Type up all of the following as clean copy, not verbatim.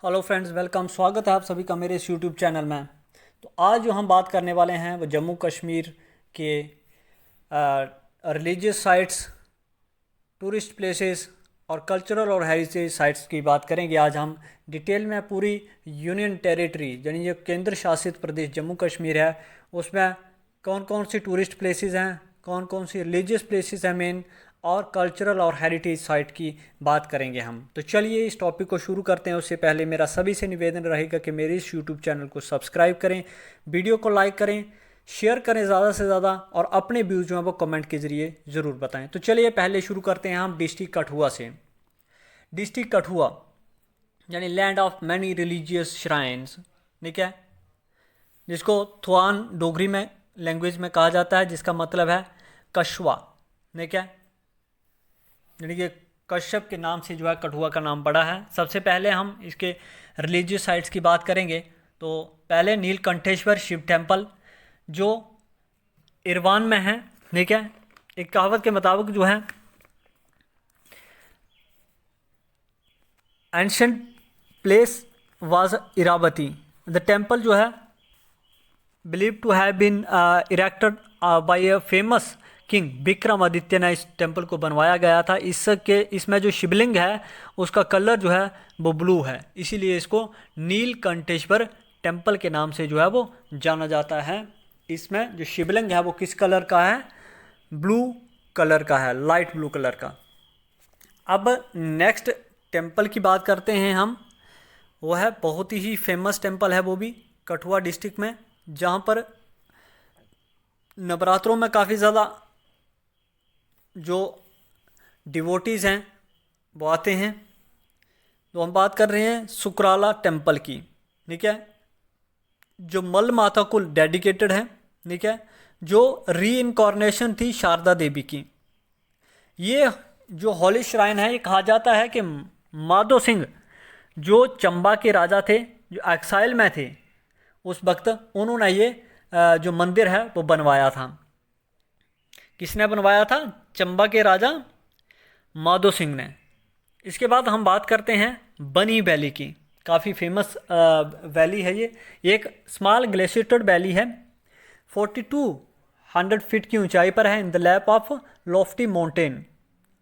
Hello friends, welcome. स्वागत है आप सभी का मेरे इस यूट्यूब चैनल में। तो आज जो हम बात करने वाले हैं वो जम्मू कश्मीर के रिलीजियस साइट्स, टूरिस्ट प्लेसेस और कल्चरल और हेरिटेज साइट्स की बात करेंगे। आज हम डिटेल में पूरी यूनियन टेरिटरी यानी जो केंद्र शासित प्रदेश जम्मू कश्मीर है उसमें कौन कौन सी टूरिस्ट प्लेसेस हैं, कौन कौन सी रिलीजियस प्लेसेस हैं मेन, और कल्चरल और हेरिटेज साइट की बात करेंगे हम। तो चलिए इस टॉपिक को शुरू करते हैं। उससे पहले मेरा सभी से निवेदन रहेगा कि मेरे इस यूट्यूब चैनल को सब्सक्राइब करें, वीडियो को लाइक करें, शेयर करें ज़्यादा से ज़्यादा, और अपने व्यूज़ जो हैं वो कमेंट के ज़रिए ज़रूर बताएं। तो चलिए पहले शुरू करते हैं हम डिस्ट्रिक्ट कठुआ से। डिस्ट्रिक्ट कठुआ यानी land of many religious shrines, ठीक है, जिसको थुआन डोगरी में लैंग्वेज में कहा जाता है, जिसका मतलब है कछुआ, ठीक है, यानी कि कश्यप के नाम से जो है कठुआ का नाम पड़ा है। सबसे पहले हम इसके रिलीजियस साइट्स की बात करेंगे। तो पहले नीलकंठेश्वर शिव टेम्पल जो इरवान में है, ठीक है। एक कहावत के मुताबिक जो है ancient place was Iravati. The temple जो है believe to have been erected by a famous king Vikramaditya ने इस टेम्पल को बनवाया गया था। इसमें जो शिवलिंग है उसका कलर जो है वो ब्लू है, इसीलिए इसको नीलकंठेश्वर टेम्पल के नाम से जो है वो जाना जाता है। इसमें जो शिवलिंग है वो किस कलर का है? ब्लू कलर का है, लाइट ब्लू कलर का। अब नेक्स्ट टेम्पल की बात करते हैं हम। वो है बहुत ही फेमस टेम्पल है, वो भी कठुआ डिस्ट्रिक्ट में, जहाँ पर नवरात्रों में काफ़ी ज़्यादा जो डिवोटीज़ हैं वो आते हैं। तो हम बात कर रहे हैं सुकराला टेम्पल की, ठीक है, जो मल माता को डेडिकेटेड है, ठीक है, जो री इनकॉर्नेशन थी शारदा देवी की। ये जो हॉली श्राइन है, ये कहा जाता है कि माधो सिंह जो चंबा के राजा थे, जो एक्साइल में थे उस वक्त, उन्होंने ये जो मंदिर है वो बनवाया था। किसने बनवाया था? चंबा के राजा माधो सिंह ने। इसके बाद हम बात करते हैं बनी वैली की। काफ़ी फेमस वैली है ये। एक स्मॉल ग्लेशिएटेड वैली है, 4200 फीट की ऊंचाई पर है, in the lap of Lofty mountain,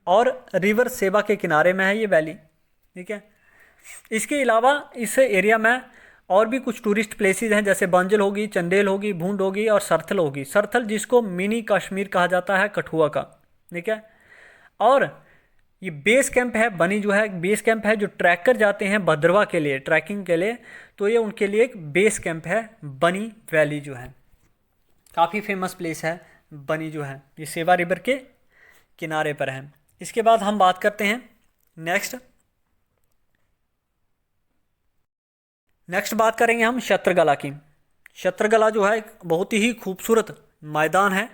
और रिवर सेवा के किनारे में है ये वैली, ठीक है। इसके अलावा इस एरिया में और भी कुछ टूरिस्ट प्लेसेस हैं, जैसे बंजल होगी, चंदेल होगी, भूंड होगी और सरथल होगी। सरथल जिसको मिनी कश्मीर कहा जाता है कठुआ का, ठीक है। और ये बेस कैंप है, बनी जो है बेस कैंप है, जो ट्रैकर जाते हैं भद्रवा के लिए ट्रैकिंग के लिए, तो ये उनके लिए एक बेस कैंप है। बनी वैली जो है काफ़ी फेमस प्लेस है। बनी जो है ये सेवा रिवर के किनारे पर है। इसके बाद हम बात करते हैं नेक्स्ट बात करेंगे हम छत्रगला की। छत्रगला जो है एक बहुत ही खूबसूरत मैदान है,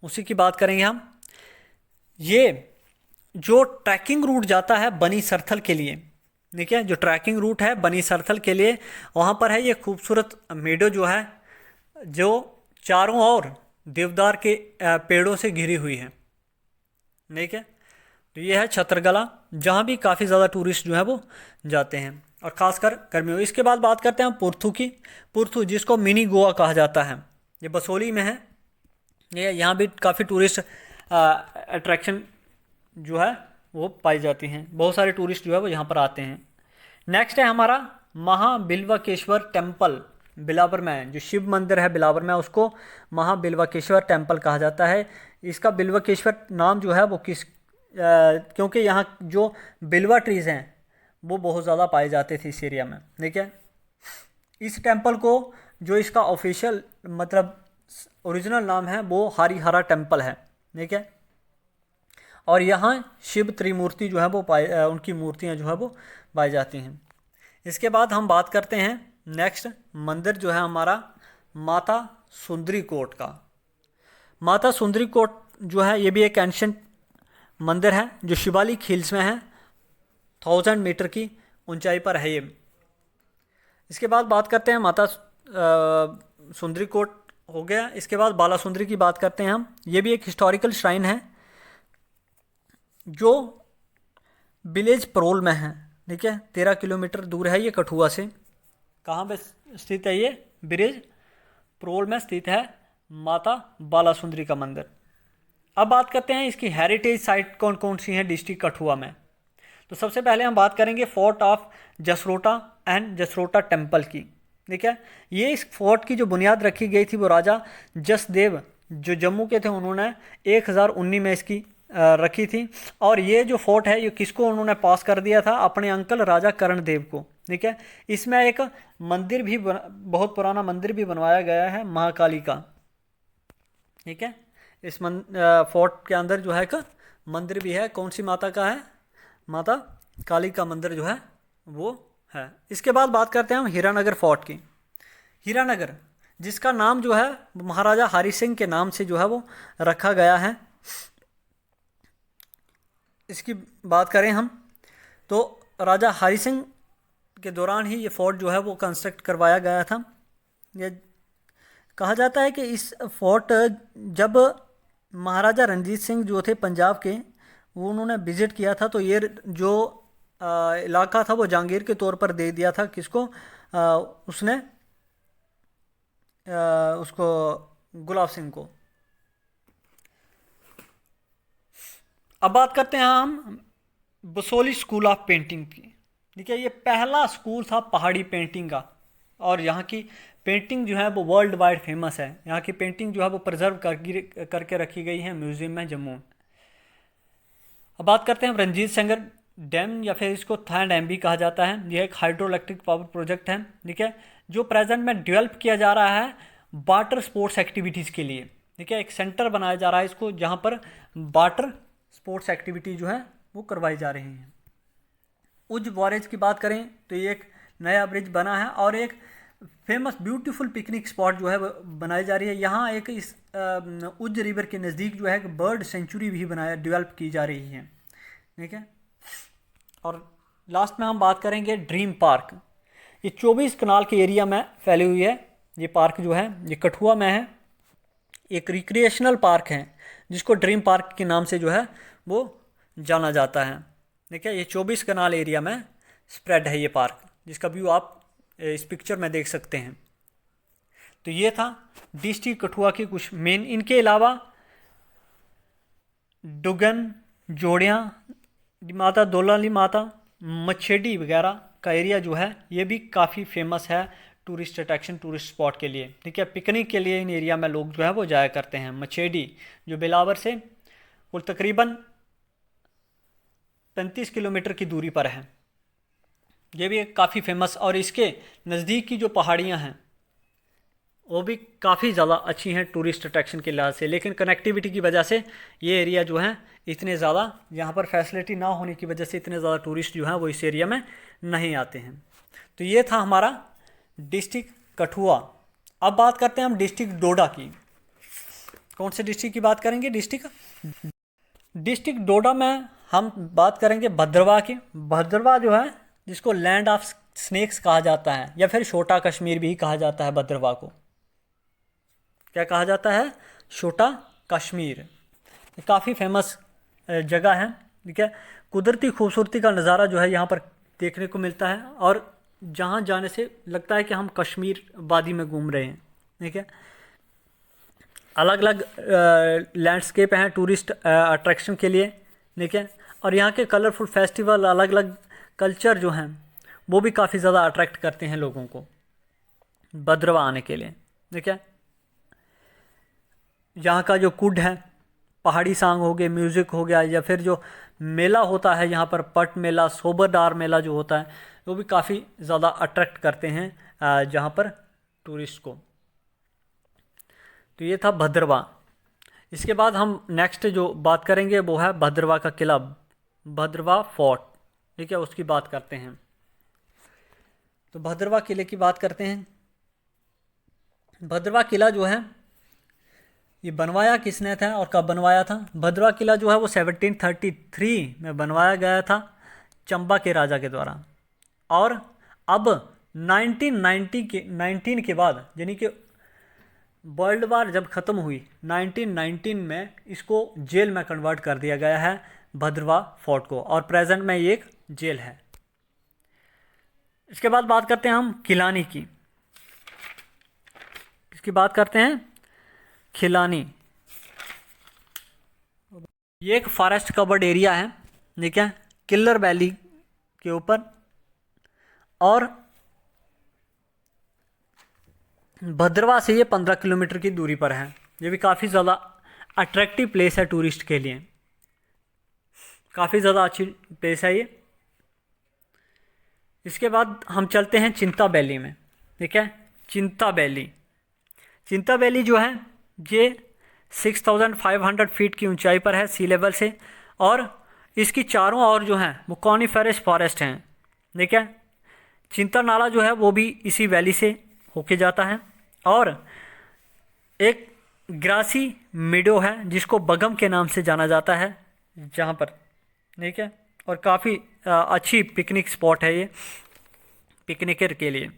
उसी की बात करेंगे हम। ये जो ट्रैकिंग रूट जाता है बनी सरथल के लिए, ठीक है, जो ट्रैकिंग रूट है बनी सरथल के लिए, वहाँ पर है ये खूबसूरत मेडो जो है, जो चारों ओर देवदार के पेड़ों से घिरी हुई है, ठीक है। तो ये है छत्रगला, जहाँ भी काफ़ी ज़्यादा टूरिस्ट जो है वो जाते हैं, और ख़ासकर गर्मियों। इसके बाद बात करते हैं पुरथू की। पुरथू जिसको मिनी गोवा कहा जाता है, ये बसोली में है। ये यहाँ भी काफ़ी टूरिस्ट अट्रैक्शन जो है वो पाई जाती हैं। बहुत सारे टूरिस्ट जो है वो यहाँ पर आते हैं। नेक्स्ट है हमारा महाबिल्वकेश्वर टेम्पल, बिलावर में जो शिव मंदिर है बिलावर में, उसको महाबिल्वकेश्वर टेम्पल कहा जाता है। इसका बिल्वकेश्वर नाम जो है वो क्योंकि यहाँ जो बिल्वा ट्रीज़ हैं वो बहुत ज़्यादा पाए जाते थे इस एरिया में, ठीक है। इस टेम्पल को जो इसका ऑफिशियल मतलब ओरिजिनल नाम है वो हरिहरा टेम्पल है, ठीक है। और यहाँ शिव त्रिमूर्ति जो है वो उनकी मूर्तियाँ जो है वो पाई जाती हैं। इसके बाद हम बात करते हैं नेक्स्ट मंदिर जो है हमारा माता सुंदरी कोट का। माता सुंदरी कोट जो है ये भी एक एंशंट मंदिर है, जो शिवालिक हिल्स में है, 1000 मीटर की ऊंचाई पर है ये। इसके बाद बात करते हैं माता सुंदरी कोट हो गया। इसके बाद बाला सुंदरी की बात करते हैं हम। ये भी एक हिस्टोरिकल श्राइन है जो विलेज परोल में है, ठीक है, 13 किलोमीटर दूर है ये कठुआ से। कहाँ पे स्थित है ये ब्रिज? प्रोल में स्थित है माता बालासुंदरी का मंदिर। अब बात करते हैं इसकी हेरिटेज साइट कौन कौन सी हैं डिस्ट्रिक्ट कठुआ में। तो सबसे पहले हम बात करेंगे fort of Jasrota and Jasrota temple की। ठीक है, ये इस फोर्ट की जो बुनियाद रखी गई थी वो राजा जसदेव जो जम्मू के थे उन्होंने 1019 में इसकी रखी थी। और ये जो फोर्ट है ये किसको उन्होंने पास कर दिया था? अपने अंकल राजा करण देव को। ठीक है, इसमें एक मंदिर भी बहुत पुराना मंदिर भी बनवाया गया है महाकाली का। ठीक है, इस फोर्ट के अंदर जो है एक मंदिर भी है। कौन सी माता का है? माता काली का मंदिर जो है वो है। इसके बाद बात करते हैं हम हीरानगर फोर्ट की। हीरानगर जिसका नाम जो है महाराजा हरि सिंह के नाम से जो है वो रखा गया है। इसकी बात करें हम तो राजा हरि सिंह के दौरान ही ये फोर्ट जो है वो कंस्ट्रक्ट करवाया गया था। ये कहा जाता है कि इस फोर्ट जब महाराजा रणजीत सिंह जो थे पंजाब के वो उन्होंने विजिट किया था तो ये जो इलाका था वो जहांगीर के तौर पर दे दिया था। किसको? उसने उसको गुलाब सिंह को। अब बात करते हैं हम बसोली स्कूल ऑफ पेंटिंग की। ठीक है, ये पहला स्कूल था पहाड़ी पेंटिंग का और यहाँ की पेंटिंग जो है वो वर्ल्ड वाइड फेमस है। यहाँ की पेंटिंग जो है वो प्रिजर्व करके रखी गई है म्यूजियम में जम्मू। अब बात करते हैं रंजीत सागर डैम या फिर इसको थाना डैम भी कहा जाता है। यह एक हाइड्रो इलेक्ट्रिक पावर प्रोजेक्ट है। ठीक है, जो प्रेजेंट में डेवलप किया जा रहा है वाटर स्पोर्ट्स एक्टिविटीज़ के लिए। ठीक है, एक सेंटर बनाया जा रहा है इसको जहाँ पर वाटर स्पोर्ट्स एक्टिविटी जो है वो करवाई जा रही हैं। उज बॉरेज की बात करें तो ये एक नया ब्रिज बना है और एक फेमस ब्यूटीफुल पिकनिक स्पॉट जो है बनाई जा रही है। यहाँ एक इस उज रिवर के नज़दीक जो है एक बर्ड सेंचुरी भी डेवलप की जा रही है। ठीक है, और लास्ट में हम बात करेंगे ड्रीम पार्क। ये 24 कनाल के एरिया में फैली हुई है। ये पार्क जो है ये कठुआ में है। एक रिक्रिएशनल पार्क है जिसको ड्रीम पार्क के नाम से जो है वो जाना जाता है। ठीक है, ये 24 कनाल एरिया में स्प्रेड है ये पार्क, जिसका व्यू आप इस पिक्चर में देख सकते हैं। तो ये था डिस्ट्रिक्ट कठुआ की कुछ मेन। इनके अलावा डुगन, जोड़ियाँ, माता दौलाली माता, मच्छेडी वगैरह का एरिया जो है ये भी काफ़ी फेमस है टूरिस्ट अट्रैक्शन, टूरिस्ट स्पॉट के लिए। ठीक है, पिकनिक के लिए इन एरिया में लोग जो है वो जाया करते हैं। मच्छेडी जो बिलावर से वो तकरीबन 35 किलोमीटर की दूरी पर है। ये भी एक काफ़ी फेमस और इसके नज़दीक की जो पहाड़ियाँ हैं वो भी काफ़ी ज़्यादा अच्छी हैं टूरिस्ट अट्रैक्शन के लिहाज से। लेकिन कनेक्टिविटी की वजह से ये एरिया जो है इतने ज़्यादा, यहाँ पर फैसिलिटी ना होने की वजह से इतने ज़्यादा टूरिस्ट जो हैं वो इस एरिया में नहीं आते हैं। तो ये था हमारा डिस्ट्रिक्ट कठुआ। अब बात करते हैं हम डिस्ट्रिक्ट डोडा की। कौन से डिस्ट्रिक्ट की बात करेंगे? डिस्ट्रिक्ट डोडा में हम बात करेंगे भद्रवाह की। भद्रवाह जो है जिसको लैंड ऑफ स्नेक्स कहा जाता है या फिर छोटा कश्मीर भी कहा जाता है। भद्रवाह को क्या कहा जाता है? छोटा कश्मीर। काफ़ी फेमस जगह है। ठीक है, कुदरती खूबसूरती का नज़ारा जो है यहाँ पर देखने को मिलता है और जहाँ जाने से लगता है कि हम कश्मीर वादी में घूम रहे हैं। ठीक है, अलग अलग लैंडस्केप हैं टूरिस्ट अट्रैक्शन के लिए। ठीक है, और यहाँ के कलरफुल फेस्टिवल, अलग अलग कल्चर जो हैं वो भी काफ़ी ज़्यादा अट्रैक्ट करते हैं लोगों को भद्रवाह आने के लिए। ठीक है, यहाँ का जो कुड है, पहाड़ी सांग हो गए, म्यूज़िक हो गया, या फिर जो मेला होता है यहाँ पर पट मेला, सोबरदार मेला जो होता है वो भी काफ़ी ज़्यादा अट्रैक्ट करते हैं जहाँ पर टूरिस्ट को। तो ये था भद्रवाह। इसके बाद हम नेक्स्ट जो बात करेंगे वो है भद्रवाह का किला, भद्रवाह फोर्ट। ठीक है, उसकी बात करते हैं। तो भद्रवाह किले की बात करते हैं। भद्रवाह किला जो है ये बनवाया किसने था और कब बनवाया था? भद्रवाह किला जो है वो 1733 में बनवाया गया था चंबा के राजा के द्वारा। और अब 1919 के बाद, यानी कि वर्ल्ड वार जब ख़त्म हुई 1919 में, इसको जेल में कन्वर्ट कर दिया गया है भद्रवाह फोर्ट को, और प्रेजेंट में ये एक जेल है। इसके बाद बात करते हैं हम खिलानी की। इसकी बात करते हैं खिलानी। ये एक फॉरेस्ट कवर्ड एरिया है, ठीक है, किल्लर वैली के ऊपर, और भद्रवा से ये 15 किलोमीटर की दूरी पर है। ये भी काफ़ी ज़्यादा अट्रैक्टिव प्लेस है टूरिस्ट के लिए, काफ़ी ज़्यादा अच्छी प्लेस है ये। इसके बाद हम चलते हैं चिंता वैली में, ठीक है। चिंता वैली, चिंता वैली जो है ये 6500 फीट की ऊंचाई पर है सी लेवल से, और इसकी चारों ओर जो है वो कॉनिफेरस फॉरेस्ट हैं, ठीक है। चिंता नाला जो है वो भी इसी वैली से होके जाता है, और एक ग्रासी मीडो है जिसको बगम के नाम से जाना जाता है जहाँ पर, ठीक है, और काफ़ी अच्छी पिकनिक स्पॉट है ये पिकनिकर के लिए।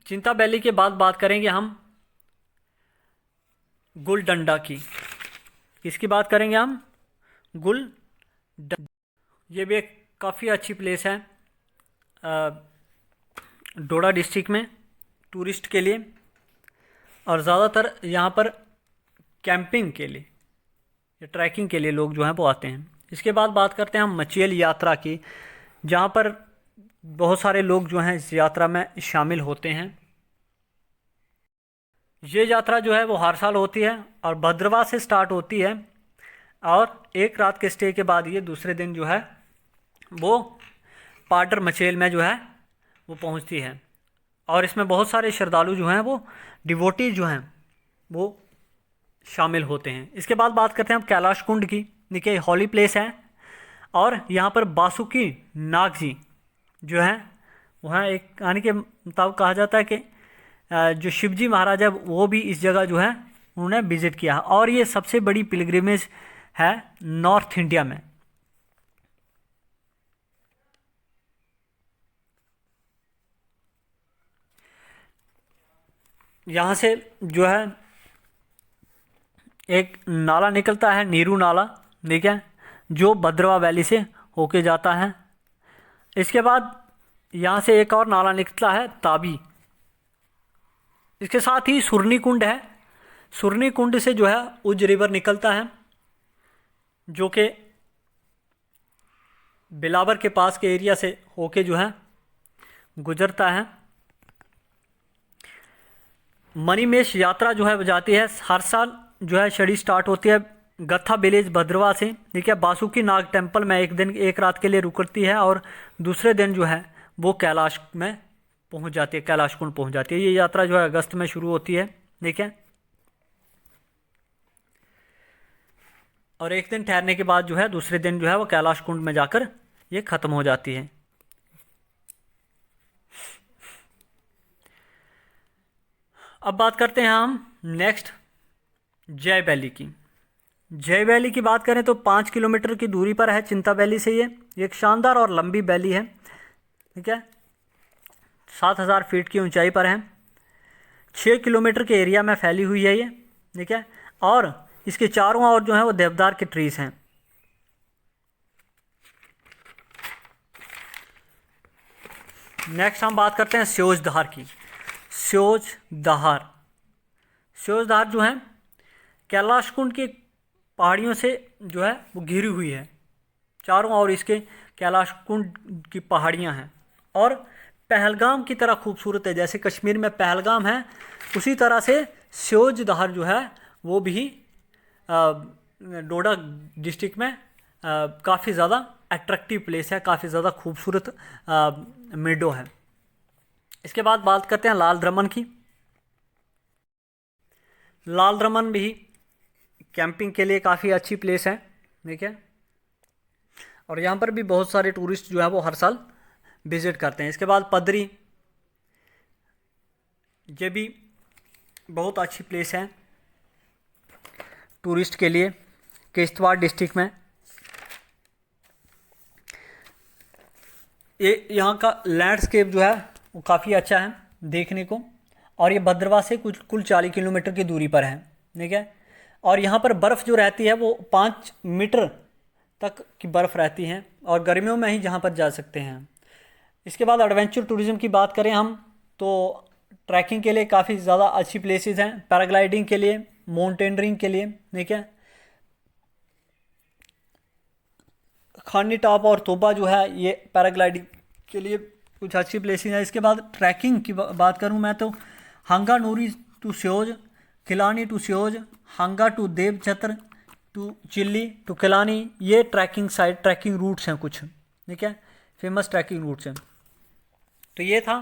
चिंता वैली के बाद बात करेंगे हम गुलडंडा की। किसकी बात करेंगे हम? गुलडंडा। ये भी एक काफ़ी अच्छी प्लेस है डोडा डिस्ट्रिक्ट में टूरिस्ट के लिए, और ज़्यादातर यहाँ पर कैंपिंग के लिए या ट्रैकिंग के लिए लोग जो हैं वो आते हैं। इसके बाद बात करते हैं हम मचेल यात्रा की, जहाँ पर बहुत सारे लोग जो हैं इस यात्रा में शामिल होते हैं। ये यात्रा जो है वो हर साल होती है और भद्रवा से स्टार्ट होती है, और एक रात के स्टे के बाद ये दूसरे दिन जो है वो पाडर मचेल में जो है वो पहुंचती है, और इसमें बहुत सारे श्रद्धालु जो हैं वो डिवोटी जो हैं वो शामिल होते हैं। इसके बाद बात करते हैं हम कैलाश कुंड की। देखिए हॉली प्लेस है, और यहाँ पर बासुकी नाग जी जो हैं वहाँ एक कहानी के मुताबिक कहा जाता है कि जो शिवजी महाराज है वो भी इस जगह जो है उन्होंने विजिट किया, और ये सबसे बड़ी पिलग्रिमेज है नॉर्थ इंडिया में। यहाँ से जो है एक नाला निकलता है, नीरू नाला, ठीक है, जो भद्रवा वैली से होके जाता है। इसके बाद यहाँ से एक और नाला निकलता है ताबी। इसके साथ ही सुरनी कुंड है। सुरनी कुंड से जो है उज रिवर निकलता है, जो कि बिलावर के पास के एरिया से होके जो है गुजरता है। मणिमेश यात्रा जो है वो जाती है हर साल, जो है शड़ी स्टार्ट होती है गत्था विलेज भद्रवा से, ठीक है। बासुकी नाग टेम्पल में एक दिन एक रात के लिए रुकती है, और दूसरे दिन जो है वो कैलाश में पहुंच जाती है, कैलाश कुंड पहुंच जाती है। ये यात्रा जो है अगस्त में शुरू होती है, ठीक है, और एक दिन ठहरने के बाद जो है दूसरे दिन जो है वो कैलाश कुंड में जाकर ये ख़त्म हो जाती है। अब बात करते हैं हम नेक्स्ट जय वैली की। जय वैली की बात करें तो 5 किलोमीटर की दूरी पर है चिंता वैली से। ये एक शानदार और लंबी वैली है, ठीक है, 7000 फीट की ऊंचाई पर है, 6 किलोमीटर के एरिया में फैली हुई है ये, ठीक है, और इसके चारों ओर जो है वो देवदार के ट्रीज हैं। नेक्स्ट हम बात करते हैं स्योजधार की। स्योजधार, स्योजधार जो है कैलाश कुंड की पहाड़ियों से जो है वो घिरी हुई है, चारों ओर इसके कैलाश कुंड की पहाड़ियाँ हैं, और पहलगाम की तरह खूबसूरत है। जैसे कश्मीर में पहलगाम है, उसी तरह से स्योजधार जो है वो भी डोडा डिस्ट्रिक्ट में काफ़ी ज़्यादा अट्रैक्टिव प्लेस है, काफ़ी ज़्यादा खूबसूरत मेडो है। इसके बाद बात करते हैं लाल द्रमन की। लाल द्रमन भी कैंपिंग के लिए काफ़ी अच्छी प्लेस है, ठीक है, और यहाँ पर भी बहुत सारे टूरिस्ट जो है वो हर साल विज़िट करते हैं। इसके बाद पदरी, ये भी बहुत अच्छी प्लेस है टूरिस्ट के लिए, किश्तवाड़ डिस्ट्रिक्ट में। ये यहाँ का लैंडस्केप जो है वो काफ़ी अच्छा है देखने को, और ये भद्रवा से कुल 40 किलोमीटर की दूरी पर है, ठीक है, और यहाँ पर बर्फ़ जो रहती है वो 5 मीटर तक की बर्फ़ रहती है, और गर्मियों में ही जहाँ पर जा सकते हैं। इसके बाद एडवेंचर टूरिज़्म की बात करें हम तो ट्रैकिंग के लिए काफ़ी ज़्यादा अच्छी प्लेसेस हैं, पैराग्लाइडिंग के लिए, माउंटेनरिंग के लिए, ठीक है। खानी टॉप और तोबा जो है ये पैराग्लाइडिंग के लिए कुछ अच्छी प्लेसेस हैं। इसके बाद ट्रैकिंग की बात करूं मैं तो हंगा नूरी टू स्योज, किलानी टू स्योज, हंगा टू देवछत्र टू चिल्ली टू किलानी, ये ट्रैकिंग रूट्स हैं कुछ, ठीक है, फेमस ट्रैकिंग रूट्स हैं। तो ये था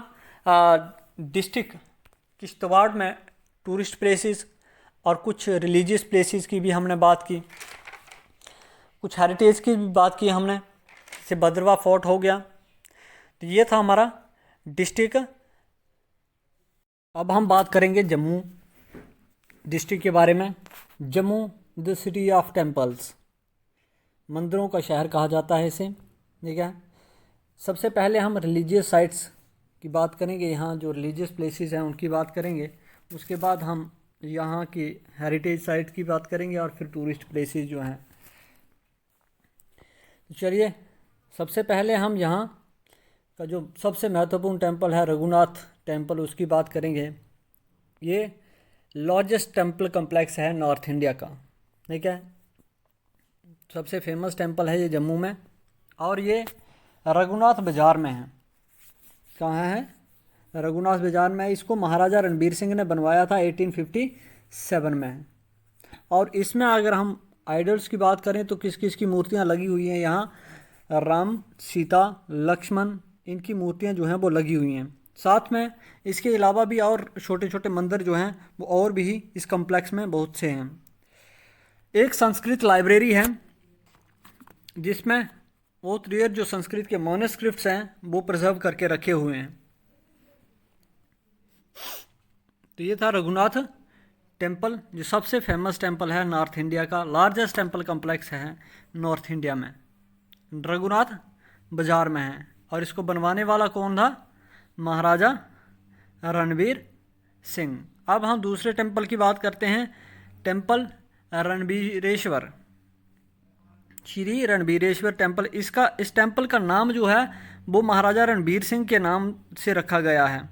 डिस्ट्रिक्ट किश्तवाड़ में टूरिस्ट प्लेसेस, और कुछ रिलीजियस प्लेसेस की भी हमने बात की, कुछ हेरिटेज की भी बात की हमने, जैसे भद्रवा फोर्ट हो गया। तो ये था हमारा डिस्ट्रिक्ट। अब हम बात करेंगे जम्मू डिस्ट्रिक्ट के बारे में। Jammu the city of temples, मंदिरों का शहर कहा जाता है इसे, ठीक है। सबसे पहले हम रिलीजियस साइट्स की बात करेंगे, यहाँ जो रिलीजियस प्लेसेस हैं उनकी बात करेंगे। उसके बाद हम यहाँ की हेरिटेज साइट की बात करेंगे और फिर टूरिस्ट प्लेसेस जो हैं। तो चलिए सबसे पहले हम यहाँ का जो सबसे महत्वपूर्ण टेंपल है रघुनाथ टेंपल, उसकी बात करेंगे। ये लार्जेस्ट टेंपल कम्प्लेक्स है नॉर्थ इंडिया का, ठीक है। सबसे फेमस टेंपल है ये जम्मू में, और ये रघुनाथ बाज़ार में है। कहाँ है? रघुनाथ बाज़ार में। इसको महाराजा रणबीर सिंह ने बनवाया था 1857 में। और इसमें अगर हम आइडल्स की बात करें तो किस किस की मूर्तियाँ लगी हुई हैं यहाँ? राम, सीता, लक्ष्मण, इनकी मूर्तियाँ जो हैं वो लगी हुई हैं। साथ में इसके अलावा भी और छोटे छोटे मंदिर जो हैं वो और भी इस कम्प्लेक्स में बहुत से हैं। एक संस्कृत लाइब्रेरी है जिसमें बहुत रेयर जो संस्कृत के मैन्युस्क्रिप्ट्स हैं वो प्रिजर्व करके रखे हुए हैं। तो ये था रघुनाथ टेंपल, जो सबसे फेमस टेंपल है नॉर्थ इंडिया का, लार्जेस्ट टेंपल कम्प्लेक्स है नॉर्थ इंडिया में, रघुनाथ बाज़ार में है। और इसको बनवाने वाला कौन था? महाराजा रणबीर सिंह। अब हम दूसरे टेंपल की बात करते हैं, टेंपल रणबीरेश्वर, श्री रणबीरेश्वर टेंपल। इस टेंपल का नाम जो है वो महाराजा रणबीर सिंह के नाम से रखा गया है।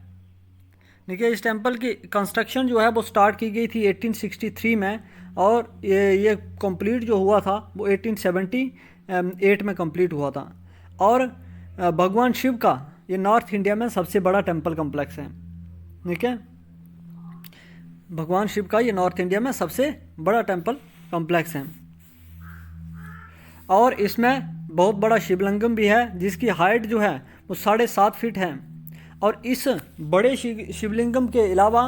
देखिए इस टेंपल की कंस्ट्रक्शन जो है वो स्टार्ट की गई थी 1863 में, और ये कंप्लीट जो हुआ था वो 1878 में कंप्लीट हुआ था। और भगवान शिव का ये नॉर्थ इंडिया में सबसे बड़ा टेंपल कम्प्लेक्स है, ठीक है। भगवान शिव का ये नॉर्थ इंडिया में सबसे बड़ा टेंपल कम्प्लेक्स है। और इसमें बहुत बड़ा शिवलिंगम भी है जिसकी हाइट जो है वो 7.5 फीट है। और इस बड़े शिवलिंगम के अलावा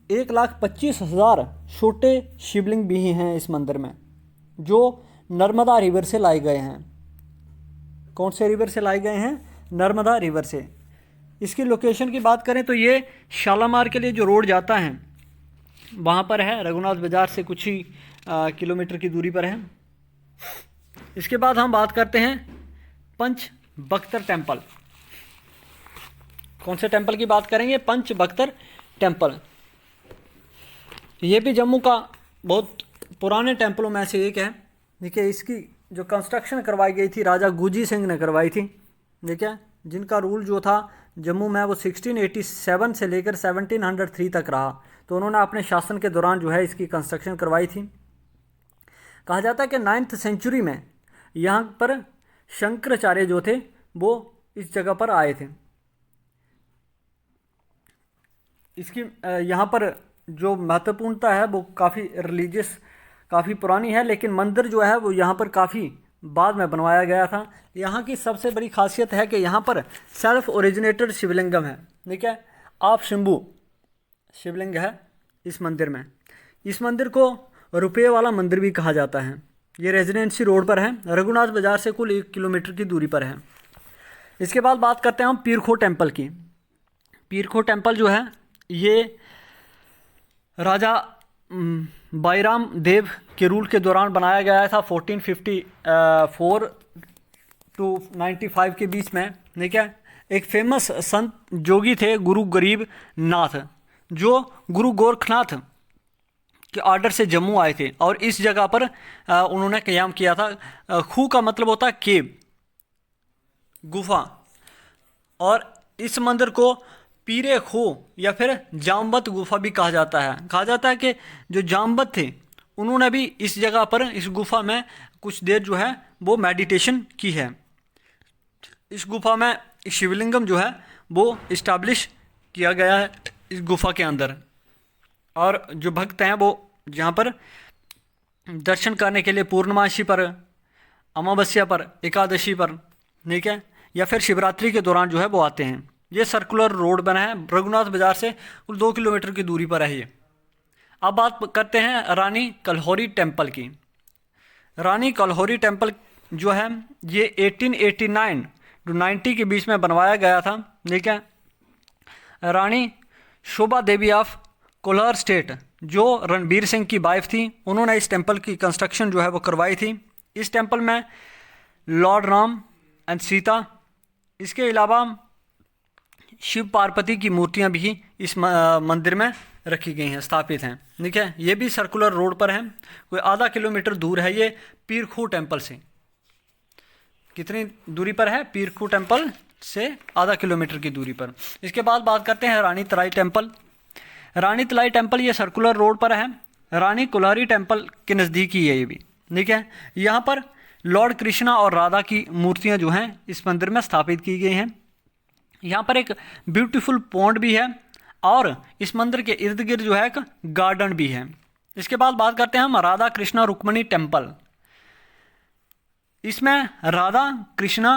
1,25,000 छोटे शिवलिंग भी हैं इस मंदिर में, जो नर्मदा रिवर से लाए गए हैं। कौन से रिवर से लाए गए हैं? नर्मदा रिवर से। इसकी लोकेशन की बात करें तो ये शालामार के लिए जो रोड जाता है वहाँ पर है, रघुनाथ बाज़ार से कुछ ही किलोमीटर की दूरी पर है। इसके बाद हम बात करते हैं पंच बख्तर टेंपल। कौन से टेंपल की बात करेंगे? पंच बख्तर टेंपल। ये भी जम्मू का बहुत पुराने टेंपलों में से एक है। देखिए इसकी जो कंस्ट्रक्शन करवाई गई थी राजा गुजी सिंह ने करवाई थी, देखिए, जिनका रूल जो था जम्मू में वो 1687 से लेकर 1703 तक रहा। तो उन्होंने अपने शासन के दौरान जो है इसकी कंस्ट्रक्शन करवाई थी। कहा जाता है कि 9th सेंचुरी में यहाँ पर शंकराचार्य जो थे वो इस जगह पर आए थे। इसकी यहाँ पर जो महत्वपूर्णता है वो काफ़ी रिलीजियस, काफ़ी पुरानी है, लेकिन मंदिर जो है वो यहाँ पर काफ़ी बाद में बनवाया गया था। यहाँ की सबसे बड़ी खासियत है कि यहाँ पर सेल्फ ओरिजिनेटेड शिवलिंगम है, ठीक है। आप शंभू शिवलिंग है इस मंदिर में। इस मंदिर को रुपये वाला मंदिर भी कहा जाता है। ये रेजिडेंसी रोड पर है, रघुनाथ बाज़ार से कुल 1 किलोमीटर की दूरी पर है। इसके बाद बात करते हैं हम पीरखो टेंपल की। पीरखो टेंपल जो है ये राजा बाईराम देव के रूल के दौरान बनाया गया था 1454 टू 95 के बीच में, ठीक है। एक फेमस संत जोगी थे गुरु गरीब नाथ, जो गुरु गोरखनाथ के ऑर्डर से जम्मू आए थे और इस जगह पर उन्होंने क़याम किया था। खू का मतलब होता है केव, गुफा। और इस मंदिर को पीरे खो या फिर जामवत गुफा भी कहा जाता है। कहा जाता है कि जो जामवत थे उन्होंने भी इस जगह पर, इस गुफा में कुछ देर जो है वो मेडिटेशन की है। इस गुफा में शिवलिंगम जो है वो इस्टाब्लिश किया गया है इस गुफा के अंदर। और जो भक्त हैं वो यहाँ पर दर्शन करने के लिए पूर्णमासी पर, अमावस्या पर, एकादशी पर, ठीक है, या फिर शिवरात्रि के दौरान जो है वो आते हैं। ये सर्कुलर रोड बना है, रघुनाथ बाजार से कुल 2 किलोमीटर की दूरी पर है ये। अब बात करते हैं रानी कलहौरी टेम्पल की। रानी कलहौरी टेम्पल जो है ये 1889 टू 90 के बीच में बनवाया गया था, ठीक है। रानी शोभा देवी ऑफ कोलार स्टेट जो रणबीर सिंह की वाइफ थी, उन्होंने इस टेम्पल की कंस्ट्रक्शन जो है वो करवाई थी। इस टेम्पल में लॉर्ड राम एंड सीता, इसके अलावा शिव पार्वती की मूर्तियां भी इस मंदिर में रखी गई हैं, स्थापित हैं, ठीक है। ये भी सर्कुलर रोड पर है, कोई आधा किलोमीटर दूर है ये पीरखू टेम्पल से। कितनी दूरी पर है? पीरखू टेम्पल से आधा किलोमीटर की दूरी पर। इसके बाद बात करते हैं रानी तलाई टेम्पल। रानी तलाई टेम्पल ये सर्कुलर रोड पर है, रानी कुल्हारी टेम्पल के नज़दीक ही है ये भी, ठीक है। यहाँ पर लॉर्ड कृष्णा और राधा की मूर्तियाँ जो हैं इस मंदिर में स्थापित की गई हैं। यहाँ पर एक ब्यूटीफुल पॉन्ड भी है और इस मंदिर के इर्द गिर्द जो है एक गार्डन भी है। इसके बाद बात करते हैं हम राधा कृष्णा रुक्मणी टेम्पल। इसमें राधा कृष्णा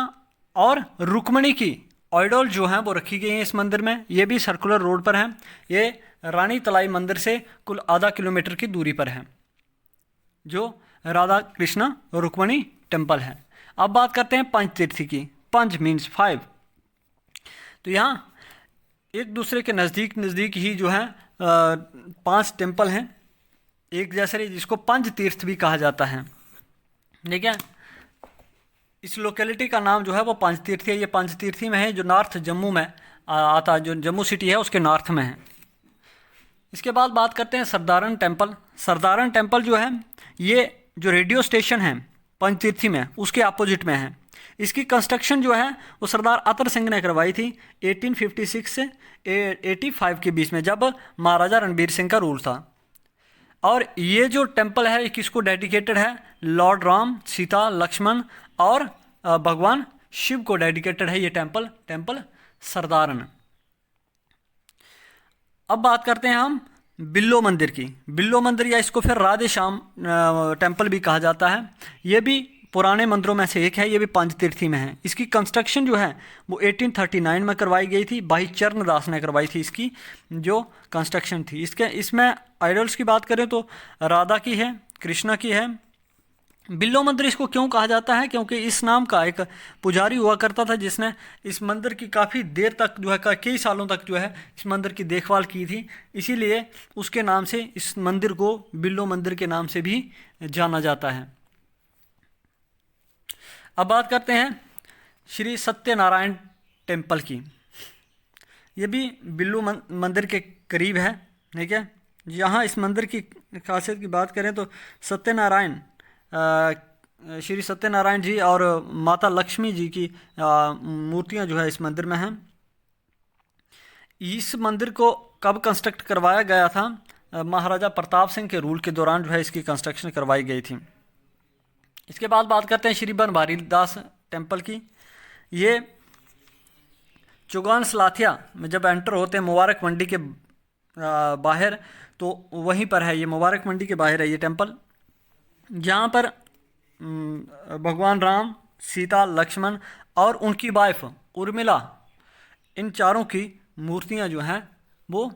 और रुक्मणी की आइडल जो हैं वो रखी गई हैं इस मंदिर में। ये भी सर्कुलर रोड पर है, ये रानी तलाई मंदिर से कुल आधा किलोमीटर की दूरी पर है जो राधा कृष्णा रुक्मणी टेम्पल है। अब बात करते हैं पंचतीर्थी की। पंच मीन्स 5, तो यहाँ एक दूसरे के नज़दीक नज़दीक ही जो है 5 टेम्पल हैं एक जैसे, जिसको पंच तीर्थ भी कहा जाता है, ठीक है। इस लोकेलिटी का नाम जो है वो पंचतीर्थी है। ये पंचतीर्थी में है जो नॉर्थ जम्मू में आता है, जो जम्मू सिटी है उसके नॉर्थ में है। इसके बाद बात करते हैं सरदारन टेम्पल। सरदारन टेम्पल जो है ये जो रेडियो स्टेशन है पंचतीर्थी में उसके अपोजिट में है। इसकी कंस्ट्रक्शन जो है वो सरदार अतर सिंह ने करवाई थी 1856 से 85 के बीच में, जब महाराजा रणबीर सिंह का रूल था। और ये जो टेम्पल है ये किसको डेडिकेटेड है? लॉर्ड राम, सीता, लक्ष्मण और भगवान शिव को डेडिकेटेड है ये टेम्पल सरदारन। अब बात करते हैं हम बिल्लो मंदिर की। बिल्लो मंदिर या इसको फिर राधे श्याम टेम्पल भी कहा जाता है। ये भी पुराने मंदिरों में से एक है, ये भी पंचतीर्थी में है। इसकी कंस्ट्रक्शन जो है वो 1839 में करवाई गई थी, भाई चरणदास ने करवाई थी इसकी जो कंस्ट्रक्शन थी। इसमें आइडल्स की बात करें तो राधा की है, कृष्णा की है। बिल्लो मंदिर इसको क्यों कहा जाता है? क्योंकि इस नाम का एक पुजारी हुआ करता था जिसने इस मंदिर की काफ़ी देर तक जो है, कई सालों तक जो है इस मंदिर की देखभाल की थी, इसीलिए उसके नाम से इस मंदिर को बिल्लो मंदिर के नाम से भी जाना जाता है। अब बात करते हैं श्री सत्यनारायण टेम्पल की। ये भी बिल्लो मंदिर के करीब है, ठीक है। यहाँ इस मंदिर की खासियत की बात करें तो सत्यनारायण, श्री सत्यनारायण जी और माता लक्ष्मी जी की मूर्तियाँ जो है इस मंदिर में हैं। इस मंदिर को कब कंस्ट्रक्ट करवाया गया था? महाराजा प्रताप सिंह के रूल के दौरान जो है इसकी कंस्ट्रक्शन करवाई गई थी। इसके बाद बात करते हैं श्री बनवारी दास टेम्पल की। ये चौगान सलाथिया में जब एंटर होते हैं मुबारक मंडी के बाहर, तो वहीं पर है, ये मुबारक मंडी के बाहर है ये टेम्पल। यहाँ पर भगवान राम, सीता, लक्ष्मण और उनकी वाइफ उर्मिला, इन चारों की मूर्तियाँ जो हैं वो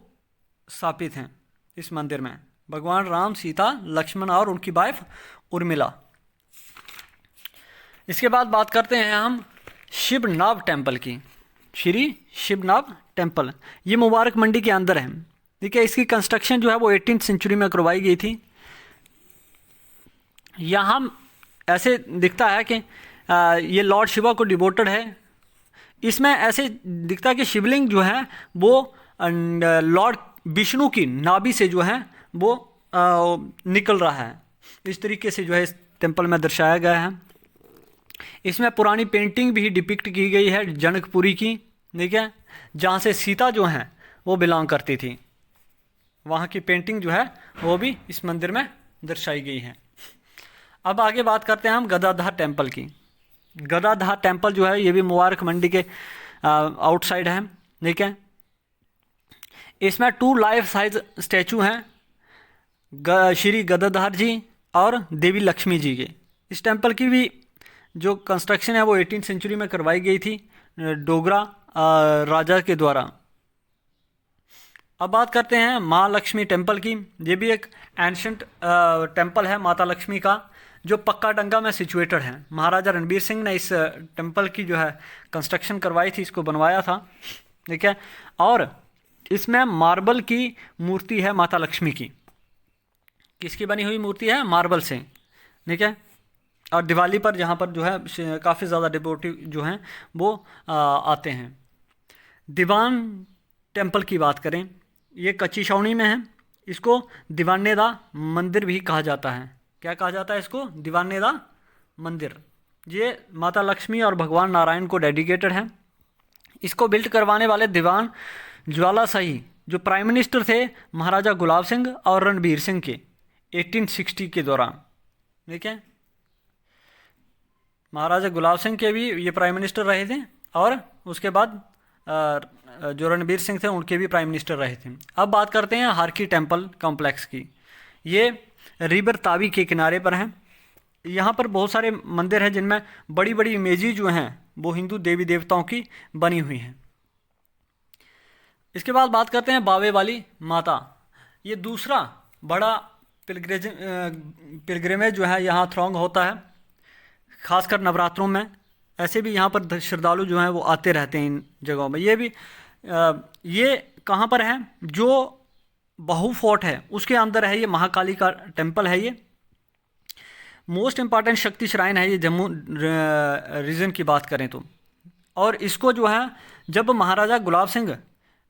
स्थापित हैं इस मंदिर में। भगवान राम, सीता, लक्ष्मण और उनकी वाइफ उर्मिला। इसके बाद बात करते हैं हम शिवनाभ टेम्पल की। श्री शिवनाभ टेम्पल ये मुबारक मंडी के अंदर है, ठीक है। इसकी कंस्ट्रक्शन जो है वो 18th सेंचुरी में करवाई गई थी। यहाँ ऐसे दिखता है कि ये लॉर्ड शिवा को डिवोटेड है। इसमें ऐसे दिखता है कि शिवलिंग जो है वो लॉर्ड विष्णु की नाभि से जो है वो निकल रहा है। इस तरीके से जो है इस टेम्पल में दर्शाया गया है। इसमें पुरानी पेंटिंग भी डिपिक्ट की गई है जनकपुरी की, ठीक है, जहाँ से सीता जो हैं वो बिलोंग करती थी। वहाँ की पेंटिंग जो है वो भी इस मंदिर में दर्शाई गई है। अब आगे बात करते हैं हम गदाधार टेम्पल की। गदाधार टेम्पल जो है ये भी मुबारक मंडी के आउटसाइड है, ठीक है। इसमें 2 लाइफ साइज स्टैचू हैं, श्री गदाधार जी और देवी लक्ष्मी जी के। इस टेम्पल की भी जो कंस्ट्रक्शन है वो 18वीं सेंचुरी में करवाई गई थी डोगरा राजा के द्वारा। अब बात करते हैं माँ लक्ष्मी टेम्पल की। ये भी एक एंशंट टेम्पल है माता लक्ष्मी का, जो पक्का डंगा में सिचुएटेड है। महाराजा रणबीर सिंह ने इस टेम्पल की जो है कंस्ट्रक्शन करवाई थी, इसको बनवाया था, ठीक है। और इसमें मार्बल की मूर्ति है माता लक्ष्मी की। किसकी बनी हुई मूर्ति है? मार्बल से, ठीक है। और दिवाली पर जहाँ पर जो है काफ़ी ज़्यादा डिवोटी जो हैं वो आते हैं। दीवान टेम्पल की बात करें, ये कच्ची छावनी में है। इसको दीवानेदा मंदिर भी कहा जाता है। क्या कहा जाता है इसको? दीवानेदा मंदिर। ये माता लक्ष्मी और भगवान नारायण को डेडिकेटेड है। इसको बिल्ड करवाने वाले दीवान ज्वाला शाही जो प्राइम मिनिस्टर थे महाराजा गुलाब सिंह और रणबीर सिंह के 1860 के दौरान, ठीक है। महाराजा गुलाब सिंह के भी ये प्राइम मिनिस्टर रहे थे और उसके बाद जो रणबीर सिंह थे उनके भी प्राइम मिनिस्टर रहे थे। अब बात करते हैं हारकी टेम्पल कॉम्प्लेक्स की। ये रिवर तावी के किनारे पर हैं। यहाँ पर बहुत सारे मंदिर हैं जिनमें बड़ी बड़ी इमेजेस जो हैं वो हिंदू देवी देवताओं की बनी हुई हैं। इसके बाद बात करते हैं बावे वाली माता। ये दूसरा बड़ा पिलग्रिमेज जो है यहाँ थ्रॉन्ग होता है, खासकर नवरात्रों में। ऐसे भी यहाँ पर श्रद्धालु जो हैं वो आते रहते हैं इन जगहों में। ये कहाँ पर है? जो बाहू फोर्ट है उसके अंदर है। ये महाकाली का टेम्पल है। ये मोस्ट इम्पॉर्टेंट शक्ति श्राइन है ये जम्मू रीजन की बात करें तो। और इसको जो है जब महाराजा गुलाब सिंह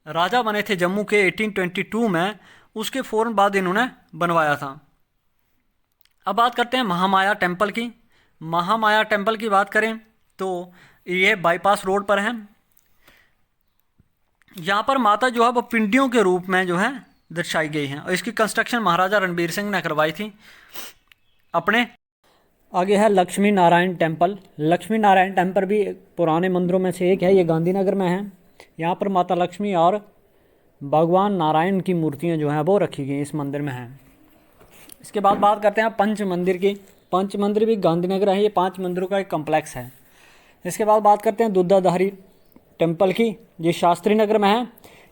राजा बने थे जम्मू के 1822 में, उसके फ़ौरन बाद इन्होंने बनवाया था। अब बात करते हैं महामाया टेम्पल की। महामाया टेम्पल की बात करें तो ये बाईपास रोड पर है। यहाँ पर माता जो है वो पिंडियों के रूप में जो है दर्शाई गई हैं और इसकी कंस्ट्रक्शन महाराजा रणबीर सिंह ने करवाई थी अपने। आगे है लक्ष्मी नारायण टेम्पल। लक्ष्मी नारायण टेम्पल भी पुराने मंदिरों में से एक है। ये गांधीनगर में है। यहाँ पर माता लक्ष्मी और भगवान नारायण की मूर्तियाँ जो हैं वो रखी गई इस मंदिर में हैं। इसके बाद बात करते हैं पंच मंदिर की। पंच मंदिर भी गांधीनगर है। ये 5 मंदिरों का एक कम्प्लेक्स है। इसके बाद बात करते हैं दुधाधारी टेम्पल की। ये शास्त्री नगर में है।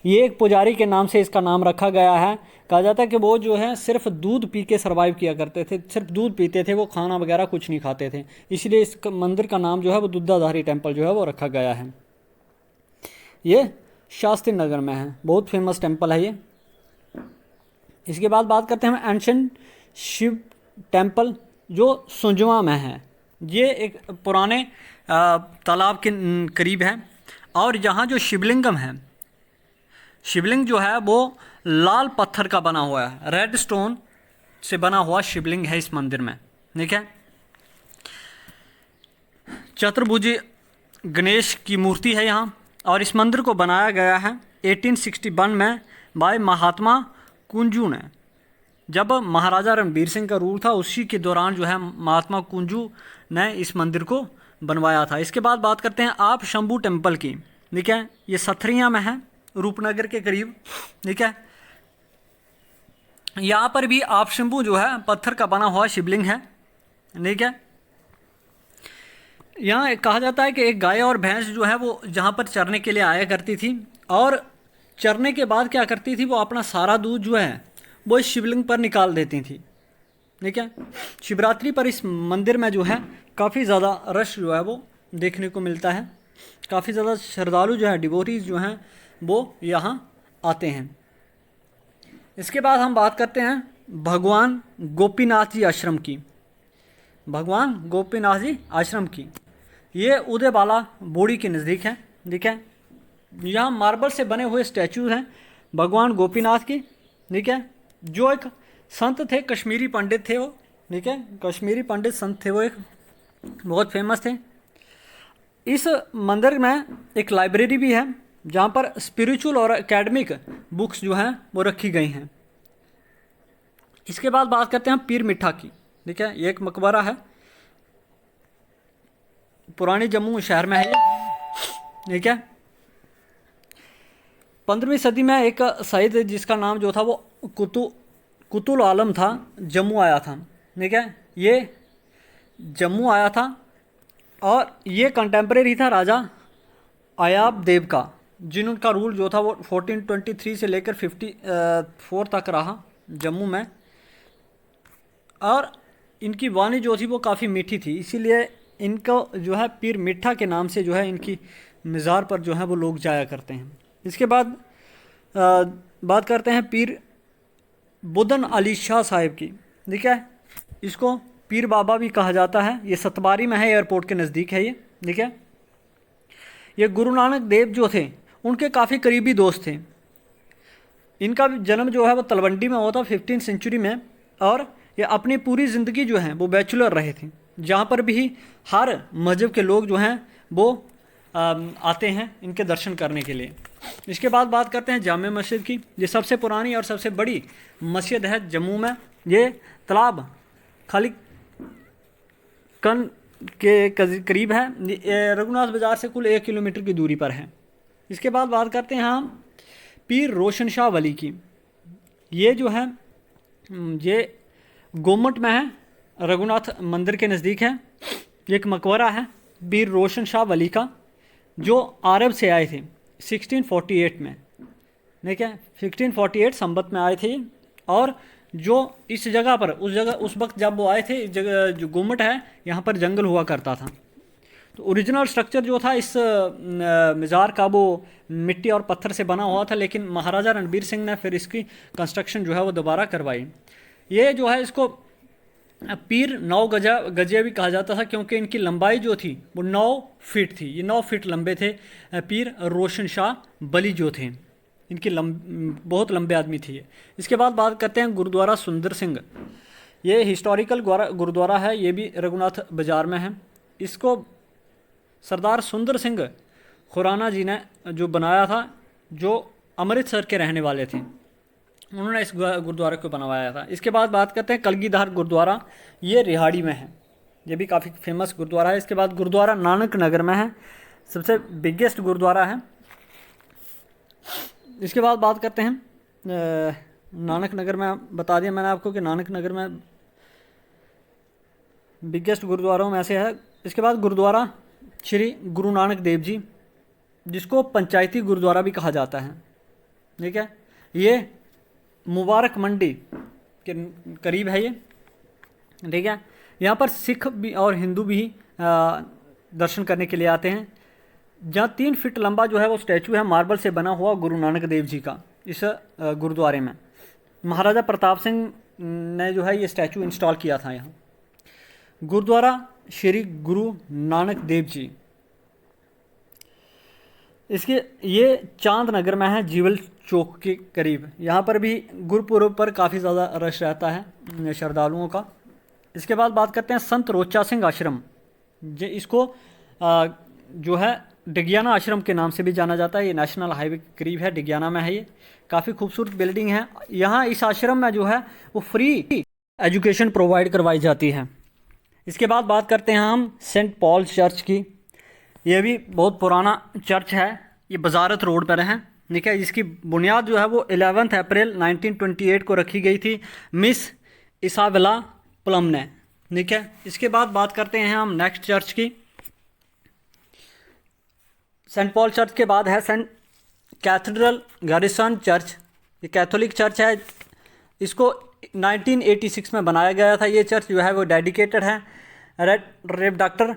ये एक पुजारी के नाम से इसका नाम रखा गया है। कहा जाता है कि वो जो है सिर्फ दूध पी के सर्वाइव किया करते थे, सिर्फ दूध पीते थे, वो खाना वगैरह कुछ नहीं खाते थे, इसलिए इस मंदिर का नाम जो है वो दुधाधारी टेम्पल जो है वो रखा गया है। ये शास्त्री नगर में है। बहुत फेमस टेम्पल है ये। इसके बाद बात करते हैं एंशिएंट शिव टेम्पल जो सुंजवा में है। ये एक पुराने तालाब के करीब है और यहाँ जो शिवलिंगम है, शिवलिंग जो है वो लाल पत्थर का बना हुआ है, रेड स्टोन से बना हुआ शिवलिंग है इस मंदिर में, ठीक है। चतुर्भुजी गणेश की मूर्ति है यहाँ और इस मंदिर को बनाया गया है 1861 में बाय महात्मा कुंजू ने। जब महाराजा रणबीर सिंह का रूल था उसी के दौरान जो है महात्मा कुंजू ने इस मंदिर को बनवाया था। इसके बाद बात करते हैं आप शंभू टेम्पल की, ठीक है। ये सथरिया में है, रूपनगर के करीब, ठीक है। यहाँ पर भी आप शंभू जो है पत्थर का बना हुआ शिवलिंग है, ठीक है। यहाँ कहा जाता है कि एक गाय और भैंस जो है वो जहाँ पर चरने के लिए आया करती थी और चरने के बाद क्या करती थी, वो अपना सारा दूध जो है वो इस शिवलिंग पर निकाल देती थी, ठीक है। शिवरात्रि पर इस मंदिर में जो है काफ़ी ज़्यादा रश जो है वो देखने को मिलता है। काफ़ी ज़्यादा श्रद्धालु जो है, डिवोटीज जो हैं वो यहाँ आते हैं। इसके बाद हम बात करते हैं भगवान गोपीनाथ जी आश्रम की। भगवान गोपीनाथ जी आश्रम की ये उदयबाला बोड़ी के नज़दीक है, ठीक है। यहाँ मार्बल से बने हुए स्टैचूज हैं भगवान गोपीनाथ की, ठीक है। जो एक संत थे, कश्मीरी पंडित थे वो, ठीक है। कश्मीरी पंडित संत थे वो, एक बहुत फेमस थे। इस मंदिर में एक लाइब्रेरी भी है जहाँ पर स्पिरिचुअल और एकेडमिक बुक्स जो हैं वो रखी गई हैं। इसके बाद बात करते हैं पीर मिठा की। ठीक है, ये एक मकबरा है, पुरानी जम्मू शहर में है ये। ठीक है, 15वीं सदी में एक सईद जिसका नाम जो था वो कुतुल आलम था, जम्मू आया था। ठीक है, ये जम्मू आया था और ये कंटेम्प्रेरी था राजा अयाब देव का, जिनका रूल जो था वो 1423 से लेकर 54 तक रहा जम्मू में। और इनकी वाणी जो थी वो काफ़ी मीठी थी, इसीलिए इनको जो है पीर मिठा के नाम से जो है इनकी मज़ार पर जो है वो लोग जाया करते हैं। इसके बाद बात करते हैं पीर बुदन अली शाह साहिब की। ठीक है, इसको पीर बाबा भी कहा जाता है। ये सतबारी में है, एयरपोर्ट के नज़दीक है ये। ठीक है, ये गुरु नानक देव जो थे उनके काफ़ी करीबी दोस्त थे। इनका जन्म जो है वो तलवंडी में हुआ था 15वीं सेंचुरी में, और ये अपनी पूरी ज़िंदगी जो है वो बैचलर रहे थे, जहाँ पर भी हर मज़हब के लोग जो हैं वो आते हैं इनके दर्शन करने के लिए। इसके बाद बात करते हैं जामे मस्जिद की। ये सबसे पुरानी और सबसे बड़ी मस्जिद है जम्मू में। ये तालाब खाली कन के करीब है, रघुनाथ बाज़ार से कुल 1 किलोमीटर की दूरी पर है। इसके बाद बात करते हैं हम पीर रोशन शाह वली की। ये जो है ये गोमट में है, रघुनाथ मंदिर के नज़दीक है। ये एक मकबरा है पीर रोशन शाह वली का, जो अरब से आए थे 1648 में। ठीक है, 1648 संबत में आए थे। और जो इस जगह पर उस वक्त जब वो आए थे, इस जगह जो गोमट है यहाँ पर जंगल हुआ करता था। तो ओरिजिनल स्ट्रक्चर जो था इस मज़ार का वो मिट्टी और पत्थर से बना हुआ था, लेकिन महाराजा रणबीर सिंह ने फिर इसकी कंस्ट्रक्शन जो है वो दोबारा करवाई। ये जो है इसको पीर 9 गजे भी कहा जाता था, क्योंकि इनकी लंबाई जो थी वो 9 फीट थी। ये 9 फीट लंबे थे पीर रोशन शाह वली जो थे, इनकी बहुत लंबे आदमी थे ये। इसके बाद बात करते हैं गुरुद्वारा सुंदर सिंह। ये हिस्टोरिकल गुरुद्वारा है, ये भी रघुनाथ बाज़ार में है। इसको सरदार सुंदर सिंह खुराना जी ने जो बनाया था, जो अमृतसर के रहने वाले थे, उन्होंने इस गुरुद्वारे को बनवाया था। इसके बाद बात करते हैं कलगीधर गुरुद्वारा। ये रिहाड़ी में है, ये भी काफ़ी फेमस गुरुद्वारा है। इसके बाद गुरुद्वारा नानक नगर में है, सबसे बिगेस्ट गुरुद्वारा है। इसके बाद बात करते हैं नानक नगर में, बता दिया मैंने आपको कि नानक नगर में बिगेस्ट गुरुद्वारों में से है। इसके बाद गुरुद्वारा श्री गुरु नानक देव जी, जिसको पंचायती गुरुद्वारा भी कहा जाता है। ठीक है, ये मुबारक मंडी के करीब है ये। ठीक है, यहाँ पर सिख भी और हिंदू भी दर्शन करने के लिए आते हैं। जहाँ 3 फीट लंबा जो है वो स्टैचू है मार्बल से बना हुआ गुरु नानक देव जी का, इस गुरुद्वारे में महाराजा प्रताप सिंह ने जो है ये स्टैचू इंस्टॉल किया था यहाँ। गुरुद्वारा श्री गुरु नानक देव जी, इसके ये चांद नगर में है, जीवल चौक के करीब। यहाँ पर भी गुरुपुरब पर काफ़ी ज़्यादा रश रहता है श्रद्धालुओं का। इसके बाद बात करते हैं संत रोचा सिंह आश्रम। इसको जो है डिगियाना आश्रम के नाम से भी जाना जाता है। ये नेशनल हाईवे के करीब है, डिगियाना में है ये। काफ़ी खूबसूरत बिल्डिंग है। यहाँ इस आश्रम में जो है वो फ्री एजुकेशन प्रोवाइड करवाई जाती है। इसके बाद बात करते हैं हम सेंट पॉल चर्च की। ये भी बहुत पुराना चर्च है, ये बजारत रोड पर है। ठीक है, इसकी बुनियाद जो है वो 11 अप्रैल 1928 को रखी गई थी मिस इसाबेला प्लम ने। ठीक है, इसके बाद बात करते हैं हम नेक्स्ट चर्च की। सेंट पॉल चर्च के बाद है सेंट कैथेड्रल गैरिसन चर्च। ये कैथोलिक चर्च है, इसको 1986 में बनाया गया था। ये चर्च जो है वो डेडिकेटेड है रेव डॉक्टर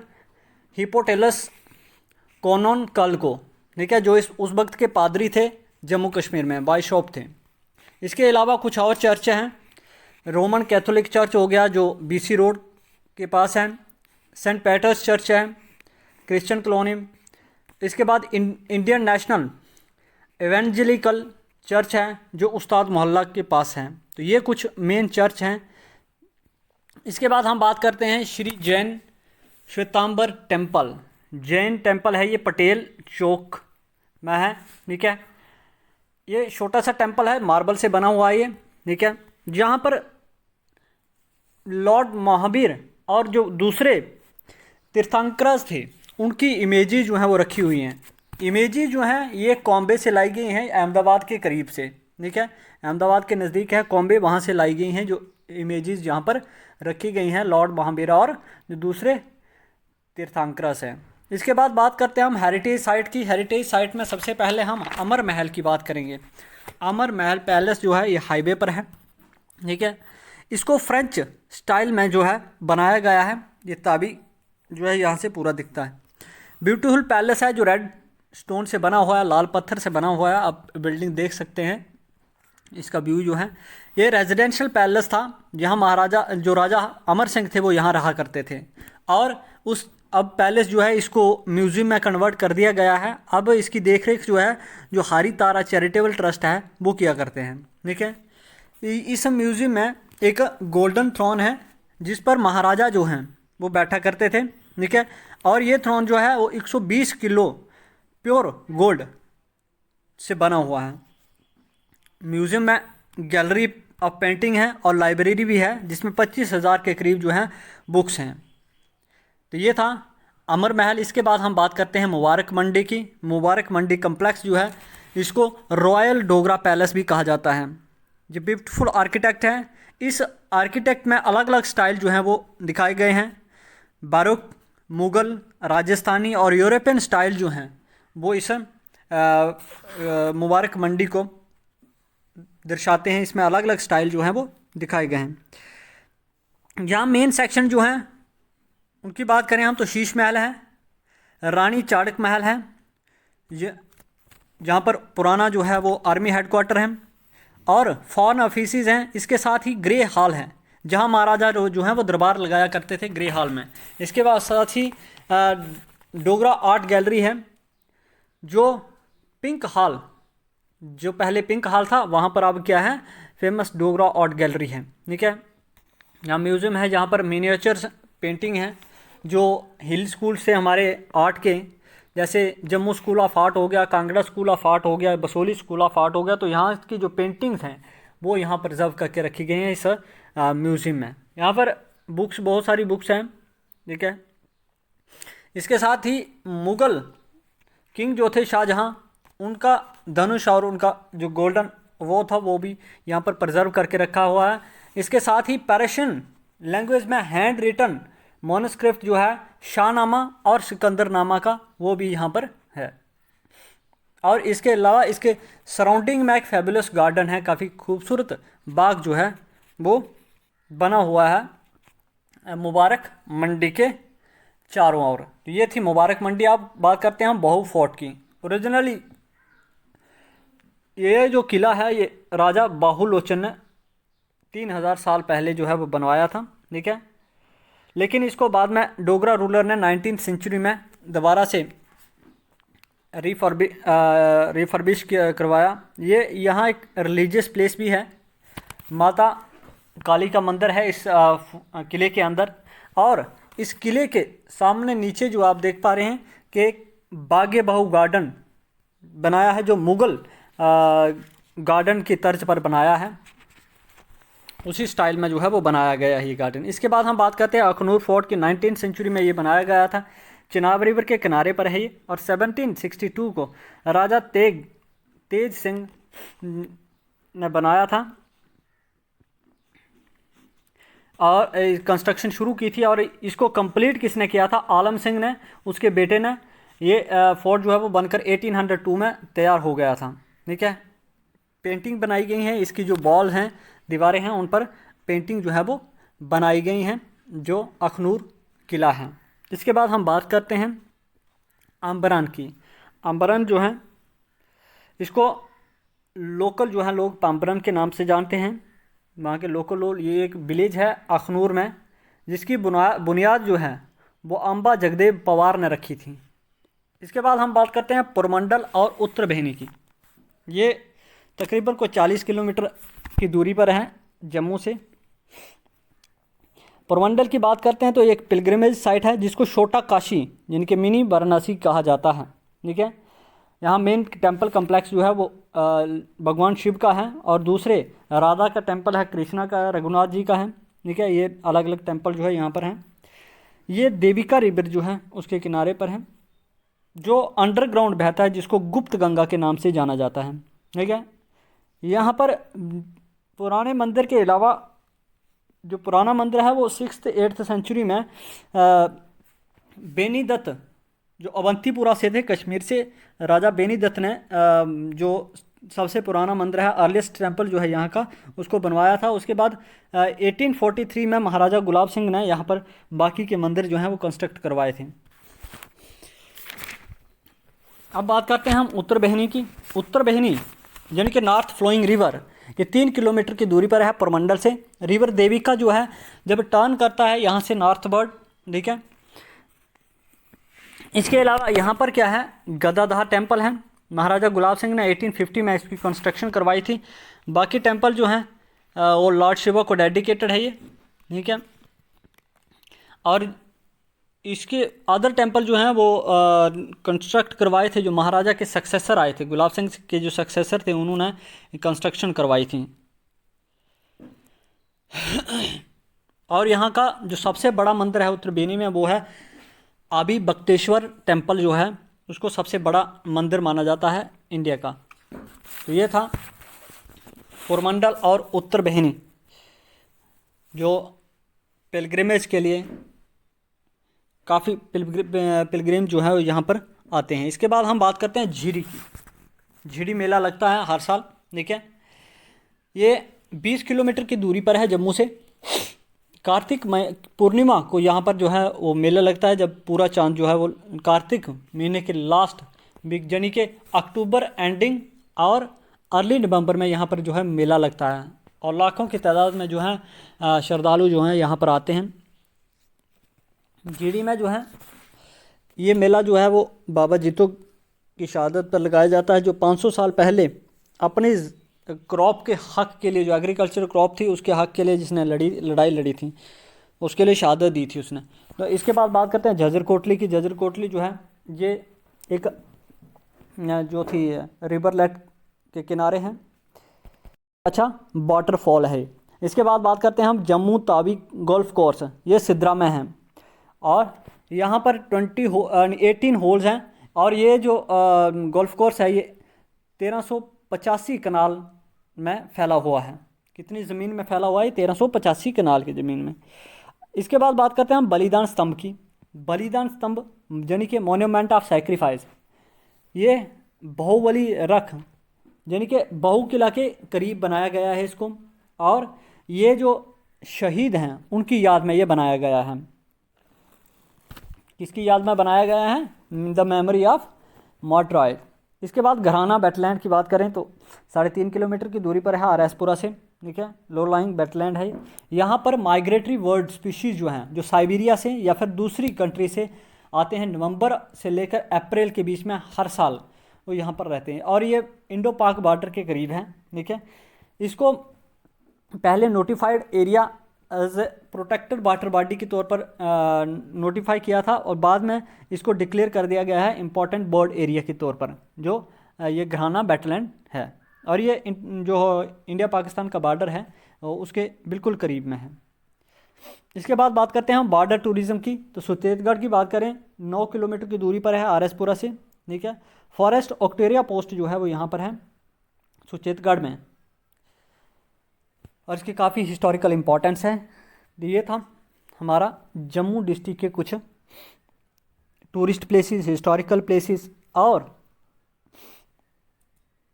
हिपोटेलस कॉनन कल को। ठीक है, जो उस वक्त के पादरी थे जम्मू कश्मीर में, बाइशॉप थे। इसके अलावा कुछ और चर्च हैं। रोमन कैथोलिक चर्च हो गया जो BC रोड के पास है। सेंट पैटर्स चर्च है क्रिश्चियन कॉलोनी। इसके बाद इंडियन नेशनल एवेंजेलिकल चर्च है जो उस्ताद मोहल्ला के पास है। तो ये कुछ मेन चर्च हैं। इसके बाद हम बात करते हैं श्री जैन श्वेतांबर टेम्पल। जैन टेम्पल है ये पटेल चौक में है, ठीक है। ये छोटा सा टेम्पल है, मार्बल से बना हुआ है ये, ठीक है। जहाँ पर लॉर्ड महावीर और जो दूसरे तीर्थंकरस थे उनकी इमेजेस जो हैं वो रखी हुई हैं। इमेजेस जो हैं ये कॉम्बे से लाई गई हैं, अहमदाबाद के करीब से, ठीक है। अहमदाबाद के नज़दीक है कॉम्बे, वहाँ से लाई गई हैं जो इमेजेस जहाँ पर रखी गई हैं लॉर्ड महावीर और जो दूसरे तीर्थंकरस हैं। इसके बाद बात करते हैं हम हेरिटेज साइट की। हेरिटेज साइट में सबसे पहले हम अमर महल की बात करेंगे। अमर महल पैलेस जो है ये हाईवे पर है, ठीक है। इसको फ्रेंच स्टाइल में जो है बनाया गया है। ये ताबी जो है यहाँ से पूरा दिखता है। ब्यूटीफुल पैलेस है जो रेड स्टोन से बना हुआ है, लाल पत्थर से बना हुआ है। आप बिल्डिंग देख सकते हैं, इसका व्यू जो है। ये रेजिडेंशियल पैलेस था जहाँ महाराजा जो राजा अमर सिंह थे वो यहाँ रहा करते थे। और उस अब पैलेस जो है इसको म्यूज़ियम में कन्वर्ट कर दिया गया है। अब इसकी देखरेख जो है जो हारी तारा चैरिटेबल ट्रस्ट है वो किया करते हैं, ठीक है। इस म्यूज़ियम में एक गोल्डन थ्रोन है जिस पर महाराजा जो हैं वो बैठा करते थे, ठीक है। और ये थ्रोन जो है वो 120 किलो प्योर गोल्ड से बना हुआ है। म्यूज़ियम में गैलरी ऑफ पेंटिंग है और लाइब्रेरी भी है जिसमें 25,000 के करीब जो हैं बुक्स हैं। तो ये था अमर महल। इसके बाद हम बात करते हैं मुबारक मंडी की। मुबारक मंडी कम्प्लेक्स जो है इसको रॉयल डोगरा पैलेस भी कहा जाता है। जो ब्यूटीफुल आर्किटेक्ट है, इस आर्किटेक्ट में अलग अलग स्टाइल जो हैं वो दिखाए गए हैं। बारोक, मुग़ल, राजस्थानी और यूरोपियन स्टाइल जो हैं वो इस मुबारक मंडी को दर्शाते हैं। इसमें अलग अलग स्टाइल जो हैं वो दिखाए गए हैं। यहाँ मेन सेक्शन जो हैं उनकी बात करें हम तो शीश महल है, रानी चाणक्य महल है, ये जहाँ पर पुराना जो है वो आर्मी हेडक्वार्टर है और फॉरेन ऑफिसेज हैं। इसके साथ ही ग्रे हॉल है जहाँ महाराजा जो हैं वो दरबार लगाया करते थे ग्रे हॉल में। इसके बाद साथ ही डोगरा आर्ट गैलरी है। जो पिंक हॉल, जो पहले पिंक हॉल था वहाँ पर अब क्या है फेमस डोगरा आर्ट गैलरी है, ठीक है। यहाँ म्यूज़ियम है जहाँ पर मिनिएचर्स पेंटिंग है जो हिल स्कूल से हमारे आर्ट के, जैसे जम्मू स्कूल ऑफ आर्ट हो गया, कांगड़ा स्कूल ऑफ आर्ट हो गया, बसोली स्कूल ऑफ आर्ट हो गया, तो यहाँ की जो पेंटिंग्स हैं वो यहाँ प्रिजर्व करके रखी गई हैं इस म्यूज़ियम में। यहाँ पर बुक्स, बहुत सारी बुक्स हैं, ठीक है। इसके साथ ही मुग़ल किंग जो थे शाहजहाँ, उनका धनुष और उनका जो गोल्डन वो था वो भी यहाँ पर प्रिजर्व करके रखा हुआ है। इसके साथ ही पर्शियन लैंग्वेज में हैंड रिटन मोनोस्क्रिप्ट जो है शाहनामा और सिकंदरनामा का वो भी यहाँ पर है। और इसके अलावा इसके सराउंडिंग में एक फैबुलस गार्डन है, काफ़ी खूबसूरत बाग जो है वो बना हुआ है मुबारक मंडी के चारों ओर। तो ये थी मुबारक मंडी। आप बात करते हैं हम बहू फोर्ट की। ओरिजिनली ये जो किला है ये राजा बाहुलोचन ने 3000 साल पहले जो है वो बनवाया था, ठीक है। लेकिन इसको बाद में डोगरा रूलर ने 19th सेंचुरी में दोबारा से रिफर्बिश करवाया। ये यहाँ एक रिलीजियस प्लेस भी है, माता काली का मंदिर है इस किले के अंदर। और इस किले के सामने नीचे जो आप देख पा रहे हैं कि एक बागे बाहू गार्डन बनाया है जो मुग़ल गार्डन की तर्ज पर बनाया है, उसी स्टाइल में जो है वो बनाया गया है ये गार्डन। इसके बाद हम बात करते हैं अखनूर फोर्ट की। 19th सेंचुरी में ये बनाया गया था, चिनाब रिवर के किनारे पर है ये। और 1762 को राजा तेज सिंह ने बनाया था और कंस्ट्रक्शन शुरू की थी। और इसको कंप्लीट किसने किया था? आलम सिंह ने, उसके बेटे ने। ये फोर्ट जो है वो बनकर 1802 में तैयार हो गया था, ठीक है। पेंटिंग बनाई गई हैं, इसकी जो वॉल हैं, दीवारें हैं, उन पर पेंटिंग जो है वो बनाई गई हैं जो अखनूर किला है। इसके बाद हम बात करते हैं अम्बरन की। अम्बरन जो है इसको लोकल जो है लोग अम्बरन के नाम से जानते हैं, वहाँ के लोकल लोग। ये एक विलेज है अखनूर में जिसकी बुनियाद जो है वो अम्बा जगदेव पवार ने रखी थी। इसके बाद हम बात करते हैं पुरमंडल और उत्तर बेहनी की। ये तकरीबन कोई 40 किलोमीटर की दूरी पर है जम्मू से। पुरमंडल की बात करते हैं तो एक पिलग्रिमेज साइट है जिसको छोटा काशी यानी कि मिनी वाराणसी कहा जाता है, ठीक है। यहाँ मेन टेम्पल कम्प्लेक्स जो है वो भगवान शिव का है, और दूसरे राधा का टेम्पल है, कृष्णा का है, रघुनाथ जी का है। ठीक है, ये अलग अलग टेम्पल जो है यहाँ पर हैं। ये देविका रिवर जो है उसके किनारे पर है, जो अंडरग्राउंड बहता है, जिसको गुप्त गंगा के नाम से जाना जाता है। ठीक है, यहाँ पर पुराने मंदिर के अलावा जो पुराना मंदिर है वो 6th-8th सेंचुरी में बेनीदत्त जो अवंतीपुरा से थे, कश्मीर से, राजा बेनीदत्त ने जो सबसे पुराना मंदिर है, अर्लीस्ट टेम्पल जो है यहाँ का, उसको बनवाया था। उसके बाद 1843 में महाराजा गुलाब सिंह ने यहाँ पर बाकी के मंदिर जो हैं वो कंस्ट्रक्ट करवाए थे। अब बात करते हैं हम उत्तर बहनी की। उत्तर बहनी यानी कि नॉर्थ फ्लोइंग रिवर, ये 3 किलोमीटर की दूरी पर है परमंडल से। रिवर देविका जो है जब टर्न करता है यहाँ से नॉर्थवर्ड, ठीक है। इसके अलावा यहाँ पर क्या है, गदाधार टेम्पल है, महाराजा गुलाब सिंह ने 1850 में इसकी कंस्ट्रक्शन करवाई थी। बाकी टेम्पल जो हैं वो लॉर्ड शिवा को डेडिकेटेड है ये, ठीक है। और इसके अदर टेम्पल जो हैं वो कंस्ट्रक्ट करवाए थे जो महाराजा के सक्सेसर आए थे, गुलाब सिंह के जो सक्सेसर थे उन्होंने कंस्ट्रक्शन करवाई थी। और यहाँ का जो सबसे बड़ा मंदिर है उत्तर बेनी में वो है आबी बख्तेश्वर टेम्पल जो है, उसको सबसे बड़ा मंदिर माना जाता है इंडिया का। तो ये था कोरमंडल और उत्तर बहनी जो पिलग्रिमेज के लिए काफ़ी पिलग्रिम जो है वो यहाँ पर आते हैं। इसके बाद हम बात करते हैं झीड़ी की। झीड़ी मेला लगता है हर साल, ठीक है। ये 20 किलोमीटर की दूरी पर है जम्मू से। कार्तिक पूर्णिमा को यहाँ पर जो है वो मेला लगता है, जब पूरा चांद जो है वो कार्तिक महीने के लास्ट वीक यानी कि अक्टूबर एंडिंग और अर्ली नवंबर में यहाँ पर जो है मेला लगता है, और लाखों की तादाद में जो है श्रद्धालु जो हैं यहाँ पर आते हैं। झीड़ी में जो है ये मेला जो है वो बाबा जीतो की शहादत पर लगाया जाता है, जो 500 साल पहले अपनी क्रॉप के हक़ के लिए, जो एग्रीकल्चर क्रॉप थी उसके हक़ के लिए जिसने लड़ाई लड़ी थी, उसके लिए शहादत दी थी उसने। तो इसके बाद बात करते हैं झज्जर कोटली की। झज्जर कोटली जो है ये एक जो थी रिवर लेट के किनारे हैं, अच्छा वाटरफॉल है। इसके बाद बात करते हैं हम जम्मू तावी गोल्फ कोर्स, ये सिद्रा में है, और यहाँ पर 18 होल्स हैं, और ये जो गोल्फ कोर्स है ये 1385 कनाल में फैला हुआ है। कितनी ज़मीन में फैला हुआ है? 1385 कनाल की ज़मीन में। इसके बाद बात करते हैं हम बलिदान स्तंभ की। बलिदान स्तंभ यानी कि मोन्यूमेंट ऑफ सैक्रिफाइस, ये बाहुबली रख यानी कि बाहु किला के करीब बनाया गया है इसको, और ये जो शहीद हैं उनकी याद में ये बनाया गया है। किसकी याद में बनाया गया है? द मेमोरी ऑफ मॉर्ट। इसके बाद घराना वेटलैंड की बात करें तो 3.5 किलोमीटर की दूरी पर है आरएसपुरा से, ठीक है। लो लाइंग वेटलैंड है। यहाँ पर माइग्रेटरी बर्ड स्पीशीज़ जो हैं, जो साइबेरिया से या फिर दूसरी कंट्री से आते हैं, नवंबर से लेकर अप्रैल के बीच में हर साल वो यहाँ पर रहते हैं, और ये इंडो पाक बॉर्डर के करीब हैं, ठीक है। इसको पहले notified area as a protected water body के तौर पर नोटिफाई किया था, और बाद में इसको डिक्लेयर कर दिया गया है इम्पॉर्टेंट बर्ड एरिया के तौर पर, जो ये घराना वेटलैंड है, और ये जो इंडिया पाकिस्तान का बॉर्डर है उसके बिल्कुल करीब में है। इसके बाद बात करते हैं हम बॉर्डर टूरिज़्म की। तो सुचेतगढ़ की बात करें 9 किलोमीटर की दूरी पर है आरएसपुरा से, ठीक है। फॉरेस्ट ऑक्टेरिया पोस्ट जो है वो यहाँ पर है सुचेतगढ़ में, और इसकी काफ़ी हिस्टोरिकल इम्पोर्टेंस है। ये था हमारा जम्मू डिस्ट्रिक्ट के कुछ टूरिस्ट प्लेसेस, हिस्टोरिकल प्लेसेस और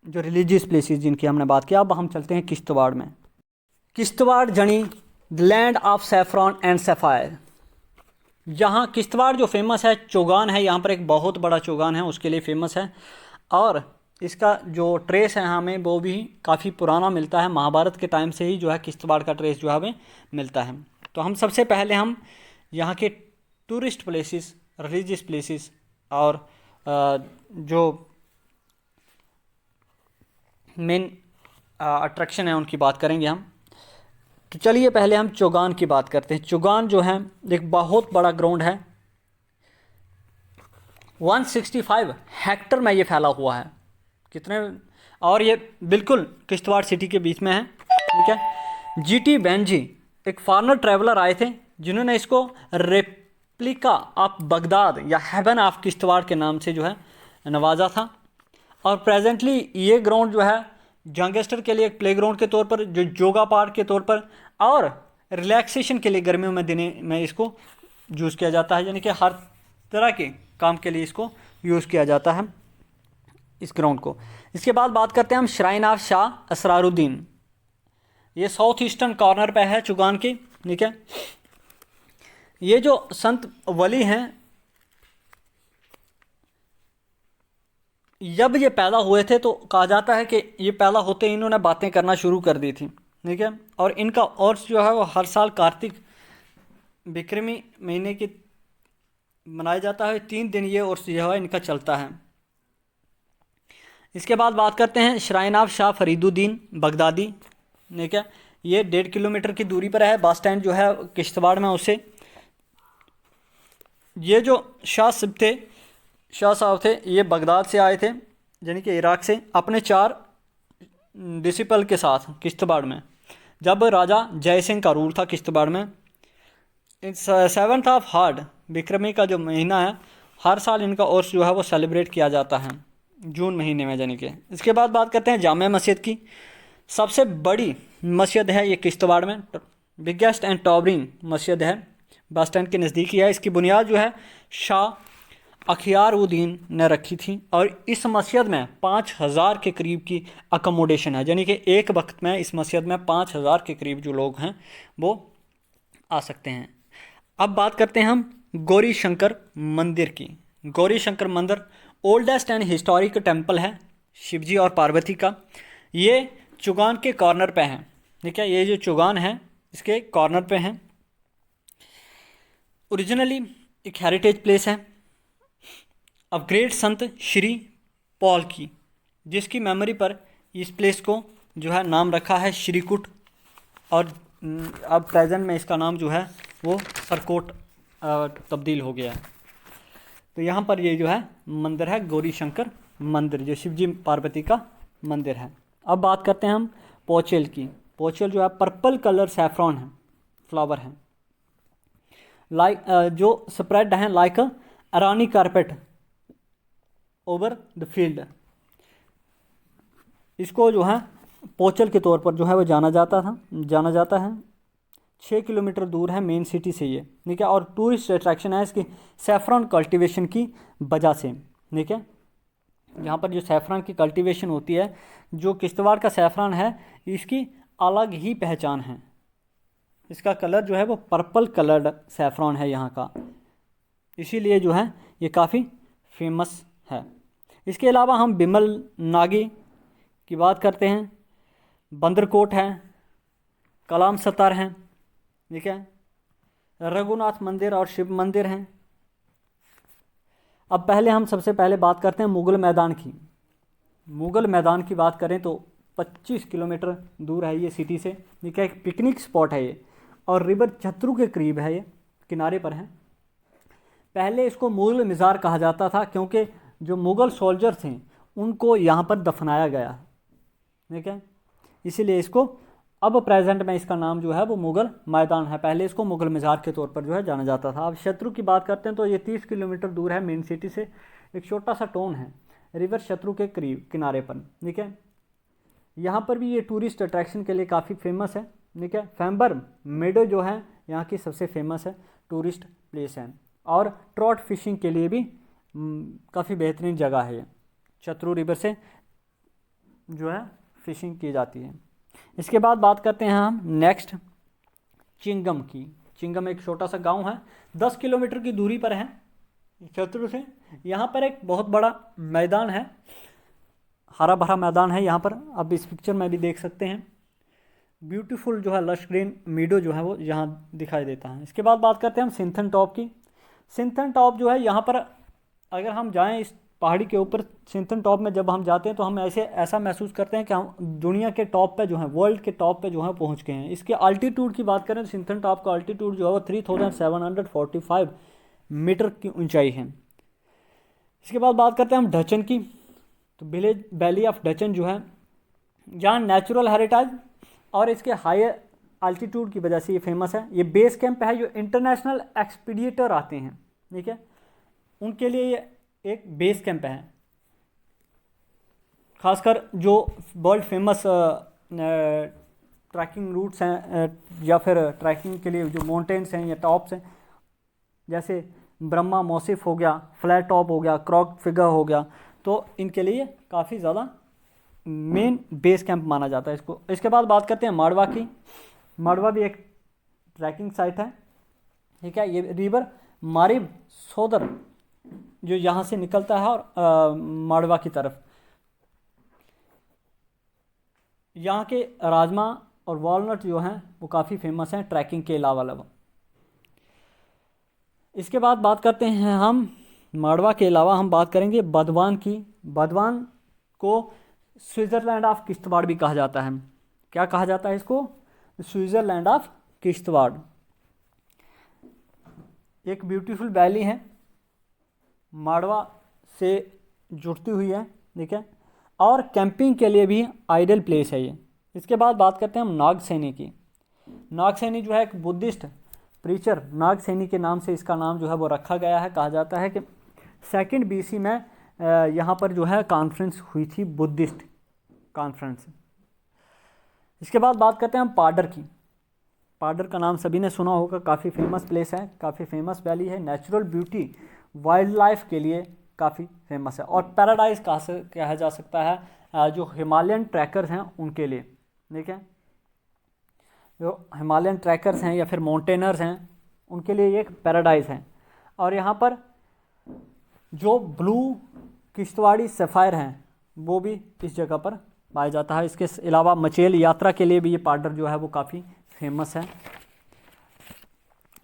जो रिलीजियस प्लेसेस जिनकी हमने बात किया। अब हम चलते हैं किश्तवाड़ में। किश्तवाड़ जनी the land of saffron and sapphire. यहाँ किश्तवाड़ जो फेमस है, चौगान है, यहाँ पर एक बहुत बड़ा चौगान है, उसके लिए फेमस है, और इसका जो ट्रेस है हमें वो भी काफ़ी पुराना मिलता है। महाभारत के टाइम से ही जो है किश्तवाड़ का ट्रेस जो है हमें मिलता है। तो हम सबसे पहले हम यहाँ के टूरिस्ट प्लेसेस, रिलीजियस प्लेसेस और जो मेन अट्रैक्शन है उनकी बात करेंगे हम। तो चलिए पहले हम चौगान की बात करते हैं। चौगान जो है एक बहुत बड़ा ग्राउंड है, 165 हेक्टर में ये फैला हुआ है। कितने, और ये बिल्कुल किश्तवाड़ सिटी के बीच में है, ठीक है। जीटी बेंजी एक फॉरेनर ट्रैवलर आए थे जिन्होंने इसको रेप्लिका ऑफ बगदाद या हेवन ऑफ किश्तवाड़ के नाम से जो है नवाजा था। और प्रेजेंटली ये ग्राउंड जो है यंगस्टर के लिए एक प्ले ग्राउंड के तौर पर, जो योगा पार्क के तौर पर और रिलैक्सेशन के लिए गर्मियों में दिने में इसको यूज़ किया जाता है, यानी कि हर तरह के काम के लिए इसको यूज़ किया जाता है इस ग्राउंड को। इसके बाद बात करते हैं हम श्राइन ऑफ शाह असरारुद्दीन। ये साउथ ईस्टर्न कॉर्नर पे है चुगान के, ठीक है। ये जो संत वली हैं, जब ये पैदा हुए थे तो कहा जाता है कि ये पैदा होते ही इन्होंने बातें करना शुरू कर दी थी, ठीक है। और इनका उर्स जो है वो हर साल कार्तिक विक्रमी महीने की मनाया जाता है। 3 दिन ये उर्स जो है इनका चलता है। इसके बाद बात करते हैं shrine of Shah Fariduddin Baghdadi, ठीक है। ये 1.5 किलोमीटर की दूरी पर है, बस स्टैंड जो है किश्तवाड़ में उससे। ये जो शाह साहब थे ये बगदाद से आए थे, यानी कि इराक़ से, अपने 4 डिसिपल के साथ किश्तवाड़ में, जब राजा जय सिंह का रूल था किश्तवाड़ में। 7th ऑफ हार्ड विक्रमी का जो महीना है, हर साल इनका उर्स जो है वो सेलिब्रेट किया जाता है जून महीने में, यानी कि। इसके बाद बात करते हैं जामे मस्जिद की। सबसे बड़ी मस्जिद है ये किश्तवाड़ में, बिगेस्ट एंड टॉवरिंग मस्जिद है, बस स्टैंड के नज़दीक ही है। इसकी बुनियाद जो है शाह अखियारुद्दीन ने रखी थी। और इस मस्जिद में 5000 के करीब की अकोमोडेशन है, यानी कि एक वक्त में इस मस्जिद में 5000 के करीब जो लोग हैं वो आ सकते हैं। अब बात करते हैं हम गौरी शंकर मंदिर की। गौरी शंकर मंदिर ओल्डेस्ट एंड हिस्टोरिक टेम्पल है शिवजी और पार्वती का। ये चुगान के कॉर्नर पे है, ठीक है। ये जो चुगान है इसके कॉर्नर पे है। ओरिजिनली एक हेरिटेज प्लेस है अब ग्रेट संत श्री पॉल की, जिसकी मेमोरी पर इस प्लेस को जो है नाम रखा है श्रीकुट। और अब प्रेजेंट में इसका नाम जो है वो सरकोट तब्दील हो गया है। तो यहाँ पर ये जो है मंदिर है गौरी शंकर मंदिर, जो शिवजी पार्वती का मंदिर है। अब बात करते हैं हम पोचेल की। पोचेल जो है पर्पल कलर सैफ्रॉन है, फ्लावर है, लाइक जो स्प्रेड है लाइक अरानी कारपेट ओवर द फील्ड। इसको जो है पोचल के तौर पर जो है वो जाना जाता है। 6 किलोमीटर दूर है मेन सिटी से ये, ठीक है। और टूरिस्ट अट्रैक्शन है इसकी सैफ़रॉन कल्टीवेशन की वजह से, ठीक है। यहाँ पर जो सैफ़रॉन की कल्टीवेशन होती है, जो किश्तवाड़ का सैफ़रॉन है, इसकी अलग ही पहचान है। इसका कलर जो है वो पर्पल कलर्ड सैफ़रॉन है यहाँ का, इसीलिए जो है ये काफ़ी फेमस है। इसके अलावा हम बिमल नागी की बात करते हैं, बंदरकोट है, कलाम सतार हैं, ठीक है, रघुनाथ मंदिर और शिव मंदिर हैं। अब हम सबसे पहले बात करते हैं मुग़ल मैदान की। मुग़ल मैदान की बात करें तो 25 किलोमीटर दूर है ये सिटी से, ठीक है। एक पिकनिक स्पॉट है ये और रिवर छतरू के करीब है, ये किनारे पर है। पहले इसको मुग़ल मज़ार कहा जाता था क्योंकि जो मुग़ल सोल्जर थे उनको यहाँ पर दफनाया गया, ठीक है। इसीलिए इसको अब प्रेजेंट में इसका नाम जो है वो मुग़ल मैदान है। पहले इसको मुग़ल मज़ार के तौर पर जो है जाना जाता था। अब शत्रु की बात करते हैं तो ये 30 किलोमीटर दूर है मेन सिटी से। एक छोटा सा टाउन है रिवर शत्रु के करीब किनारे पर, ठीक है। यहाँ पर भी ये टूरिस्ट अट्रैक्शन के लिए काफ़ी फेमस है, ठीक है। फैम्बर मेडो जो है यहाँ की सबसे फेमस है टूरिस्ट प्लेस है। और ट्रॉट फिशिंग के लिए भी काफ़ी बेहतरीन जगह है ये। शत्रु रिवर से जो है फिशिंग की जाती है। इसके बाद बात करते हैं हम नेक्स्ट चिंगम की। चिंगम एक छोटा सा गांव है, 10 किलोमीटर की दूरी पर है शत्रु से। यहाँ पर एक बहुत बड़ा मैदान है, हरा भरा मैदान है यहाँ पर, आप इस पिक्चर में भी देख सकते हैं। ब्यूटीफुल जो है लश ग्रीन मीडो जो है वो यहाँ दिखाई देता है। इसके बाद बात करते हैं हम सिंथन टॉप की। सिंथन टॉप जो है यहाँ पर अगर हम जाएँ इस पहाड़ी के ऊपर, सिंथन टॉप में जब हम जाते हैं तो हम ऐसा महसूस करते हैं कि हम दुनिया के टॉप पे जो है, वर्ल्ड के टॉप पे जो है पहुंच गए हैं। इसके अल्टीट्यूड की बात करें तो सिंथन टॉप का अल्टीट्यूड जो है वो 3745 मीटर की ऊंचाई है। इसके बाद बात करते हैं हम ढचन की। तो विलेज वैली ऑफ ढचन जो है, जहाँ नेचुरल हेरिटेज और इसके हायर अल्टीट्यूड की वजह से ये फेमस है। ये बेस कैंप है जो इंटरनेशनल एक्सपीडिएटर आते हैं, ठीक है, उनके लिए ये एक बेस कैंप है। खासकर जो वर्ल्ड फेमस ट्रैकिंग रूट्स हैं या फिर ट्रैकिंग के लिए जो माउंटेन्स हैं या टॉप्स हैं, जैसे ब्रह्मा मौसिफ हो गया, फ्लैट टॉप हो गया, क्रॉक फिगर हो गया, तो इनके लिए काफ़ी ज़्यादा मेन बेस कैंप माना जाता है इसको। इसके बाद बात करते हैं माड़वा की। माड़वा भी एक ट्रैकिंग साइट है, ठीक है। ये रिवर मारिब सोदर जो यहाँ से निकलता है और माड़वा की तरफ, यहाँ के राजमा और वॉलनट जो हैं वो काफ़ी फेमस हैं ट्रैकिंग के अलावा। इसके बाद बात करते हैं हम माड़वा के अलावा हम बात करेंगे बर्दवान की। बर्दवान को स्विट्ज़रलैंड ऑफ किश्तवाड़ भी कहा जाता है। क्या कहा जाता है इसको? Switzerland of Kishtwar. एक ब्यूटीफुल वैली है, माड़वा से जुड़ती हुई है, ठीक है, और कैंपिंग के लिए भी आइडियल प्लेस है ये। इसके बाद बात करते हैं हम नागसैनी की। नागसैनी जो है एक बुद्धिस्ट प्रीचर, नागसैनी के नाम से इसका नाम जो है वो रखा गया है। कहा जाता है कि 2nd BC में यहाँ पर जो है कॉन्फ्रेंस हुई थी, बुद्धिस्ट कॉन्फ्रेंस। इसके बाद बात करते हैं हम पाडर की। पाडर का नाम सभी ने सुना होगा, काफ़ी फेमस प्लेस है, काफ़ी फेमस वैली है, नेचुरल ब्यूटी वाइल्ड लाइफ के लिए काफ़ी फेमस है और पैराडाइज कहा जा सकता है जो हिमालयन ट्रैकर्स हैं उनके लिए, ठीक है। जो हिमालयन ट्रैकर्स हैं या फिर माउंटेनर्स हैं उनके लिए ये एक पैराडाइज है। और यहाँ पर जो ब्लू किश्तवाड़ी सफ़ायर हैं वो भी इस जगह पर पाया जाता है। इसके अलावा मचेल यात्रा के लिए भी ये पाडर जो है वो काफ़ी फेमस है।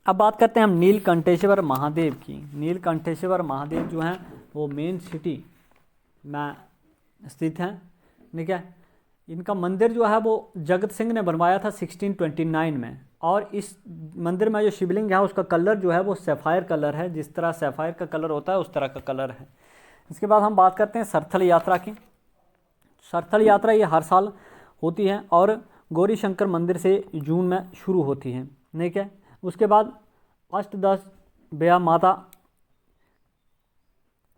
अब बात करते हैं हम नीलकंठेश्वर महादेव की। नीलकंठेश्वर महादेव जो हैं वो मेन सिटी में स्थित हैं, ठीक है। इनका मंदिर जो है वो जगत सिंह ने बनवाया था 1629 में, और इस मंदिर में जो शिवलिंग है उसका कलर जो है वो सफ़ायर कलर है, जिस तरह सफ़ायर का कलर होता है उस तरह का कलर है। इसके बाद हम बात करते हैं सरथल यात्रा की। सरथल यात्रा ये हर साल होती है और गौरी शंकर मंदिर से जून में शुरू होती है, ठीक है। उसके बाद अष्टदश ब्या माता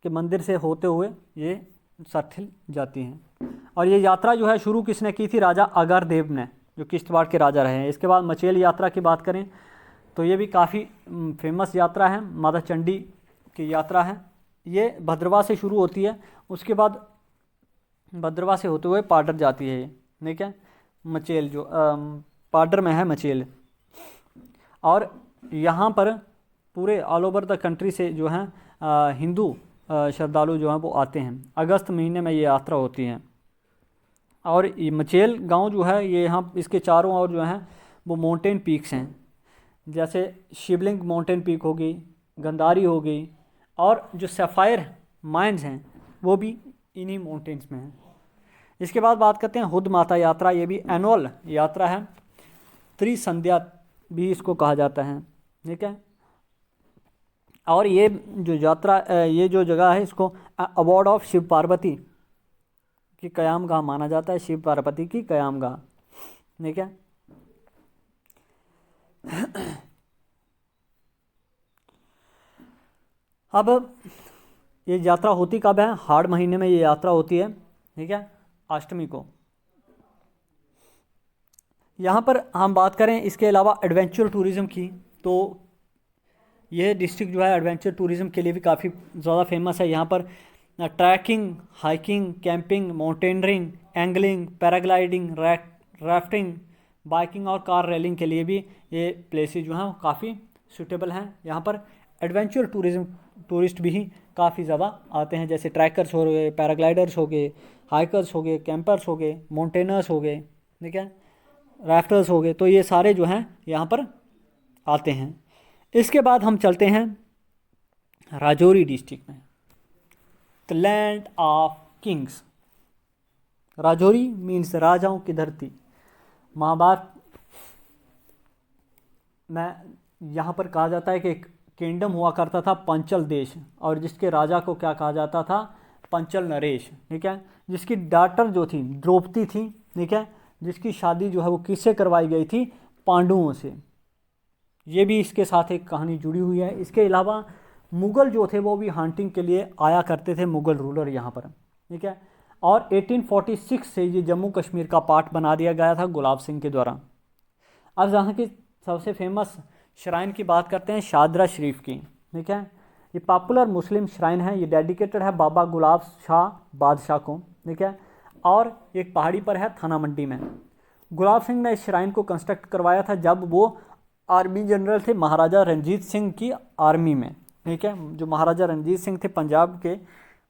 के मंदिर से होते हुए ये सरथल जाती हैं। और ये यात्रा जो है शुरू किसने की थी? राजा अगारदेव ने, जो किश्तवाड़ के राजा रहे हैं। इसके बाद मचेल यात्रा की बात करें तो ये भी काफ़ी फेमस यात्रा है, माता चंडी की यात्रा है। ये भद्रवाह से शुरू होती है, उसके बाद भद्रवाह से होते हुए पाडर जाती है, ठीक है। मचेल जो पाडर में है मचेल, और यहाँ पर पूरे ऑल ओवर द कंट्री से जो हैं हिंदू श्रद्धालु जो हैं वो आते हैं। अगस्त महीने में ये यात्रा होती है। और ये मचेल गांव जो है ये यहाँ इसके चारों ओर जो हैं वो माउंटेन पीक्स हैं, जैसे शिवलिंग माउंटेन पीक होगी, गंधारी होगी, और जो सफ़ायर माइंस हैं वो भी इन्हीं माउंटेन्स में हैं। इसके बाद बात करते हैं हुद माता यात्रा। ये भी एनुअल यात्रा है, त्रिसंध्या भी इसको कहा जाता है, ठीक है। और ये जो यात्रा ये जो जगह है इसको अवॉर्ड ऑफ शिव पार्वती की क़यामगाह माना जाता है, शिव पार्वती की क़यामगाह, ठीक है। अब ये यात्रा होती कब है? हाड़ महीने में ये यात्रा होती है, ठीक है, अष्टमी को। यहाँ पर हम बात करें इसके अलावा एडवेंचर टूरिज़्म की, तो यह डिस्ट्रिक्ट जो है एडवेंचर टूरिज़्म के लिए भी काफ़ी ज़्यादा फेमस है। यहाँ पर trekking, hiking, camping, mountaineering, angling, paragliding, rafting, biking और कार रेलिंग के लिए भी ये प्लेसेस जो हैं काफ़ी सूटेबल हैं। यहाँ पर एडवेंचर टूरिस्ट भी काफ़ी ज़्यादा आते हैं, जैसे ट्रैकर्स हो गए, पैराग्लाइडर्स हो गए, हाइकर्स हो गए, कैंपर्स हो गए, माउंटेनर्स हो गए, ठीक है, राफ्टर्स हो गए। तो ये सारे जो हैं यहाँ पर आते हैं। इसके बाद हम चलते हैं राजौरी डिस्ट्रिक्ट में, the land of Kings. Rajouri means राजाओं की धरती। महाभारत में यहाँ पर कहा जाता है कि किंगडम हुआ करता था पंचल देश, और जिसके राजा को क्या कहा जाता था, पंचल नरेश, ठीक है। जिसकी डॉटर जो थी द्रौपदी थी, ठीक है, जिसकी शादी जो है वो किससे करवाई गई थी, पांडवों से। ये भी इसके साथ एक कहानी जुड़ी हुई है। इसके अलावा मुग़ल जो थे वो भी हंटिंग के लिए आया करते थे, मुग़ल रूलर यहाँ पर, ठीक है। और 1846 से ये जम्मू कश्मीर का पार्ट बना दिया गया था गुलाब सिंह के द्वारा। अब जहाँ की सबसे फेमस श्राइन की बात करते हैं, शादरा शरीफ की, ठीक है। ये पॉपुलर मुस्लिम श्राइन है, ये डेडिकेटेड है बाबा गुलाब शाह बादशाह को, ठीक है। और एक पहाड़ी पर है थाना मंडी में। गुलाब सिंह ने इस श्राइन को कंस्ट्रक्ट करवाया था जब वो आर्मी जनरल थे महाराजा रणजीत सिंह की आर्मी में, ठीक है। जो महाराजा रणजीत सिंह थे पंजाब के,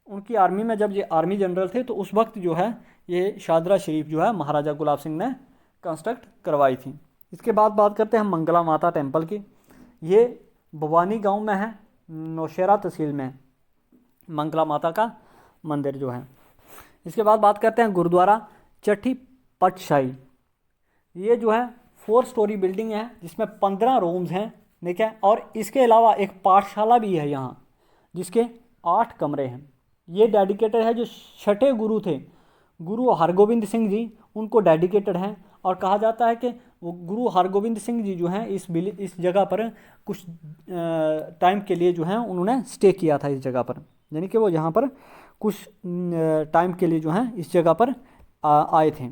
उनकी आर्मी में जब ये आर्मी जनरल थे तो उस वक्त जो है ये शादरा शरीफ जो है महाराजा गुलाब सिंह ने कंस्ट्रक्ट करवाई थी। इसके बाद बात करते हैं मंगला माता टेम्पल की। ये भवानी गांव में है, नौशेरा तहसील में मंगला माता का मंदिर जो है। इसके बाद बात करते हैं गुरुद्वारा चट्टी पटशाही। ये जो है 4 स्टोरी बिल्डिंग है जिसमें 15 रूम्स हैं, ठीक है। और इसके अलावा एक पाठशाला भी है यहाँ जिसके 8 कमरे हैं। ये डेडिकेटेड है, जो छठे गुरु थे गुरु हरगोविंद सिंह जी, उनको डेडिकेटेड है। और कहा जाता है कि वो गुरु हरगोविंद सिंह जी जो हैं इस जगह पर कुछ टाइम के लिए जो है उन्होंने स्टे किया था इस जगह पर, यानी कि वो यहाँ पर कुछ टाइम के लिए जो है इस जगह पर आए थे।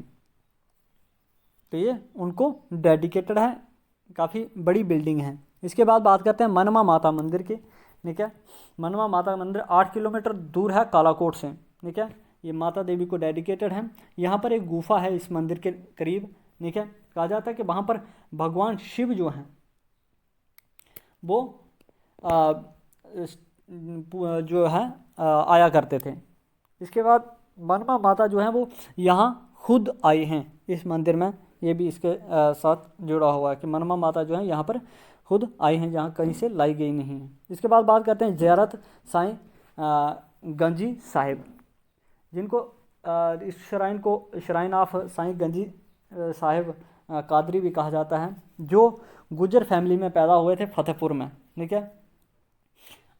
तो ये उनको डेडिकेटेड है, काफ़ी बड़ी बिल्डिंग है। इसके बाद बात करते हैं मनवा माता मंदिर की, ठीक है। मनवा माता मंदिर 8 किलोमीटर दूर है कालाकोट से, ठीक है। ये माता देवी को डेडिकेटेड है। यहाँ पर एक गुफा है इस मंदिर के करीब, ठीक है। कहा जाता है कि वहाँ पर भगवान शिव जो हैं वो जो है आया करते थे। इसके बाद मनवा माता जो है वो यहाँ खुद आई हैं इस मंदिर में, ये भी इसके साथ जुड़ा हुआ है कि मनवा माता जो है यहाँ पर खुद आई हैं, जहाँ कहीं से लाई गई नहीं है। इसके बाद बात करते हैं ज़ियारत साईं गंजी साहिब, जिनको इस श्राइन को श्राइन ऑफ साईं गंजी साहिब कादरी भी कहा जाता है, जो गुजर फैमिली में पैदा हुए थे फतेहपुर में, ठीक है।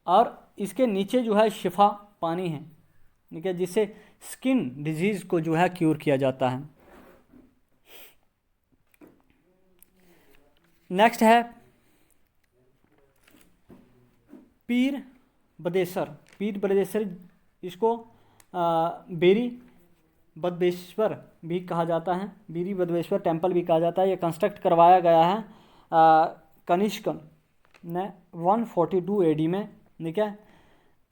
और इसके नीचे जो है शिफा पानी है, ठीक है, जिससे स्किन डिजीज़ को जो है क्यूर किया जाता है। नेक्स्ट है पीर बदेसर। पीर बदेसर इसको बेरी बद्वेश्वर भी कहा जाता है, बीरी बद्वेश्वर टेम्पल भी कहा जाता है। ये कंस्ट्रक्ट करवाया गया है कनिष्क ने 142 AD में, ठीक है।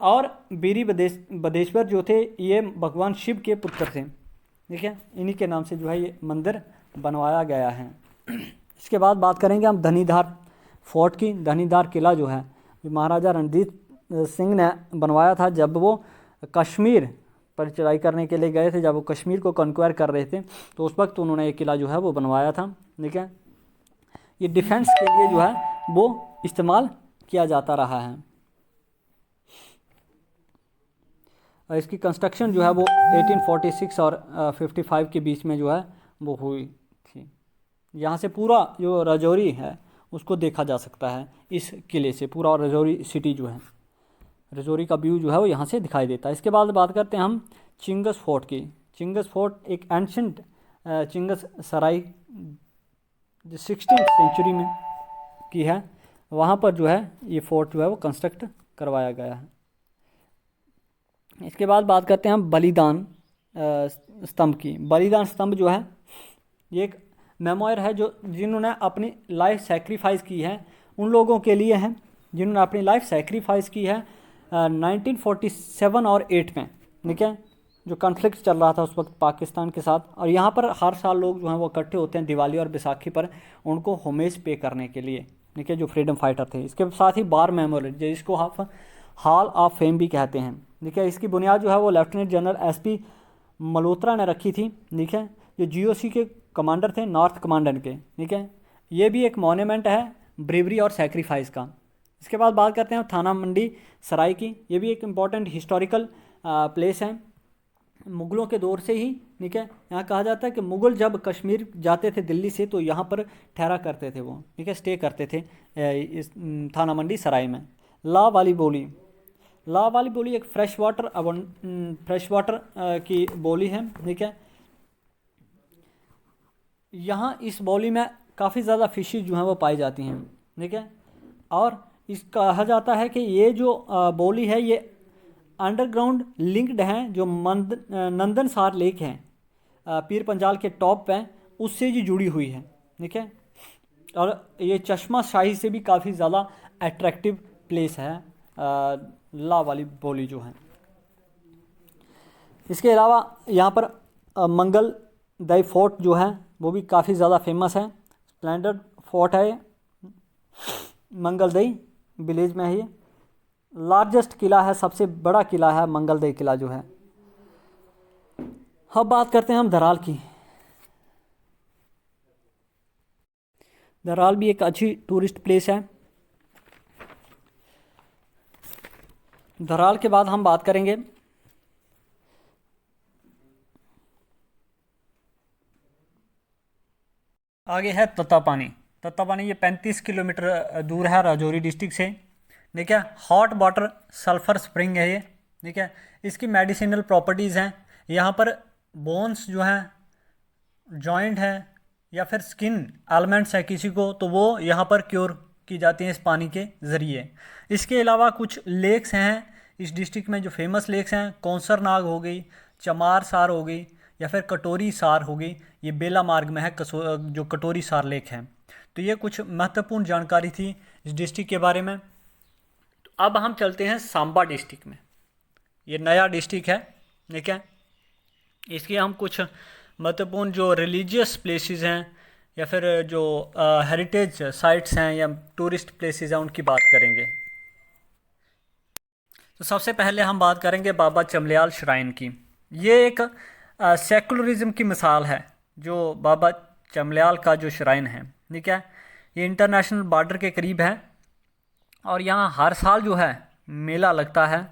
और बीरी बदेश्वर जो थे ये भगवान शिव के पुत्र थे, ठीक है। इन्हीं के नाम से जो है ये मंदिर बनवाया गया है। इसके बाद बात करेंगे हम धनीधार फोर्ट की। धनीधार किला जो है महाराजा रणजीत सिंह ने बनवाया था जब वो कश्मीर पर चढ़ाई करने के लिए गए थे, जब वो कश्मीर को कन्क्वायर कर रहे थे तो उस वक्त उन्होंने ये किला जो है वो बनवाया था, ठीक है। ये डिफेंस के लिए जो है वो इस्तेमाल किया जाता रहा है। और इसकी कंस्ट्रक्शन जो है वो 1846 और 55 के बीच में जो है वो हुई थी। यहाँ से पूरा जो राजौरी है उसको देखा जा सकता है इस किले से, पूरा राजौरी सिटी जो है, राजौरी का व्यू जो है वो यहाँ से दिखाई देता है। इसके बाद बात करते हैं हम चिंगस फोर्ट की। चिंगस फोर्ट एक एंशंट चिंगस सराय जो 16th सेंचुरी में की है, वहाँ पर जो है ये फोर्ट जो है वो कंस्ट्रक्ट करवाया गया है। इसके बाद बात करते हैं हम बलिदान स्तंभ की। बलिदान स्तंभ जो है ये एक मेमोयर है जो जिन्होंने अपनी लाइफ सेक्रीफाइस की है, उन लोगों के लिए है जिन्होंने अपनी लाइफ सेक्रीफाइस की है 1947 और 8 में, ठीक है, जो कॉन्फ्लिक्ट चल रहा था उस वक्त पाकिस्तान के साथ। और यहाँ पर हर साल लोग जो हैं वो इकट्ठे होते हैं दिवाली और बैसाखी पर उनको होमेज पे करने के लिए, ठीक है, जो फ्रीडम फाइटर थे। इसके साथ ही बार मेमोरियल जिसको आप हॉल ऑफ फेम भी कहते हैं, ठीक है। इसकी बुनियाद जो है वो लेफ्टिनेंट जनरल SP मल्होत्रा ने रखी थी, ठीक है, जो GOC के कमांडर थे, नॉर्थ कमांडेंट के, ठीक है। ये भी एक मॉन्यूमेंट है ब्रेवरी और सेक्रीफाइस का। इसके बाद बात करते हैं थाना मंडी सराय की। ये भी एक इम्पॉर्टेंट हिस्टोरिकल प्लेस है, मुग़लों के दौर से ही, ठीक है। यहाँ कहा जाता है कि मुग़ल जब कश्मीर जाते थे दिल्ली से तो यहाँ पर ठहरा करते थे वो, ठीक है, स्टे करते थे इस थाना मंडी सराय में। ला वाली बोली। ला वाली बोली एक फ्रेश वाटर की बोली है, ठीक है। यहाँ इस बोली में काफ़ी ज़्यादा फिशेज जो हैं वो पाई जाती हैं, ठीक है। और इस कहा जाता है कि ये जो बोली है ये अंडरग्राउंड लिंक्ड हैं, जो नंदनसार लेक हैं पीर पंजाल के टॉप पे, उससे ये जुड़ी हुई है, ठीक है। और ये चश्मा शाही से भी काफ़ी ज़्यादा अट्रैक्टिव प्लेस है ला वाली बोली जो है। इसके अलावा यहाँ पर मंगल दई फोर्ट जो है वो भी काफ़ी ज़्यादा फेमस है। स्प्लेंडर फोर्ट है ये, मंगल दई विलेज में है ये। लार्जेस्ट किला है, सबसे बड़ा किला है मंगल दई किला जो है। अब बात करते हैं हम धराल की। धराल भी एक अच्छी टूरिस्ट प्लेस है। धराल के बाद हम बात करेंगे आगे है तत्तापानी। तत्तापानी ये 35 किलोमीटर दूर है राजौरी डिस्ट्रिक्ट से, ठीक है। हॉट वाटर सल्फर स्प्रिंग है ये, ठीक है। इसकी मेडिसिनल प्रॉपर्टीज़ हैं। यहाँ पर बोन्स जो हैं, जॉइंट है या फिर स्किन एलिमेंट्स है किसी को, तो वो यहाँ पर क्योर की जाती हैं इस पानी के ज़रिए। इसके अलावा कुछ लेक्स हैं इस डिस्ट्रिक्ट में जो फेमस लेक्स हैं, कौंसर नाग हो गई, चमार सार हो गई या फिर कटोरी सार हो गई। ये बेला मार्ग में है जो कटोरी सार लेक है। तो ये कुछ महत्वपूर्ण जानकारी थी इस डिस्ट्रिक्ट के बारे में। तो अब हम चलते हैं सांबा डिस्ट्रिक्ट में। ये नया डिस्ट्रिक्ट है, ठीक है। इसके हम कुछ महत्वपूर्ण जो रिलीजियस प्लेसेस हैं या फिर जो हेरिटेज साइट्स हैं या टूरिस्ट प्लेसेस हैं उनकी बात करेंगे। तो सबसे पहले हम बात करेंगे बाबा चमल्याल श्राइन की। ये एक सेकुलरिज्म की मिसाल है जो बाबा चमल्याल का जो श्राइन है, ठीक है। ये इंटरनेशनल बॉर्डर के करीब है और यहाँ हर साल जो है मेला लगता है,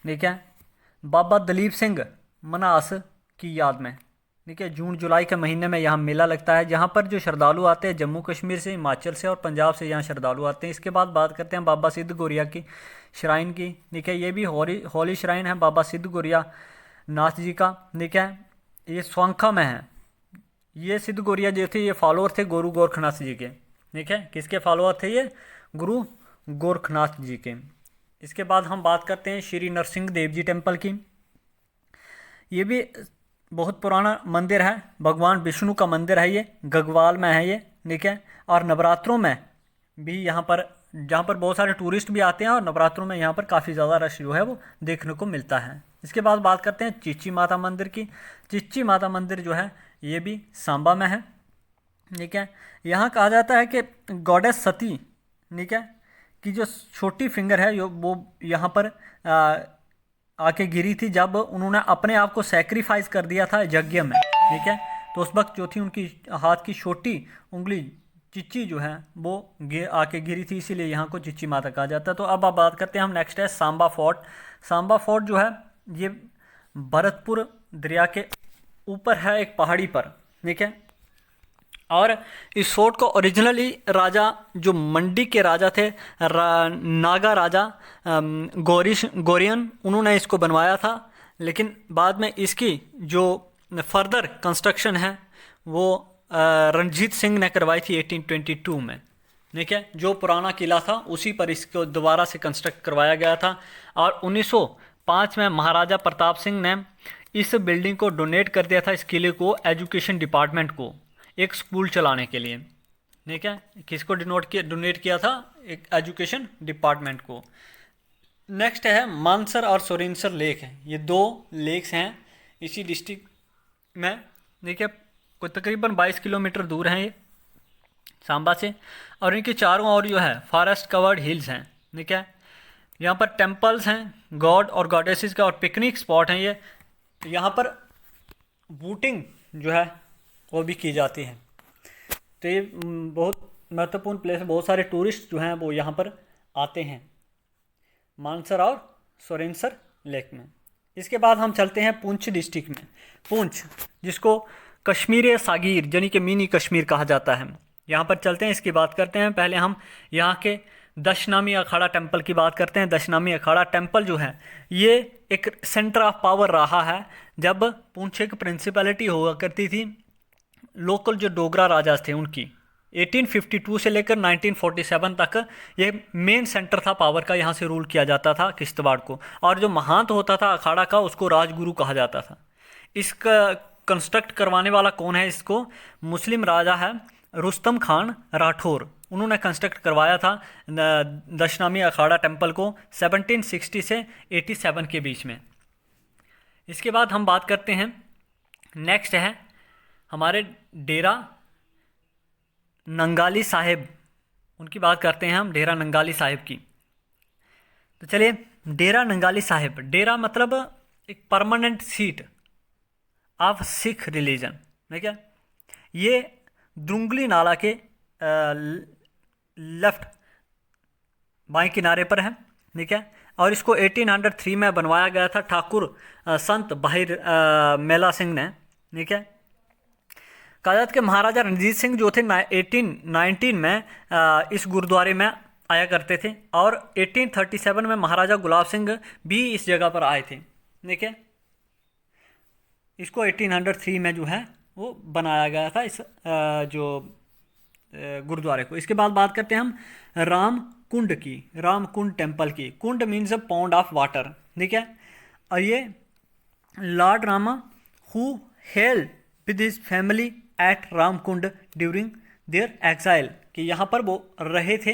ठीक है। बाबा दलीप सिंह मनास की याद में, ठीक है। जून जुलाई के महीने में यहाँ मेला लगता है, जहाँ पर जो श्रद्धालु आते हैं जम्मू कश्मीर से, हिमाचल से और पंजाब से यहाँ श्रद्धालु आते हैं। इसके बाद बात करते हैं बाबा सिद्ध गोरिया की श्राइन की, ठीक है। ये भी होली श्राइन है बाबा सिद्ध गोरिया नाथ जी का, ठीक है। ये स्वांखा में है। ये सिद्ध गोरिया जो थे ये फॉलोअर थे गुरु गोरखनाथ जी के, ठीक है। किसके फॉलोअर थे ये? गुरु गोरखनाथ जी के। इसके बाद हम बात करते हैं श्री नरसिंह देव जी टेम्पल की। ये भी बहुत पुराना मंदिर है, भगवान विष्णु का मंदिर है। ये गगवाल में है ये, ठीक है। और नवरात्रों में भी यहाँ पर, जहाँ पर बहुत सारे टूरिस्ट भी आते हैं और नवरात्रों में यहाँ पर काफ़ी ज़्यादा रश जो है वो देखने को मिलता है। इसके बाद बात करते हैं चिच्ची माता मंदिर की। चिच्ची माता मंदिर जो है ये भी सांबा में है, ठीक है। यहाँ कहा जाता है कि गॉडेस सती, ठीक है, की जो छोटी फिंगर है वो यहाँ पर आके गिरी थी जब उन्होंने अपने आप को सैक्रिफाइस कर दिया था यज्ञ में, ठीक है। तो उस वक्त जो थी उनकी हाथ की छोटी उंगली चिच्ची जो है वो आके गिरी थी, इसीलिए यहाँ को चिच्ची माता कहा जाता है। तो अब आप बात करते हैं हम नेक्स्ट है सांबा फोर्ट। सांबा फोर्ट जो है ये भरतपुर दरिया के ऊपर है एक पहाड़ी पर, ठीक है। और इस फोर्ट को ओरिजिनली राजा जो मंडी के राजा थे, नागा राजा गोरियन, उन्होंने इसको बनवाया था। लेकिन बाद में इसकी जो फर्दर कंस्ट्रक्शन है वो रणजीत सिंह ने करवाई थी 1822 में, ठीक है। जो पुराना किला था उसी पर इसको दोबारा से कंस्ट्रक्ट करवाया गया था। और 1905 में महाराजा प्रताप सिंह ने इस बिल्डिंग को डोनेट कर दिया था, इस किले को, एजुकेशन डिपार्टमेंट को, एक स्कूल चलाने के लिए, ठीक है। किसको डोनेट किया था? एक एजुकेशन डिपार्टमेंट को। नेक्स्ट है मानसर और सोरेनसर लेक है। ये दो लेक्स हैं इसी डिस्ट्रिक्ट में, ठीक है। कोई तकरीबन 22 किलोमीटर दूर हैं ये सांबा से, और इनके चारों ओर जो है फॉरेस्ट कवर्ड हिल्स हैं, ठीक है। यहाँ पर टेम्पल्स हैं गॉड और गॉडेसेस का, और पिकनिक स्पॉट हैं ये। यहाँ पर बोटिंग जो है वो भी की जाती है। तो ये बहुत महत्वपूर्ण प्लेस है, बहुत सारे टूरिस्ट जो हैं वो यहाँ पर आते हैं मानसर और सोरेनसर लेक में। इसके बाद हम चलते हैं पुंछ डिस्ट्रिक्ट में। पुंछ जिसको कश्मीर सागीर यानी कि मिनी कश्मीर कहा जाता है, यहाँ पर चलते हैं, इसकी बात करते हैं। पहले हम यहाँ के दशनामी अखाड़ा टेम्पल की बात करते हैं। दशनामी अखाड़ा टेम्पल जो है ये एक सेंटर ऑफ पावर रहा है। जब पुंछ एक प्रिंसिपैलिटी हुआ करती थी, लोकल जो डोगरा राजा थे उनकी, 1852 से लेकर 1947 तक ये मेन सेंटर था पावर का। यहाँ से रूल किया जाता था किश्तवाड़ को, और जो महंत होता था अखाड़ा का उसको राजगुरु कहा जाता था। इसका कंस्ट्रक्ट करवाने वाला कौन है? इसको मुस्लिम राजा है रुस्तम खान राठौर, उन्होंने कंस्ट्रक्ट करवाया था दशनामी अखाड़ा टेम्पल को 1760 से 87 के बीच में। इसके बाद हम बात करते हैं, नेक्स्ट है हमारे डेरा नंगाली साहिब, उनकी बात करते हैं हम, डेरा नंगाली साहिब की। तो चलिए, डेरा नंगाली साहिब, डेरा मतलब एक permanent seat of Sikh religion, ठीक है। ये द्रुंगली नाला के लेफ्ट बाएं किनारे पर है, ठीक है। और इसको 1803 में बनवाया गया था ठाकुर संत बाहिर मेला सिंह ने, ठीक है। कहा जाता है कि महाराजा रणजीत सिंह जो थे 1819 में इस गुरुद्वारे में आया करते थे, और 1837 में महाराजा गुलाब सिंह भी इस जगह पर आए थे, ठीक है। इसको 1803 में जो है वो बनाया गया था इस जो गुरुद्वारे को। इसके बाद बात करते हैं हम राम कुंड की, राम कुंड टेम्पल की। Kund means a pond of water, ठीक है। और ये lord Rama who held with his family at Ram Kund during their exile, कि यहाँ पर वो रहे थे,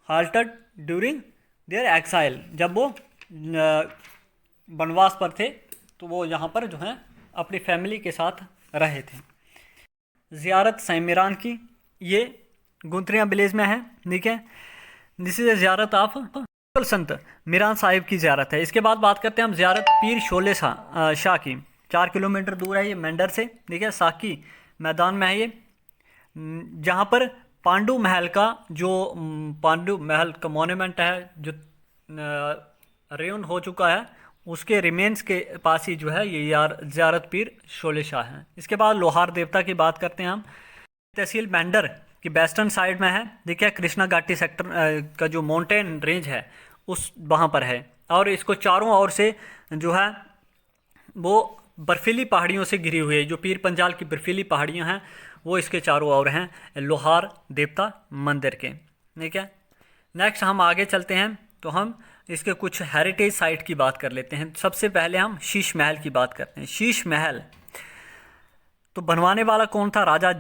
हाल्टेड ड्यूरिंग देयर एक्साइल, जब वो वनवास पर थे तो वो यहाँ पर जो है अपनी फैमिली के साथ रहे थे। ज़ियारत साईं मीरान की, ये गुंतरियाँ विलेज में है, ठीक है। दिस इज ज़ियारत ऑफ संत मीरान साहिब की ज़ियारत है। इसके बाद बात करते हैं हम ज़ियारत पीर शोले शाह की। 4 किलोमीटर दूर है ये मेंढर से, ठीक है। साकी मैदान में है ये, जहाँ पर पांडु महल का जो पांडु महल का मॉन्यूमेंट है जो रेउन हो चुका है, उसके रिमेन्स के पास ही जो है ये यार ज़ियारत पीर शोले शाह है। इसके बाद लोहार देवता की बात करते हैं हम। तहसील मेंढर की वेस्टर्न साइड में है, देखिए कृष्णा घाटी सेक्टर का जो माउंटेन रेंज है उस वहाँ पर है, और इसको चारों ओर से जो है वो बर्फीली पहाड़ियों से घिरी हुई है। जो पीर पंजाल की बर्फीली पहाड़ियाँ हैं वो इसके चारों ओर हैं लोहार देवता मंदिर के, ठीक है। नेक्स्ट हम आगे चलते हैं तो हम इसके कुछ हेरिटेज साइट की बात कर लेते हैं। सबसे पहले हम शीश महल की बात करते हैं। शीश महल तो बनवाने वाला कौन था? राजा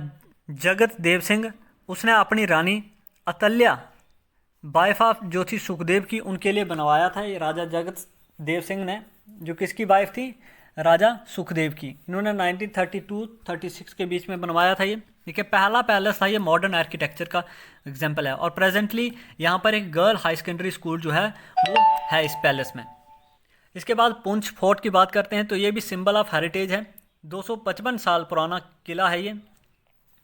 जगत देव सिंह। उसने अपनी रानी अतल्या वाइफ ऑफ जो थी सुखदेव की, उनके लिए बनवाया था ये राजा जगत देव सिंह ने, जो किसकी वाइफ थी? राजा सुखदेव की। इन्होंने 1932-36 के बीच में बनवाया था ये, ठीक है। पहला पैलेस था ये, मॉडर्न आर्किटेक्चर का एग्जाम्पल है, और प्रेजेंटली यहाँ पर एक गर्ल हाई सेकेंडरी स्कूल जो है वो है इस पैलेस में। इसके बाद पुंछ फोर्ट की बात करते हैं तो ये भी सिंबल ऑफ हेरिटेज है। 255 साल पुराना किला है ये,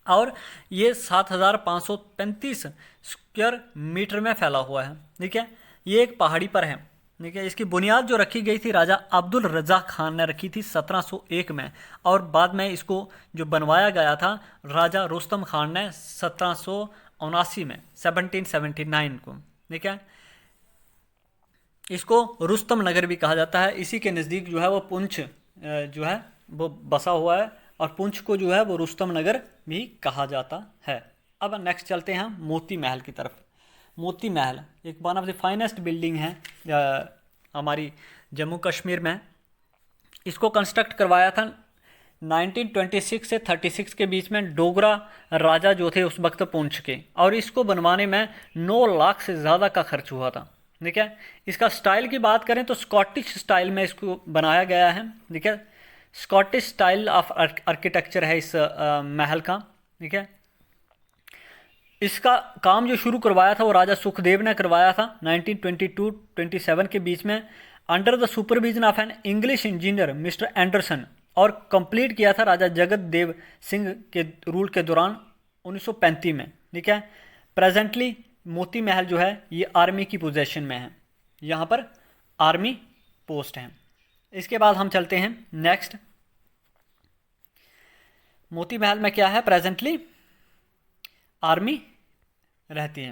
और ये 7535 स्क्वायर मीटर में फैला हुआ है, ठीक है। ये एक पहाड़ी पर है, ठीक है। इसकी बुनियाद जो रखी गई थी राजा अब्दुल रज़ाक खान ने रखी थी 1701 में, और बाद में इसको जो बनवाया गया था राजा रुस्तम खान ने 1779 में, 1779 को, ठीक है। इसको रुस्तम नगर भी कहा जाता है। इसी के नज़दीक जो है वो पुंछ जो है वो बसा हुआ है, और पुंछ को जो है वो रुस्तम नगर भी कहा जाता है। अब नेक्स्ट चलते हैं हम मोती महल की तरफ। मोती महल एक one of the finest building है हमारी जम्मू कश्मीर में। इसको कंस्ट्रक्ट करवाया था 1926 से 36 के बीच में डोगरा राजा जो थे उस वक्त पुंछ के, और इसको बनवाने में 9 लाख से ज़्यादा का खर्च हुआ था, ठीक है। इसका स्टाइल की बात करें तो स्कॉटिश स्टाइल में इसको बनाया गया है, ठीक है। स्कॉटिश स्टाइल ऑफ आर्किटेक्चर है इस महल का, ठीक है। इसका काम जो शुरू करवाया था वो राजा सुखदेव ने करवाया था 1922-27 के बीच में, under the supervision of an English engineer mister Anderson, और कंप्लीट किया था राजा जगत देव सिंह के रूल के दौरान 1935 में, ठीक है। प्रेजेंटली मोती महल जो है ये आर्मी की पोजीशन में है, यहाँ पर आर्मी पोस्ट है। इसके बाद हम चलते हैं नेक्स्ट। मोती महल में क्या है? प्रेजेंटली आर्मी रहती है।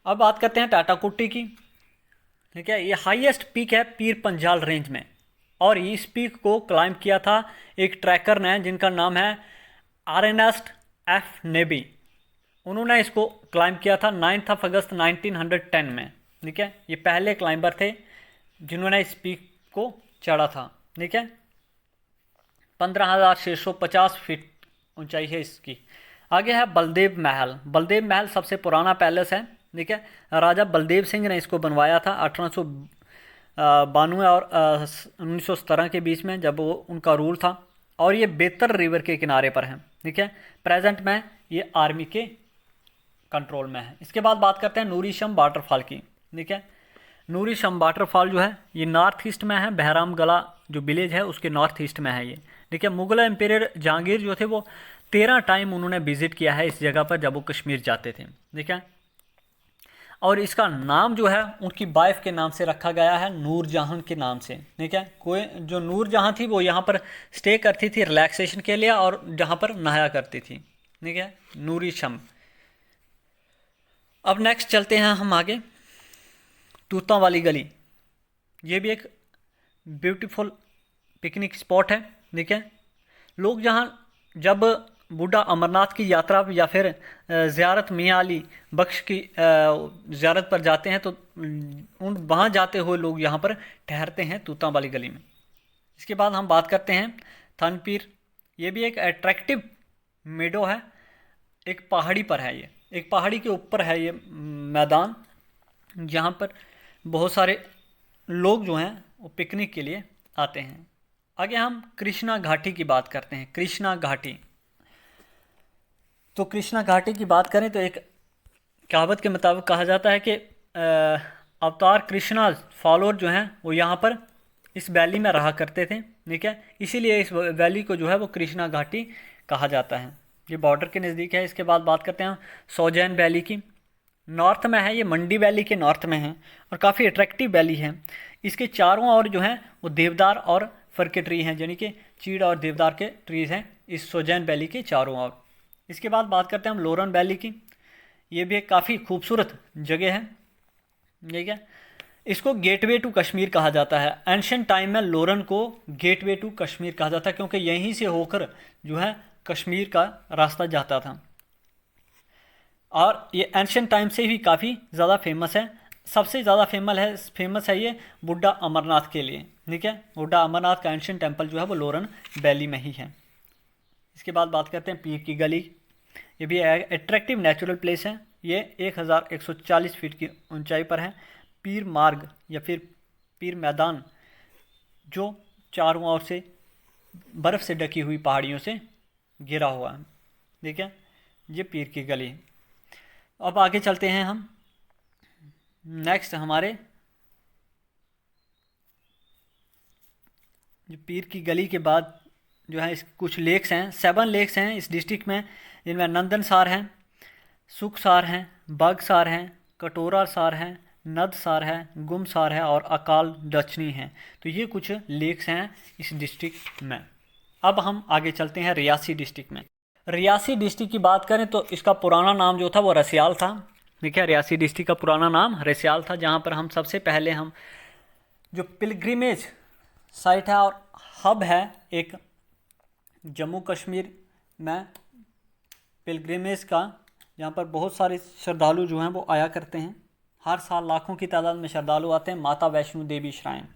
अब बात करते हैं टाटा कुट्टी की। ठीक है, ये हाईएस्ट पीक है पीर पंजाल रेंज में, और इस पीक को क्लाइंब किया था एक ट्रैकर ने जिनका नाम है आर्नेस्ट एफ नेबी। उन्होंने इसको क्लाइंब किया था 9 अगस्त 1910 में। ठीक है, ये पहले क्लाइंबर थे जिन्होंने इस पीक को चढ़ा था। ठीक है, 15,650 फीट ऊंचाई है इसकी। आगे है बलदेव महल। बलदेव महल सबसे पुराना पैलेस है। ठीक है, राजा बलदेव सिंह ने इसको बनवाया था 1892 और 1917 के बीच में, जब वो उनका रूल था। और ये बेतर रिवर के किनारे पर है। ठीक है, प्रेजेंट में ये आर्मी के कंट्रोल में है। इसके बाद बात करते हैं नूरीशम वाटरफॉल की। ठीक है, नूरीशम वाटरफॉल जो है ये नॉर्थ ईस्ट में है, बहराम गला जो विलेज है उसके नॉर्थ ईस्ट में है ये। ठीक है, मुगल एम्पायर जहांगीर जो थे वो 13 टाइम उन्होंने विजिट किया है इस जगह पर जब वो कश्मीर जाते थे। ठीक है, और इसका नाम जो है उनकी वाइफ के नाम से रखा गया है, नूरजहां के नाम से। ठीक है, कोई जो नूरजहां थी वो यहाँ पर स्टे करती थी रिलैक्सेशन के लिए, और जहाँ पर नहाया करती थी। ठीक है, नूरीशम। अब नेक्स्ट चलते हैं हम आगे, तूता वाली गली। ये भी एक ब्यूटीफुल पिकनिक स्पॉट है। ठीक है, लोग जहाँ जब बूढ़ा अमरनाथ की यात्रा या फिर ज़ियारत मियाँ अली बख्श की ज़ियारत पर जाते हैं तो उन वहाँ जाते हुए लोग यहाँ पर ठहरते हैं तूता वाली गली में। इसके बाद हम बात करते हैं थानपीर। ये भी एक अट्रैक्टिव मेडो है, एक पहाड़ी पर है। ये एक पहाड़ी के ऊपर है ये मैदान, जहाँ पर बहुत सारे लोग जो हैं वो पिकनिक के लिए आते हैं। आगे हम कृष्णा घाटी की बात करते हैं। कृष्णा घाटी, तो कृष्णा घाटी की बात करें तो एक कहावत के मुताबिक कहा जाता है कि अवतार कृष्णा फॉलोअर जो हैं वो यहाँ पर इस वैली में रहा करते थे। ठीक है, इसीलिए इस वैली को जो है वो कृष्णा घाटी कहा जाता है। ये बॉर्डर के नज़दीक है। इसके बाद बात करते हैं सौजैन वैली की। नॉर्थ में है, ये मंडी वैली के नॉर्थ में है और काफ़ी अट्रैक्टिव वैली है। इसके चारों ओर जो है वो देवदार और फर के ट्री हैं, यानी कि चीड़ और देवदार के ट्रीज़ हैं इस सौजैन वैली के चारों ओर। इसके बाद बात करते हैं हम लोरन वैली की। ये भी एक काफ़ी खूबसूरत जगह है। ठीक है, इसको गेटवे टू कश्मीर कहा जाता है। एंशियंट टाइम में लोरन को गेटवे टू कश्मीर कहा जाता है क्योंकि यहीं से होकर जो है कश्मीर का रास्ता जाता था, और ये एंशियंट टाइम से भी काफ़ी ज़्यादा फेमस है। सबसे ज़्यादा फेमस है ये बुड्ढा अमरनाथ के लिए। ठीक है, बुड्ढा अमरनाथ का एंशियंट टेम्पल जो है वो लोरन वैली में ही है। इसके बाद बात करते हैं पीर की गली। ये भी अट्रैक्टिव नेचुरल प्लेस है। ये 1140 फीट की ऊंचाई पर है। पीर मार्ग या फिर पीर मैदान जो चारों ओर से बर्फ़ से ढकी हुई पहाड़ियों से घिरा हुआ है। ठीक है, ये पीर की गली। अब आगे चलते हैं हम नेक्स्ट हमारे जो पीर की गली के बाद जो है इस कुछ लेक्स हैं, 7 लेक्स हैं इस डिस्ट्रिक्ट में, जिनमें नंदनसार हैं, सुखसार हैं, बागसार हैं, कटोरा सार हैं, नदसार है, गुमसार है और अकाल डचनी है। तो ये कुछ लेक्स हैं इस डिस्ट्रिक्ट में। अब हम आगे चलते हैं रियासी डिस्ट्रिक्ट में। रियासी डिस्ट्रिक्ट की बात करें तो इसका पुराना नाम जो था वो रसियाल था। ठीक है, रियासी डिस्ट्रिक्ट का पुराना नाम रसियाल था, जहाँ पर हम सबसे पहले हम जो पिलग्रिमेज साइट है और हब है एक जम्मू कश्मीर में पिलग्रिमेज का, जहाँ पर बहुत सारे श्रद्धालु जो हैं वो आया करते हैं। हर साल लाखों की तादाद में श्रद्धालु आते हैं। माता वैष्णो देवी श्राइन,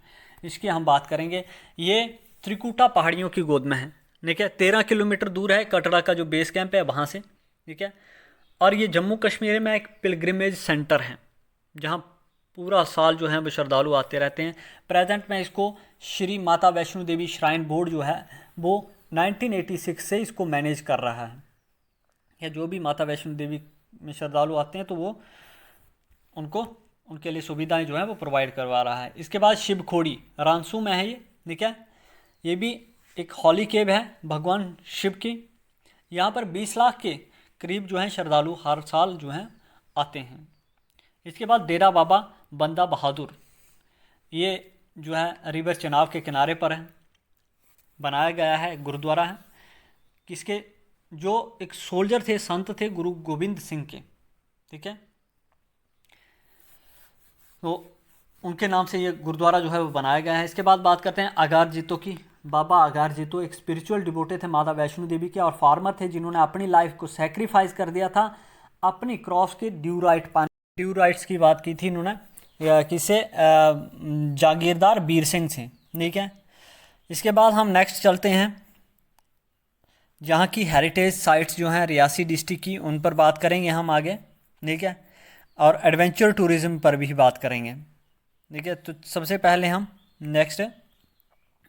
इसकी हम बात करेंगे। ये त्रिकुटा पहाड़ियों की गोद में है। ठीक है, 13 किलोमीटर दूर है कटरा का जो बेस कैंप है वहाँ से। ठीक है, और ये जम्मू कश्मीर में एक पिलग्रिमेज सेंटर है जहाँ पूरा साल जो है वो श्रद्धालु आते रहते हैं। प्रेजेंट में इसको श्री माता वैष्णो देवी श्राइन बोर्ड जो है वो 1986 से इसको मैनेज कर रहा है। या जो भी माता वैष्णो देवी में श्रद्धालु आते हैं तो वो उनके लिए सुविधाएं जो है वो प्रोवाइड करवा रहा है। इसके बाद शिवखोड़ी रांसू में है ये। ठीक है, ये भी एक हॉली केव है भगवान शिव की। यहाँ पर 20 लाख के करीब जो हैं श्रद्धालु हर साल जो हैं आते हैं। इसके बाद डेरा बाबा बंदा बहादुर, ये जो है रिवर चनाब के किनारे पर है, बनाया गया है, गुरुद्वारा है। किसके? जो एक सोल्जर थे, संत थे गुरु गोविंद सिंह के। ठीक है, तो उनके नाम से ये गुरुद्वारा जो है वो बनाया गया है। इसके बाद बात करते हैं अगार जीतो की। बाबा अगार जीतो एक स्पिरिचुअल डिवोटे थे माता वैष्णो देवी के और फार्मर थे जिन्होंने अपनी लाइफ को सेक्रीफाइस कर दिया था अपनी क्रॉप्स के ड्यू राइट पाने। ड्यू राइट्स की बात की थी इन्होंने किससे, जागीरदार बीर सिंह से, ठीक है। इसके बाद हम नेक्स्ट चलते हैं जहाँ की हेरिटेज साइट्स जो हैं रियासी डिस्ट्रिक्ट की, उन पर बात करेंगे हम आगे, ठीक है। और एडवेंचर टूरिज़्म पर भी बात करेंगे, ठीक है। तो सबसे पहले हम नेक्स्ट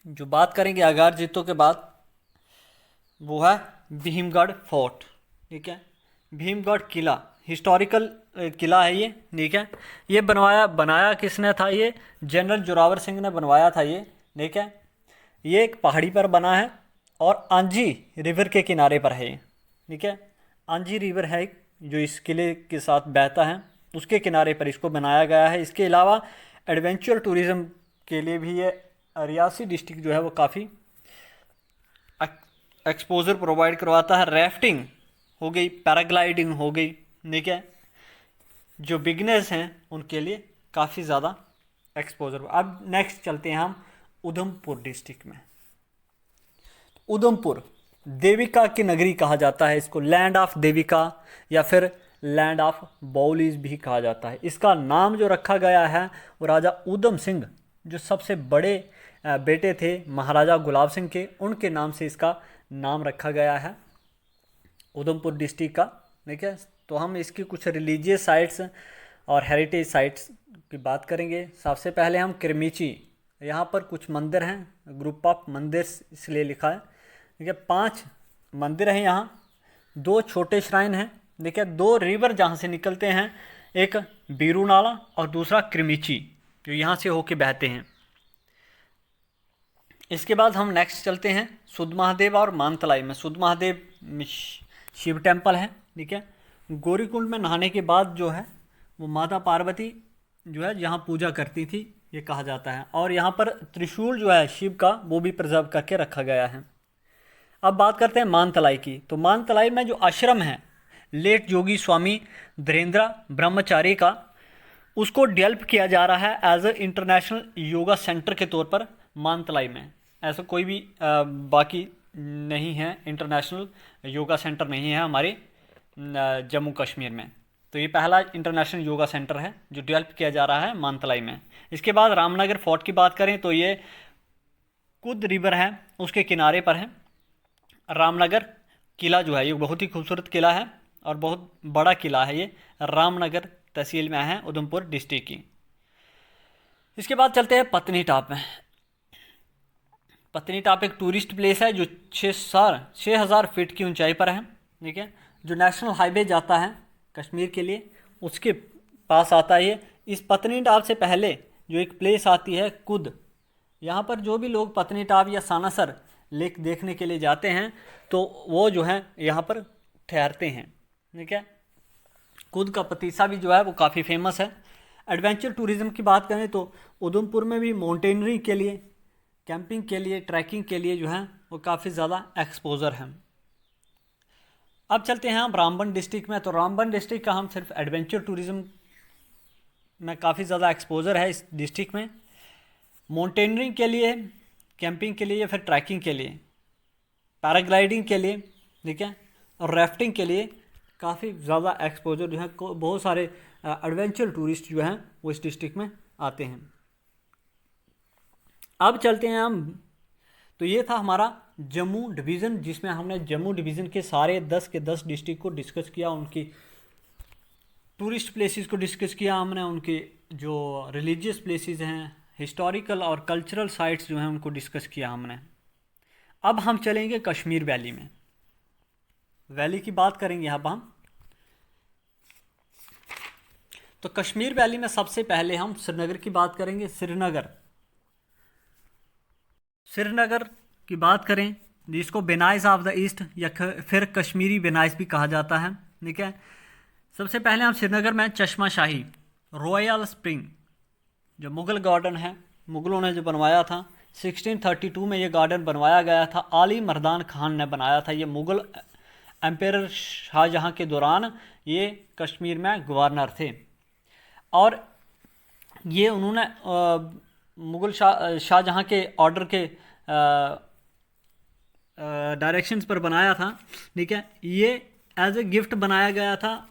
जो बात करेंगे अगार जीतो के बाद वो है भीमगढ़ फोर्ट, ठीक है। भीमगढ़ किला हिस्टोरिकल किला है ये, ठीक है। ये बनाया किसने था, ये जनरल जोरावर सिंह ने बनवाया था ये, ठीक है। ये एक पहाड़ी पर बना है और आंजी रिवर के किनारे पर है ये, ठीक है। आंजी रिवर है एक जो इस किले के साथ बहता है, उसके किनारे पर इसको बनाया गया है। इसके अलावा एडवेंचर टूरिज़्म के लिए भी ये रियासी डिस्ट्रिक्ट जो है वो काफ़ी एक्सपोजर प्रोवाइड करवाता है। राफ्टिंग हो गई, पैराग्लाइडिंग हो गई, ठीक है। जो बिगनर्स हैं उनके लिए काफ़ी ज़्यादा एक्सपोजर। अब नेक्स्ट चलते हैं हम उधमपुर डिस्ट्रिक्ट में। उधमपुर देविका की नगरी कहा जाता है इसको, लैंड ऑफ देविका या फिर लैंड ऑफ बाउलीज भी कहा जाता है। इसका नाम जो रखा गया है वो राजा उधम सिंह जो सबसे बड़े बेटे थे महाराजा गुलाब सिंह के, उनके नाम से इसका नाम रखा गया है उधमपुर डिस्ट्रिक्ट का, ठीक है। तो हम इसकी कुछ रिलीजियस साइट्स और हेरिटेज साइट्स की बात करेंगे। सबसे पहले हम किरमिची, यहाँ पर कुछ मंदिर हैं, ग्रुप ऑफ मंदिर इसलिए लिखा है, ठीक है। 5 मंदिर हैं यहाँ, 2 छोटे श्राइन हैं, देखिए 2 रिवर जहाँ से निकलते हैं, एक बीरू नाला और दूसरा किरमिची जो यहाँ से होके बहते हैं। इसके बाद हम नेक्स्ट चलते हैं सुध महादेव और मानतलाई में। सुध महादेव शिव टेम्पल है, ठीक है। गौरीकुंड में नहाने के बाद जो है वो माता पार्वती जो है जहाँ पूजा करती थी ये कहा जाता है। और यहाँ पर त्रिशूल जो है शिव का वो भी प्रिजर्व करके रखा गया है। अब बात करते हैं मानतलाई की। तो मानतलाई में जो आश्रम है लेट योगी स्वामी धीरेन्द्र ब्रह्मचारी का, उसको डेवलप किया जा रहा है as a international yoga centre के तौर पर मानतलाई में। ऐसा कोई भी बाकी नहीं है, इंटरनेशनल योगा सेंटर नहीं है हमारे जम्मू कश्मीर में। तो ये पहला इंटरनेशनल योगा सेंटर है जो डेवलप किया जा रहा है मानतलाई में। इसके बाद रामनगर फोर्ट की बात करें तो ये कुद रिवर है उसके किनारे पर है। रामनगर किला जो है ये बहुत ही खूबसूरत किला है और बहुत बड़ा किला है ये, रामनगर तहसील में है उधमपुर डिस्ट्रिक्ट की। इसके बाद चलते हैं पत्नीटाप में। पत्नीटाप एक टूरिस्ट प्लेस है जो 6,000 फीट की ऊंचाई पर है, ठीक है। जो नेशनल हाईवे जाता है कश्मीर के लिए उसके पास आता है ये। इस पत्नीटाप से पहले जो एक प्लेस आती है कुद, यहाँ पर जो भी लोग पत्नीटाप या सानासर लेक देखने के लिए जाते हैं तो वो जो है यहाँ पर ठहरते हैं, ठीक है। कुद का पतीसा भी जो है वो काफ़ी फेमस है। एडवेंचर टूरिज़्म की बात करें तो उधमपुर में भी माउंटेनरी के लिए, कैंपिंग के लिए, ट्रैकिंग के लिए जो है वो काफ़ी ज़्यादा एक्सपोजर है। अब चलते हैं हम रामबन डिस्ट्रिक्ट में। तो रामबन डिस्ट्रिक्ट का हम सिर्फ एडवेंचर टूरिज़्म में काफ़ी ज़्यादा एक्सपोजर है इस डिस्ट्रिक्ट में। माउंटेनरिंग के लिए, कैंपिंग के लिए या फिर ट्रैकिंग के लिए, पैराग्लाइडिंग के लिए, ठीक है, और राफ्टिंग के लिए काफ़ी ज़्यादा एक्सपोजर जो है, बहुत सारे एडवेंचर टूरिस्ट जो हैं वो इस डिस्ट्रिक्ट में आते हैं। अब चलते हैं हम, तो ये था हमारा जम्मू डिवीज़न जिसमें हमने जम्मू डिवीज़न के सारे 10 के 10 डिस्ट्रिक्ट को डिस्कस किया, उनकी टूरिस्ट प्लेसेस को डिस्कस किया हमने, उनके जो रिलीजियस प्लेसेस हैं, हिस्टोरिकल और कल्चरल साइट्स जो हैं उनको डिस्कस किया हमने। अब हम चलेंगे कश्मीर वैली में। वैली की बात करेंगे अब हम। तो कश्मीर वैली में सबसे पहले हम श्रीनगर की बात करेंगे। श्रीनगर की बात करें जिसको बेनाइस ऑफ द ईस्ट या फिर कश्मीरी बेनाइस भी कहा जाता है, ठीक है। सबसे पहले हम श्रीनगर में चश्मा शाही, रॉयल स्प्रिंग जो मुग़ल गार्डन है, मुग़लों ने जो बनवाया था 1632 में ये गार्डन बनवाया गया था। आली मर्दान खान ने बनाया था। ये मुग़ल एम्पायर शाहजहाँ के दौरान ये कश्मीर में गवर्नर थे। और ये उन्होंने मुग़ल शाहजहाँ के ऑर्डर के डायरेक्शंस पर बनाया था, ठीक है। ये एज ए गिफ्ट बनाया गया था,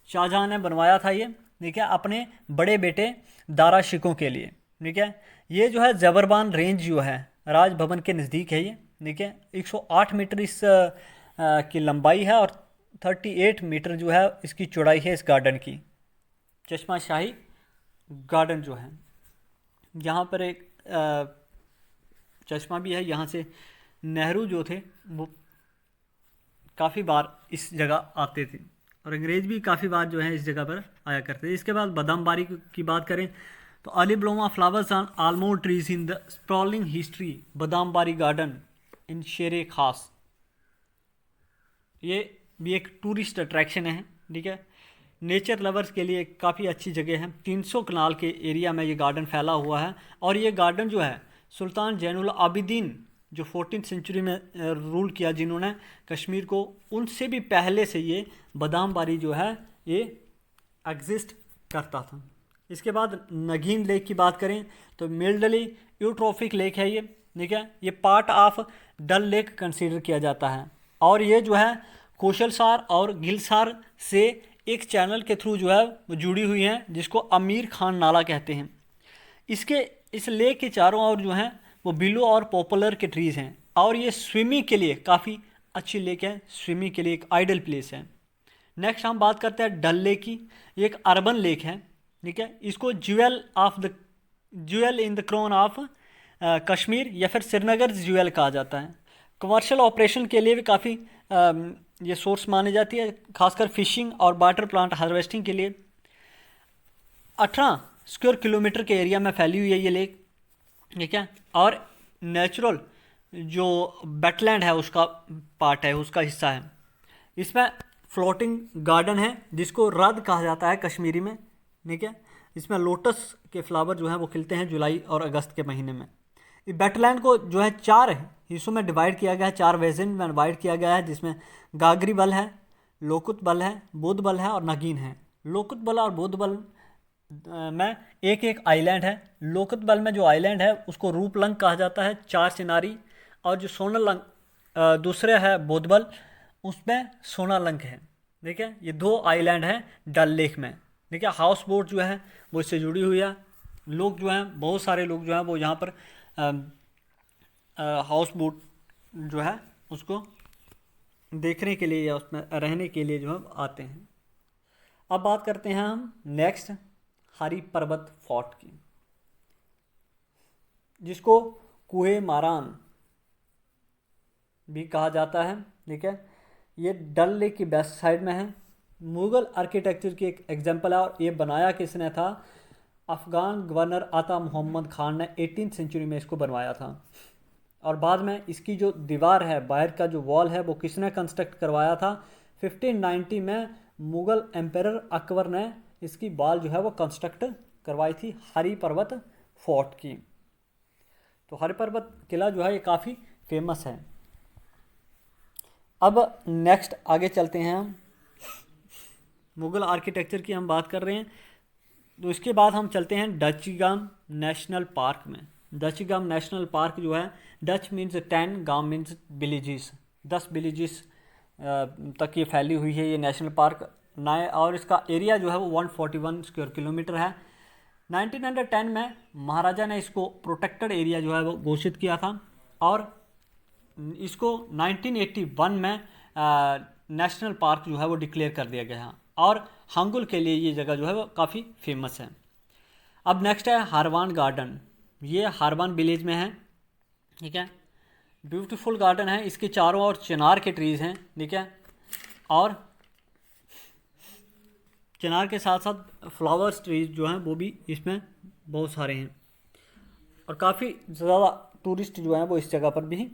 शाहजहाँ ने बनवाया था ये, ठीक है, अपने बड़े बेटे दारा शिकोह के लिए, ठीक है। ये जो है ज़बरबान रेंज जो है राजभवन के नज़दीक है ये, ठीक है। 108 मीटर इस की लंबाई है और 38 मीटर जो है इसकी चौड़ाई है इस गार्डन की। चश्मा शाही गार्डन जो है, यहाँ पर एक चश्मा भी है, यहाँ से नेहरू जो थे वो काफ़ी बार इस जगह आते थे और अंग्रेज़ भी काफ़ी बार जो है इस जगह पर आया करते थे। इसके बाद बादामबारी की बात करें तो early blooming flowers on almond trees in the sprawling history Badamwari garden in Sher Khas. ये भी एक टूरिस्ट अट्रैक्शन है, ठीक है। नेचर लवर्स के लिए काफ़ी अच्छी जगह है। 300 कनाल के एरिया में ये गार्डन फैला हुआ है और ये गार्डन जो है सुल्तान जैनुल आबिदीन जो 14th सेंचुरी में रूल किया, जिन्होंने कश्मीर को, उनसे भी पहले से ये बादामबारी जो है ये एग्जिस्ट करता था। इसके बाद नगीन लेक की बात करें तो मिल्डली यूट्रोफिक लेक है ये, ठीक है। ये part of Dal lake consider किया जाता है और ये जो है कोशलसार और गिलसार से एक चैनल के थ्रू जो है वो जुड़ी हुई हैं, जिसको अमीर खान नाला कहते हैं। इस लेक के चारों ओर जो हैं वो बिलो और पॉपुलर के ट्रीज़ हैं और ये स्विमिंग के लिए काफ़ी अच्छी लेक है, स्विमिंग के लिए एक आइडल प्लेस है। नेक्स्ट हम बात करते हैं डल लेक की। ये एक अर्बन लेक है, ठीक है। इसको jewel in the crown of Kashmir या फिर श्रीनगर ज्वेल कहा जाता है। कमर्शियल ऑपरेशन के लिए भी काफ़ी ये सोर्स मानी जाती है, खासकर फिशिंग और वाटर प्लांट हार्वेस्टिंग के लिए। 18 स्क्वायर किलोमीटर के एरिया में फैली हुई है ये लेक, ठीक है। और नेचुरल जो वेटलैंड है उसका पार्ट है, उसका हिस्सा है। इसमें फ्लोटिंग गार्डन है जिसको रद कहा जाता है कश्मीरी में, ठीक है। इसमें लोटस के फ्लावर जो हैं वो खिलते हैं जुलाई और अगस्त के महीने में। इस वेटलैंड को जो है 4 हिस्सों में डिवाइड किया गया है, 4 वेजन में डिवाइड किया गया है, जिसमें गागरी बल है, लोकुत बल है, बोध बल है और नगीन है। लोकुत बल और बोध बल में एक एक आइलैंड है। लोकुत बल में जो आइलैंड है उसको रूपलंग कहा जाता है, 4 चिनारी, और जो सोनालंग दूसरे है बोधबल, उसमें सोनालंग है, ठीक है। ये 2 आइलैंड हैं डल लेक में, ठीक है। हाउस बोट जो है वो इससे जुड़ी हुई है। लोग जो हैं, बहुत सारे लोग जो हैं वो यहाँ पर हाउस बोट जो है उसको देखने के लिए या उसमें रहने के लिए जो है आते हैं। अब बात करते हैं हम नेक्स्ट हरी पर्वत फोर्ट की, जिसको कुए मारान भी कहा जाता है, ठीक है। ये डल लेक की वेस्ट साइड में है। मुग़ल आर्किटेक्चर की एक एग्जांपल है और ये बनाया किसने था? अफ़गान गवर्नर आता मोहम्मद खान ने 18th सेंचुरी में इसको बनवाया था। और बाद में इसकी जो दीवार है, बाहर का जो वॉल है, वो किसने कंस्ट्रक्ट करवाया था? 1590 में मुग़ल एम्परर अकबर ने इसकी वॉल जो है वो कंस्ट्रक्ट करवाई थी हरी पर्वत फोर्ट की। तो हरी पर्वत किला जो है ये काफ़ी फेमस है। अब नेक्स्ट आगे चलते हैं हम, मुग़ल आर्किटेक्चर की हम बात कर रहे हैं, तो इसके बाद हम चलते हैं डचगाम नेशनल पार्क में। डचगाम नेशनल पार्क जो है, डच मीन्स 10, गाम मीन्स विलेजेस, 10 विलेजेस तक ये फैली हुई है ये नेशनल पार्क नए, और इसका एरिया जो है वो 141 स्क्वायर किलोमीटर है। 1910 में महाराजा ने इसको प्रोटेक्टेड एरिया जो है वो घोषित किया था और इसको 1981 में नेशनल पार्क जो है वो डिक्लेयर कर दिया गया है और हंगुल के लिए ये जगह जो है वो काफ़ी फेमस है। अब नेक्स्ट है हारवान गार्डन। ये हारवान विलेज में है, ठीक है। ब्यूटीफुल गार्डन है, इसके चारों ओर चिनार के ट्रीज़ हैं, ठीक है। और चिनार के साथ साथ फ्लावर्स ट्रीज जो हैं वो भी इसमें बहुत सारे हैं और काफ़ी ज़्यादा टूरिस्ट जो हैं वो इस जगह पर भी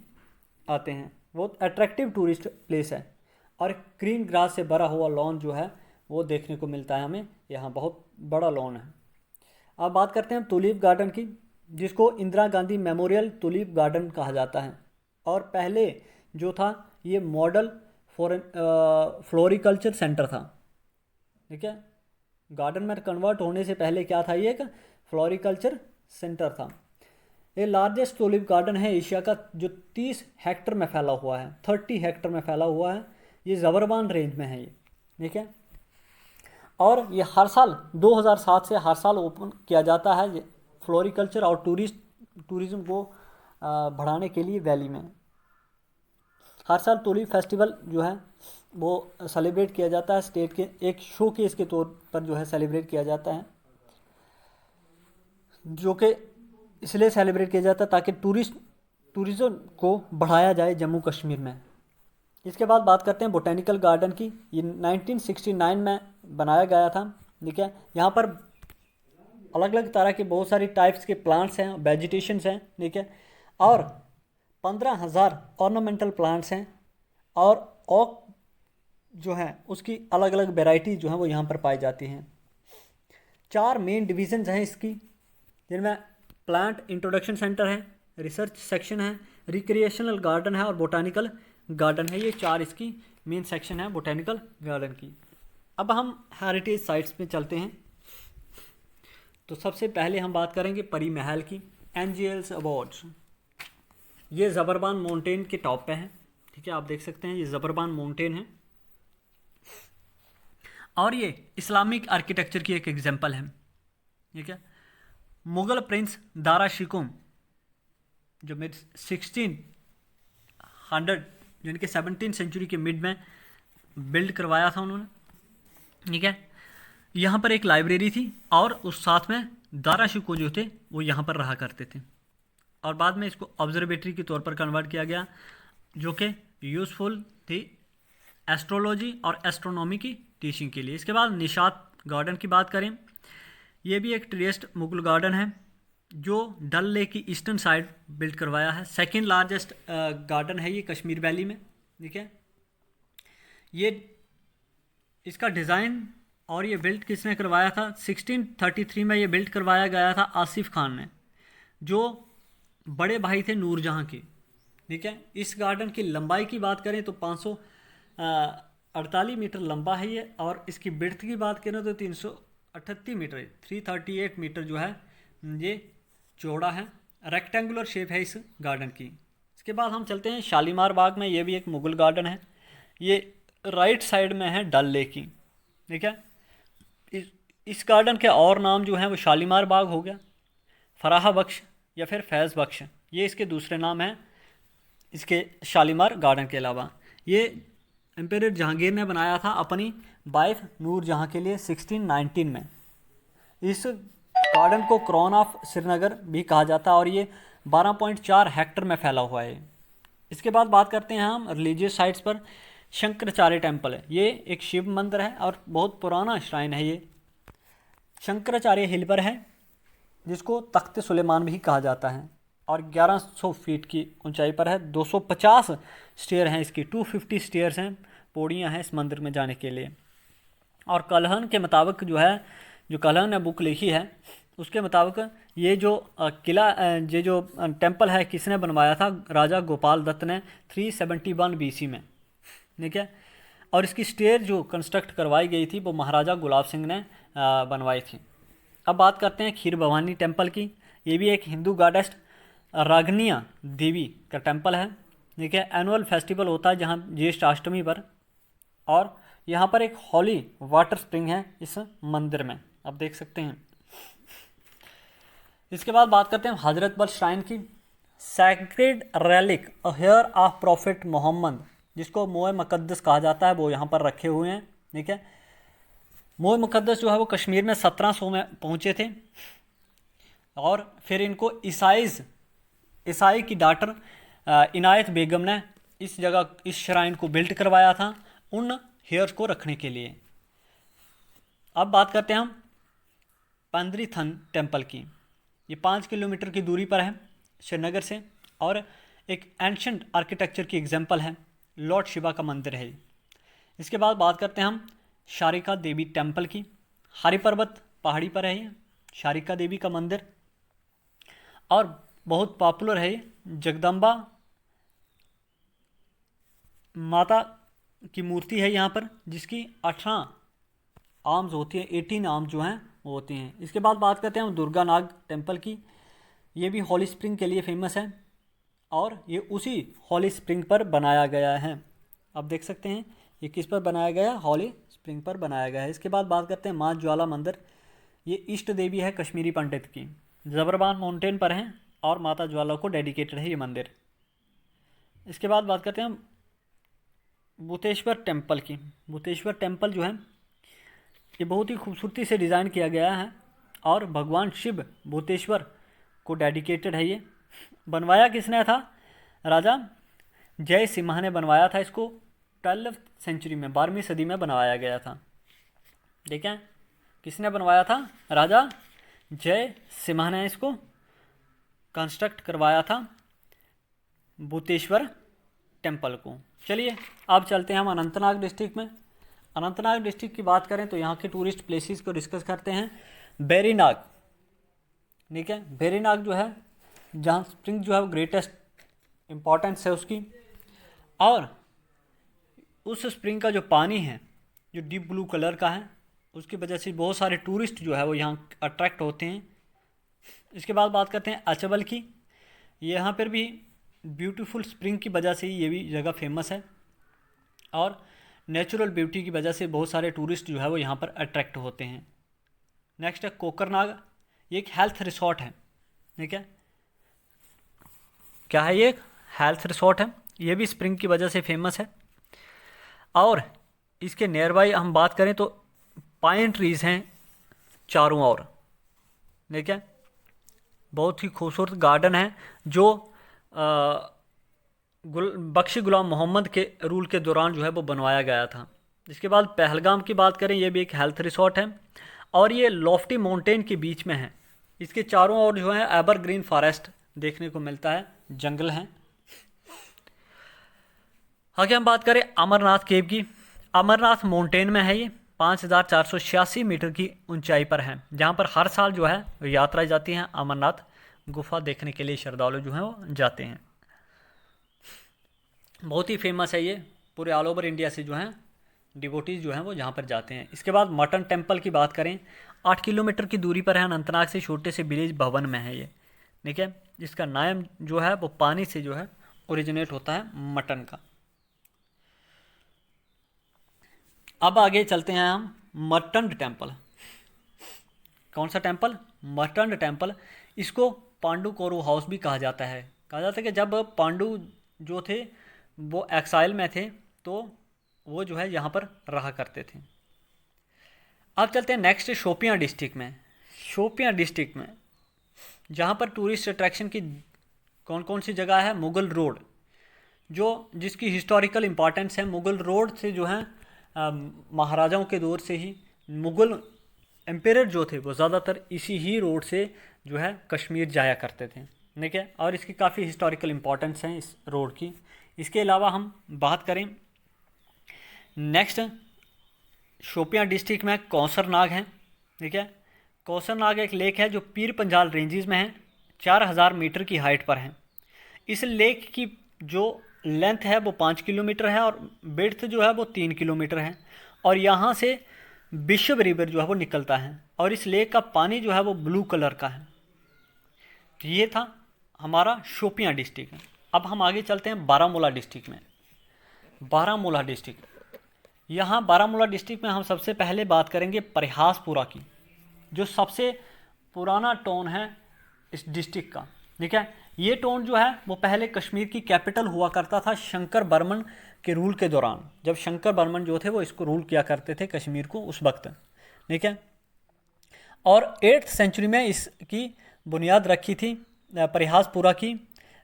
आते हैं। बहुत अट्रैक्टिव टूरिस्ट प्लेस है और ग्रीन ग्रास से भरा हुआ लॉन जो है वो देखने को मिलता है हमें यहाँ, बहुत बड़ा लॉन है। अब बात करते हैं टुलिप गार्डन की, जिसको Indira Gandhi memorial tulip garden कहा जाता है। और पहले जो था ये मॉडल फ्लोरिकल्चर सेंटर था, ठीक है। गार्डन में कन्वर्ट होने से पहले क्या था, ये एक फ्लोरिकल्चर सेंटर था। ये लार्जेस्ट टूलिप गार्डन है एशिया का, जो 30 हेक्टर में फैला हुआ है, 30 हेक्टर में फैला हुआ है। ये ज़बरवान रेंज में है ये, ठीक है। और ये हर साल 2007 से हर साल ओपन किया जाता है ये फ्लोरिकल्चर और टूरिज़्म को बढ़ाने के लिए वैली में। हर साल टूलिप फेस्टिवल जो है वो सेलिब्रेट किया जाता है, स्टेट के एक शो केस के तौर पर जो है सेलिब्रेट किया जाता है, जो कि इसलिए सेलिब्रेट किया जाता है ताकि टूरिज़्म को बढ़ाया जाए जम्मू कश्मीर में। इसके बाद बात करते हैं बोटेनिकल गार्डन की। ये 1969 में बनाया गया था, ठीक है। यहाँ पर अलग अलग तरह के बहुत सारी टाइप्स के प्लांट्स हैं, वेजिटेशंस हैं, ठीक है। और 15,000 ऑर्नामेंटल प्लांट्स हैं, और ओक जो है उसकी अलग अलग वेराइटी जो है वो यहाँ पर पाई जाती हैं। 4 मेन डिविजन्स हैं इसकी, जिनमें प्लांट इंट्रोडक्शन सेंटर है, रिसर्च सेक्शन है, रिक्रिएशनल गार्डन है और बोटानिकल गार्डन है। ये 4 इसकी मेन सेक्शन है बोटेनिकल गार्डन की। अब हम हेरिटेज साइट्स में चलते हैं। तो सबसे पहले हम बात करेंगे परी महल की, एंजेल्स अवार्ड्स। ये ज़बरवान माउंटेन के टॉप पे है, ठीक है। आप देख सकते हैं ये ज़बरवान माउंटेन है, और ये इस्लामिक आर्किटेक्चर की एक एग्जांपल है, ठीक है। मुग़ल प्रिंस दारा शिकोह जो मिड 1600 यानी कि 17th सेंचुरी के मिड में बिल्ड करवाया था उन्होंने, ठीक है। यहाँ पर एक लाइब्रेरी थी, और उस साथ में दारा शिकोह जो थे वो यहाँ पर रहा करते थे, और बाद में इसको ऑब्जर्वेटरी के तौर पर कन्वर्ट किया गया, जो कि यूज़फुल थी एस्ट्रोलॉजी और एस्ट्रोनॉमी की टीचिंग के लिए। इसके बाद निशात गार्डन की बात करें, ये भी एक ट्रेस्ट मुगल गार्डन है जो डल लेक की ईस्टर्न साइड बिल्ड करवाया है। सेकंड लार्जेस्ट गार्डन है ये कश्मीर वैली में, ठीक है। ये इसका डिज़ाइन और ये बिल्ड किसने करवाया था? 1633 में ये बिल्ड करवाया गया था आसिफ खान ने, जो बड़े भाई थे नूरजहाँ के, ठीक है। इस गार्डन की लंबाई की बात करें तो 548 मीटर लंबा है ये, और इसकी बिड्थ की बात करें तो 338 मीटर, 338 मीटर जो है ये चौड़ा है। रेक्टेंगुलर शेप है इस गार्डन की। इसके बाद हम चलते हैं शालीमार बाग में। ये भी एक मुगल गार्डन है, ये राइट साइड में है डल लेक की, ठीक है। इस गार्डन के और नाम जो हैं वो शालीमार बाग हो गया, फराह बख्श या फिर फैज़ बख्श, ये इसके दूसरे नाम हैं इसके शालीमार गार्डन के अलावा। ये एम्परर जहांगीर ने बनाया था अपनी वाइफ नूरजहाँ के लिए 1619 में। इस गार्डन को क्राउन ऑफ श्रीनगर भी कहा जाता है, और ये 12.4 हेक्टर में फैला हुआ है। इसके बाद बात करते हैं हम रिलीजियस साइट्स पर। शंकराचार्य टेम्पल है, ये एक शिव मंदिर है और बहुत पुराना श्राइन है। ये शंकराचार्य हिल पर है, जिसको तख्त सुलेमान भी कहा जाता है, और 1100 फीट की ऊंचाई पर है। 250 स्टेयर हैं इसकी, 250 स्टेयर्स हैं, पौड़ियाँ हैं इस मंदिर में जाने के लिए। और कलहन के मुताबिक जो है, जो कलहन ने बुक लिखी है उसके मुताबिक ये जो किला, ये जो टेम्पल है किसने बनवाया था? राजा गोपाल दत्त ने 371 BC में, ठीक है। और इसकी स्टेयर जो कंस्ट्रक्ट करवाई गई थी वो महाराजा गुलाब सिंह ने बनवाई थी। अब बात करते हैं खीर भवानी टेम्पल की। ये भी एक हिंदू गॉडेस रागनिया देवी का टेम्पल है, ठीक है। एनुअल फेस्टिवल होता है जहाँ ज्येष्ठ अष्टमी पर, और यहाँ पर एक हॉली वाटर स्प्रिंग है इस मंदिर में, आप देख सकते हैं। इसके बाद बात करते हैं हजरत बल श्राइन की। Sacred relic a hair of prophet Mohammad, जिसको मोए मुकद्दस कहा जाता है, वो यहाँ पर रखे हुए हैं, ठीक है। मोए मुकद्दस जो है वो कश्मीर में 1700 में पहुँचे थे, और फिर इनको ईसाई की डॉटर इनायत बेगम ने इस जगह, इस श्राइन को बिल्ड करवाया था उन हेयर्स को रखने के लिए। अब बात करते हैं हम पंद्रीथन टेम्पल की। ये 5 किलोमीटर की दूरी पर है श्रीनगर से, और एक एंशंट आर्किटेक्चर की एग्जांपल है, लॉर्ड शिवा का मंदिर है। इसके बाद बात करते हैं हम शारिका देवी टेम्पल की। हरि पर्वत पहाड़ी पर है ये शारिका देवी का मंदिर, और बहुत पॉपुलर है ये। जगदम्बा माता की मूर्ति है यहाँ पर, जिसकी 18 आर्म्स होती है, 18 आर्म्स जो हैं वो होती हैं। इसके बाद बात करते हैं हम दुर्गा नाग टेम्पल की। ये भी हॉली स्प्रिंग के लिए फेमस है और ये उसी हॉली स्प्रिंग पर बनाया गया है। आप देख सकते हैं ये किस पर बनाया गया है, हॉली स्प्रिंग पर बनाया गया है। इसके बाद बात करते हैं माँ ज्वाला मंदिर। ये इष्ट देवी है कश्मीरी पंडित की, जबरबान माउंटेन पर हैं और माता ज्वाला को डेडिकेटेड है ये मंदिर। इसके बाद बात करते हैं हम भूतेश्वर टेम्पल की। भूतेश्वर टेम्पल जो है ये बहुत ही खूबसूरती से डिज़ाइन किया गया है और भगवान शिव भूतेश्वर को डेडिकेटेड है। ये बनवाया किसने था, राजा जय सिम्हा ने बनवाया था इसको। 12वीं सेंचुरी में, 12वीं सदी में बनवाया गया था। देखें किसने बनवाया था, राजा जय सिम्हा ने इसको कंस्ट्रक्ट करवाया था भूतेश्वर टेम्पल को। चलिए अब चलते हैं हम अनंतनाग डिस्ट्रिक्ट में। अनंतनाग डिस्ट्रिक्ट की बात करें तो यहाँ के टूरिस्ट प्लेसेस को डिस्कस करते हैं। बेरीनाग, ठीक है, बेरीनाग जो है जहाँ स्प्रिंग जो है वो ग्रेटेस्ट इम्पॉर्टेंस है उसकी, और उस स्प्रिंग का जो पानी है जो डीप ब्लू कलर का है उसकी वजह से बहुत सारे टूरिस्ट जो है वो यहाँ अट्रैक्ट होते हैं। इसके बाद बात करते हैं अचबल की। यहाँ पर भी ब्यूटीफुल स्प्रिंग की वजह से ये भी जगह फेमस है और नेचुरल ब्यूटी की वजह से बहुत सारे टूरिस्ट जो है वो यहाँ पर अट्रैक्ट होते हैं। नेक्स्ट है कोकरनाग। ये एक हेल्थ रिसोर्ट है, ठीक है, क्या है ये, एक हेल्थ रिसोर्ट है। ये भी स्प्रिंग की वजह से फेमस है और इसके नियर बाई हम बात करें तो पाइन ट्रीज़ हैं चारों ओर, ठीक है। बहुत ही खूबसूरत गार्डन है जो बख्शी गुलाम मोहम्मद के रूल के दौरान जो है वो बनवाया गया था। इसके बाद पहलगाम की बात करें, ये भी एक हेल्थ रिसोर्ट है और ये लॉफ्टी माउंटेन के बीच में है। इसके चारों ओर जो है एवरग्रीन फॉरेस्ट देखने को मिलता है, जंगल हैं। आगे हम बात करें अमरनाथ केव की। अमरनाथ माउंटेन में है ये, 5486 मीटर की ऊंचाई पर है, जहाँ पर हर साल जो है यात्रा जाती हैं अमरनाथ गुफा देखने के लिए श्रद्धालु जो हैं वो जाते हैं। बहुत ही फेमस है ये, पूरे ऑल ओवर इंडिया से जो हैं डिवोटीज जो हैं वो यहाँ पर जाते हैं। इसके बाद मटन टेम्पल की बात करें, 8 किलोमीटर की दूरी पर है, अनंतनाग से छोटे से विलेज भवन में है ये, ठीक है। जिसका नाम जो है वो पानी से जो है ओरिजिनेट होता है, मटन का। अब आगे चलते हैं हम मर्टंड टेम्पल। कौन सा टेम्पल, मर्टंड टेम्पल। इसको पांडु कोरू हाउस भी कहा जाता है। कहा जाता है कि जब पांडु जो थे वो एक्साइल में थे तो वो जो है यहाँ पर रहा करते थे। अब चलते हैं नेक्स्ट शोपियां डिस्ट्रिक्ट में। शोपियां डिस्ट्रिक्ट में जहाँ पर टूरिस्ट अट्रैक्शन की कौन कौन सी जगह है, मुगल रोड, जो जिसकी हिस्टोरिकल इम्पॉर्टेंस है। मुगल रोड से जो है महाराजाओं के दौर से ही मुगल एम्पेरर जो थे वो ज़्यादातर इसी ही रोड से जो है कश्मीर जाया करते थे, ठीक है। और इसकी काफ़ी हिस्टोरिकल इम्पॉर्टेंस है इस रोड की। इसके अलावा हम बात करें नेक्स्ट, शोपियां डिस्ट्रिक्ट में कौसर नाग है, ठीक है। कौसर नाग एक लेक है जो पीर पंजाल रेंजेस में है, 4000 मीटर की हाइट पर है। इस लेक की जो लेंथ है वो 5 किलोमीटर है और विड्थ जो है वो 3 किलोमीटर है और यहाँ से बिशप रिवर जो है वो निकलता है और इस लेक का पानी जो है वो ब्लू कलर का है। तो ये था हमारा शोपियां डिस्ट्रिक्ट। अब हम आगे चलते हैं बारामूला डिस्ट्रिक्ट में। बारामूला डिस्ट्रिक्ट, यहाँ बारामूला डिस्ट्रिक्ट में हम सबसे पहले बात करेंगे परिहासपुरा की, जो सबसे पुराना टाउन है इस डिस्ट्रिक्ट का, ठीक है। ये टाउन जो है वो पहले कश्मीर की कैपिटल हुआ करता था शंकर बर्मन के रूल के दौरान। जब शंकर बर्मन जो थे वो इसको रूल किया करते थे कश्मीर को उस वक्त, ठीक है। और 8th सेंचुरी में इसकी बुनियाद रखी थी परिहासपुरा की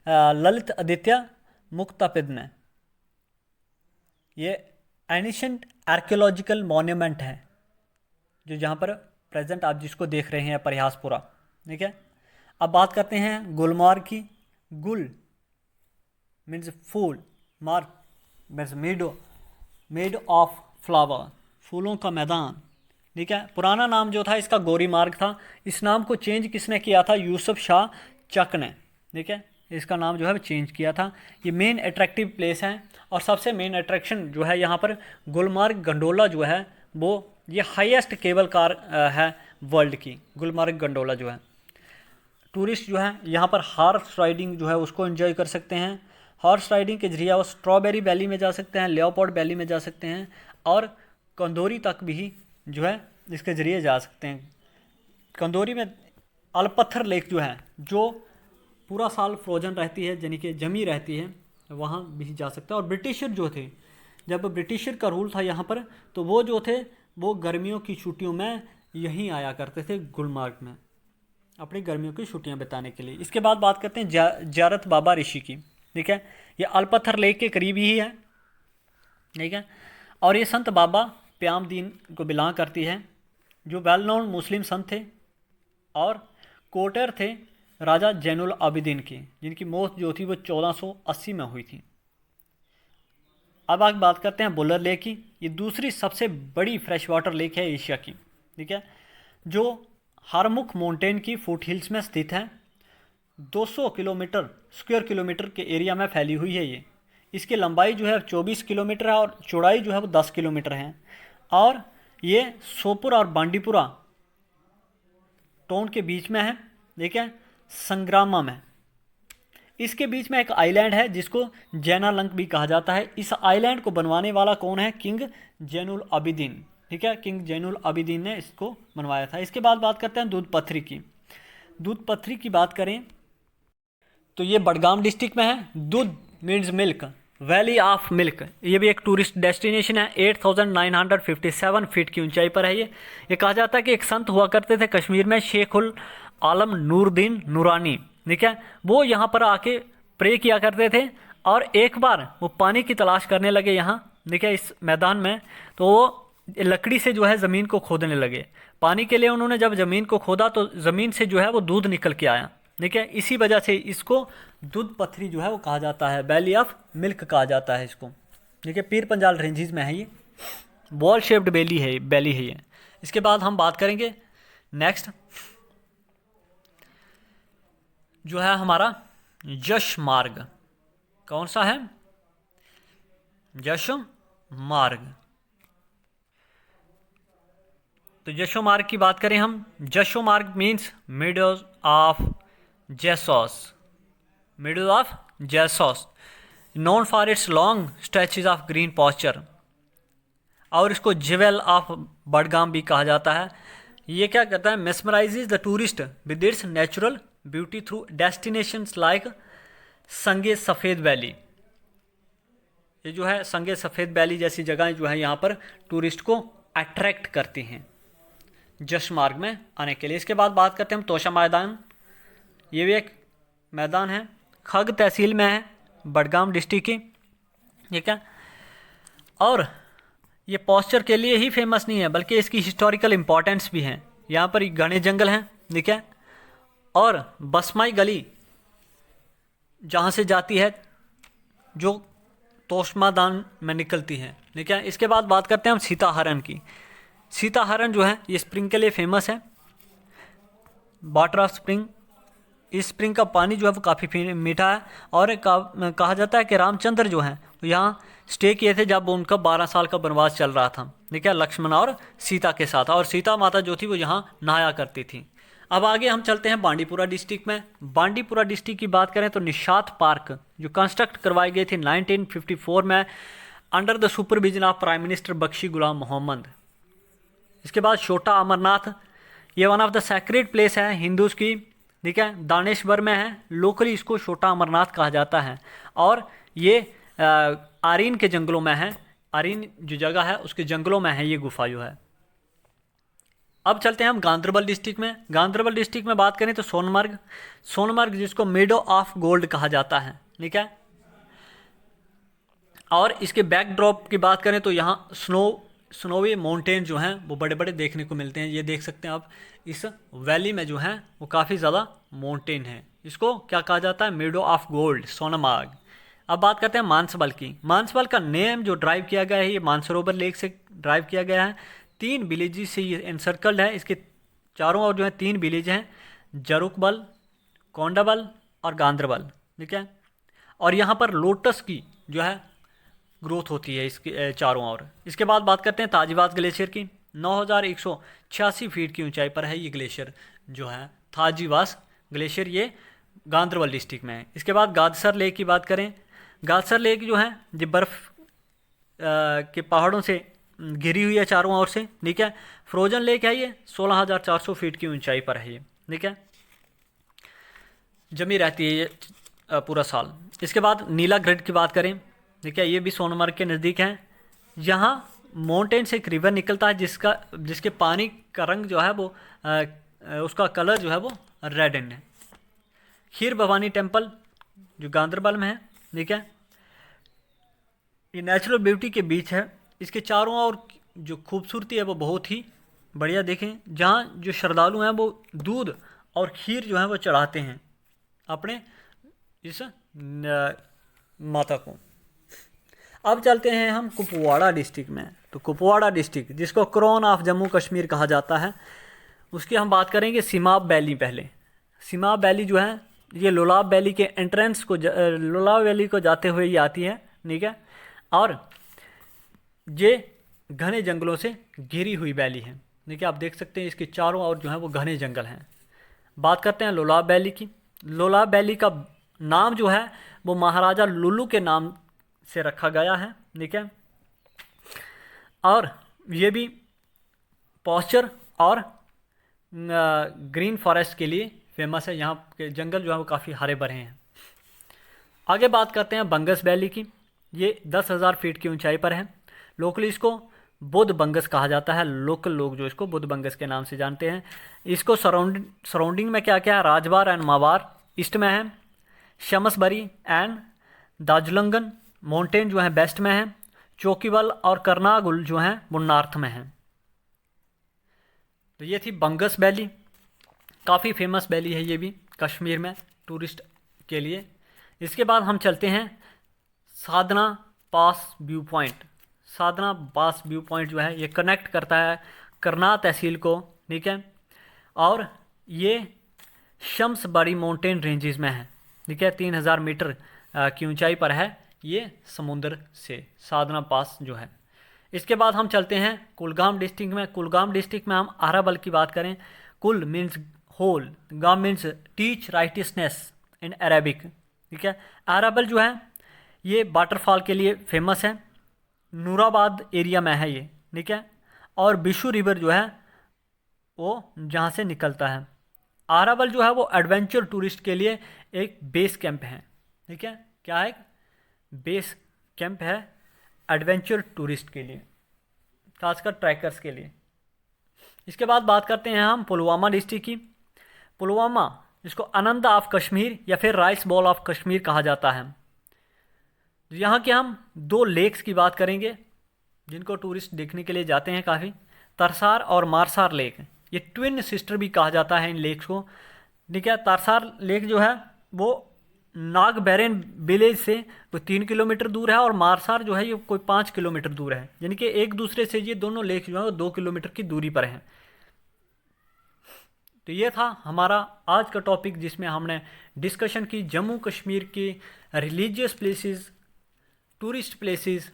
ललित आदित्य मुक्तापिद ने। ये एनिशेंट आर्कियोलॉजिकल मॉन्यूमेंट है जो जहाँ पर प्रेजेंट आप जिसको देख रहे हैं परिहासपुरा, ठीक है। अब बात करते हैं गुलमार्ग की। गुल मीन्स फूल, मार्ग मीन्स मेड ऑफ फ्लावर, फूलों का मैदान, ठीक है। पुराना नाम जो था इसका गौरी मार्ग था। इस नाम को चेंज किसने किया था, यूसुफ शाह चक ने, ठीक है। इसका नाम जो है वो चेंज किया था। ये मेन अट्रैक्टिव प्लेस है और सबसे मेन अट्रैक्शन जो है यहाँ पर गुलमार्ग गंडोला जो है वो ये हाईएस्ट केबल कार है वर्ल्ड की, गुलमर्ग गंडोला जो है। टूरिस्ट जो है यहाँ पर हॉर्स राइडिंग जो है उसको एंजॉय कर सकते हैं। हॉर्स राइडिंग के जरिए वो स्ट्रॉबेरी वैली में जा सकते हैं, लेओपोर्ड वैली में जा सकते हैं और कंदोरी तक भी जो है इसके ज़रिए जा सकते हैं। कंदोरी में अलपत्थर लेक जो है, जो पूरा साल फ्रोजन रहती है, यानी कि जमी रहती है, वहाँ भी जा सकते हैं। और ब्रिटिशर जो थे, जब ब्रिटिशर का रूल था यहाँ पर, तो वो जो थे वो गर्मियों की छुट्टियों में यहीं आया करते थे गुलमर्ग में, अपनी गर्मियों की छुट्टियां बिताने के लिए। इसके बाद बात करते हैं ज़ियारत बाबा ऋषि की। ठीक है, ये अलपत्थर लेक के करीब ही है। ठीक है, और ये संत बाबा प्याम दीन को बिलोंग करती है, जो वेल नोन मुस्लिम संत थे और कोटर थे राजा जैनुल आबिदीन की, जिनकी मौत जो थी वो 1480 में हुई थी। अब आगे बात करते हैं बुलर लेक की। ये दूसरी सबसे बड़ी फ्रेश वाटर लेक है एशिया की। ठीक है, जो हरमुख माउंटेन की फुट हिल्स में स्थित है। 200 किलोमीटर स्क्वायर किलोमीटर के एरिया में फैली हुई है ये। इसकी लंबाई जो है 24 किलोमीटर है और चौड़ाई जो है वो 10 किलोमीटर है। और ये सोपुर और बांडीपुरा टाउन के बीच में है। ठीक है, संग्रामा में। इसके बीच में एक आइलैंड है जिसको जैनालंक भी कहा जाता है। इस आइलैंड को बनवाने वाला कौन है? किंग जैनुल आबिदीन। ठीक है, किंग जैनुल आबिदीन ने इसको बनवाया था। इसके बाद बात करते हैं दूध पथरी की। दूध पथरी की बात करें तो ये बडगाम डिस्ट्रिक्ट में है। दूध means milk, valley of milk, ये भी एक टूरिस्ट डेस्टिनेशन है। 8957 फीट की ऊंचाई पर है ये कहा जाता है कि एक संत हुआ करते थे कश्मीर में, शेखुल आलम नूरुद्दीन नूरानी। ठीक है, वो यहाँ पर आके प्रे किया करते थे और एक बार वो पानी की तलाश करने लगे यहाँ, ठीक है, इस मैदान में। तो वो लकड़ी से जो है ज़मीन को खोदने लगे पानी के लिए। उन्होंने जब ज़मीन को खोदा तो ज़मीन से जो है वो दूध निकल के आया। ठीक है, इसी वजह से इसको दूध पथरी जो है वो कहा जाता है, वैली ऑफ मिल्क कहा जाता है इसको। ठीक है, पीर पंजाल रेंजेस में है ये, बॉल शेप्ड वैली है ये। इसके बाद हम बात करेंगे नेक्स्ट जो है हमारा यश मार्ग। कौन सा है? यश मार्ग। तो यशो मार्ग की बात करें हम, Yusmarg means meadows of Jesus, meadows of Jesus, known for its long stretches of green pasture, और इसको ज्वेल ऑफ बडगाम भी कहा जाता है। ये क्या करता है? Mesmerises the tourist with its natural beauty through destinations like Sange Safed valley. ये जो है संगे सफ़ेद वैली जैसी जगहें जो है यहाँ पर टूरिस्ट को अट्रैक्ट करती हैं यश मार्ग में आने के लिए। इसके बाद बात करते हैं हम तोशा मैदान। ये भी एक मैदान है, खग तहसील में है, बडगाम डिस्ट्रिक्ट की। ठीक है, और ये पॉस्चर के लिए ही फेमस नहीं है बल्कि इसकी हिस्टोरिकल इम्पोर्टेंस भी है। यहाँ पर घने जंगल हैं, ठीक है, और बसमाई गली जहाँ से जाती है जो तोशमादान में निकलती है। ठीक है, इसके बाद बात करते हैं हम सीताहरण की। सीताहरण जो है ये स्प्रिंग के लिए फेमस है, वाटर ऑफ स्प्रिंग। इस स्प्रिंग का पानी जो है वो काफ़ी मीठा है और कहा जाता है कि रामचंद्र जो हैं यहाँ स्टे किए थे जब उनका 12 साल का वनवास चल रहा था। ठीक है, लक्ष्मण और सीता के साथ, और सीता माता जो थी वो यहाँ नहाया करती थी। अब आगे हम चलते हैं बांडीपुरा डिस्ट्रिक्ट में। बांडीपुरा डिस्ट्रिक्ट की बात करें तो निशात पार्क जो कंस्ट्रक्ट करवाई गई थी 1954 में under the supervision of prime minister Bakshi Ghulam Mohammad. इसके बाद छोटा अमरनाथ, ये one of the sacred place है हिंदूज़ की। ठीक है, दानेश्वर में है, लोकली इसको छोटा अमरनाथ कहा जाता है, और ये आरीन के जंगलों में है। आरीन जो जगह है उसके जंगलों में है ये गुफा जो है। अब चलते हैं हम गांधरबल डिस्ट्रिक्ट में। गांधरबल डिस्ट्रिक्ट में बात करें तो सोनमर्ग जिसको मेडो ऑफ गोल्ड कहा जाता है। ठीक है, और इसके बैकड्रॉप की बात करें तो यहाँ स्नोवी माउंटेन जो हैं वो बड़े बड़े देखने को मिलते हैं। ये देख सकते हैं आप, इस वैली में जो है वो काफ़ी ज़्यादा माउंटेन है। इसको क्या कहा जाता है? मेडो ऑफ गोल्ड, सोनमार्ग। अब बात करते हैं मानसबल की। मानसबल का नेम जो ड्राइव किया गया है ये मानसरोवर लेक से ड्राइव किया गया है। 3 विलेजेस से ये एनसर्कल्ड है। इसके चारों ओर जो है 3 विलेज हैं, जरुकबल, कोंडाबल और गांधरबल। ठीक है, और यहाँ पर लोटस की जो है ग्रोथ होती है इसके चारों ओर। इसके बाद बात करते हैं ताजिवास ग्लेशियर की। 9,186 फीट की ऊंचाई पर है ये ग्लेशियर जो है थाजीवास ग्लेशियर, ये गांदरबल डिस्ट्रिक्ट में है। इसके बाद गादसर लेक की बात करें, गादसर लेक जो है ये बर्फ़ के पहाड़ों से घिरी हुई है चारों ओर से, ठीक है। फ्रोजन लेक है ये, 16,400 फीट की ऊंचाई पर है ये, ठीक है, जमी रहती है ये पूरा साल। इसके बाद नीला ग्रिड की बात करें, ठीक है, ये भी सोनमर्ग के नज़दीक है। यहाँ माउंटेन से एक रिवर निकलता है जिसके पानी का रंग जो है वो उसका कलर जो है वो रेड एंड है। खीर भवानी टेम्पल जो गांदरबल में है, ठीक है, ये नेचुरल ब्यूटी के बीच है। इसके चारों ओर जो खूबसूरती है वो बहुत ही बढ़िया। देखें, जहाँ जो श्रद्धालु हैं वो दूध और खीर जो है वो चढ़ाते हैं अपने इस माता को। अब चलते हैं हम कुपवाड़ा डिस्ट्रिक्ट में। तो कुपवाड़ा डिस्ट्रिक्ट जिसको क्राउन ऑफ जम्मू कश्मीर कहा जाता है, उसकी हम बात करेंगे सिमाब वैली। पहले सिमाब वैली जो है ये लोलाब वैली के एंट्रेंस को लोलाब वैली को जाते हुए ये आती है, ठीक है, और ये घने जंगलों से घिरी हुई वैली है, ठीक है। आप देख सकते हैं इसके चारों ओर जो है वो घने जंगल हैं। बात करते हैं लोलाब वैली की। लोलाब वैली का नाम जो है वो महाराजा लुलू के नाम से रखा गया है, ठीक है, और ये भी पॉस्चर और ग्रीन फॉरेस्ट के लिए फेमस है। यहाँ के जंगल जो है वो काफ़ी हरे भरे हैं। आगे बात करते हैं बंगस वैली की। ये 10,000 फीट की ऊंचाई पर है। लोकली इसको बुद्ध बंगस कहा जाता है। लोकल लोग जो इसको बुद्ध बंगस के नाम से जानते हैं। इसको सराउंडिंग में क्या क्या है, राजबार एंड मावार ईस्ट में है, शमसबरी एंड दार्जिलिंगन माउंटेन जो है वेस्ट में है, चौकीबल और करनागुल जो हैं वो नॉर्थ में हैं। तो ये थी बंगस वैली, काफ़ी फेमस वैली है ये भी कश्मीर में टूरिस्ट के लिए। इसके बाद हम चलते हैं साधना पास व्यू पॉइंट। साधना पास व्यू पॉइंट जो है ये कनेक्ट करता है करनाल तहसील को, ठीक है, और ये शम्सबरी माउंटेन रेंजेस में है, ठीक है, 3,000 मीटर की ऊंचाई पर है ये समुद्र से साधना पास जो है। इसके बाद हम चलते हैं कुलगाम डिस्ट्रिक्ट में। कुलगाम डिस्ट्रिक्ट में हम अराबल की बात करें। कुल मीन्स होल, गाम मीन्स टीच राइटिसनेस इन अरेबिक, ठीक है। अराबल जो है ये वाटरफॉल के लिए फेमस है, नूराबाद एरिया में है ये, ठीक है, और बिशु रिवर जो है वो जहाँ से निकलता है। अराबल जो है वो एडवेंचर टूरिस्ट के लिए एक बेस कैंप है, ठीक है, क्या है, बेस कैंप है एडवेंचर टूरिस्ट के लिए, खासकर ट्रैकर्स के लिए। इसके बाद बात करते हैं हम पुलवामा डिस्ट्रिक्ट की। पुलवामा इसको आनंद ऑफ कश्मीर या फिर राइस बॉल ऑफ कश्मीर कहा जाता है। यहाँ के हम 2 लेक्स की बात करेंगे जिनको टूरिस्ट देखने के लिए जाते हैं काफ़ी, तरसार और मारसार लेक। ये ट्विन सिस्टर भी कहा जाता है इन लेक्स को, ठीक है। तरसार लेक जो है वो नागबैरेन विलेज से वो 3 किलोमीटर दूर है और मारसार जो है ये कोई 5 किलोमीटर दूर है, यानी कि एक दूसरे से ये दोनों लेक जो है वो 2 किलोमीटर की दूरी पर हैं। तो ये था हमारा आज का टॉपिक जिसमें हमने डिस्कशन की जम्मू कश्मीर की रिलीजियस प्लेसेस, टूरिस्ट प्लेसेस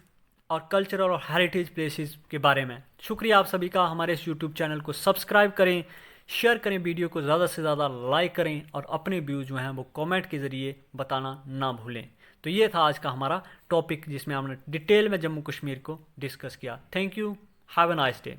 और कल्चरल और हेरिटेज प्लेसेस के बारे में। शुक्रिया आप सभी का। हमारे इस यूट्यूब चैनल को सब्सक्राइब करें, शेयर करें, वीडियो को ज़्यादा से ज़्यादा लाइक करें और अपने व्यूज़ जो हैं वो कमेंट के ज़रिए बताना ना भूलें। तो ये था आज का हमारा टॉपिक जिसमें हमने डिटेल में जम्मू कश्मीर को डिस्कस किया। Thank you, have a nice day.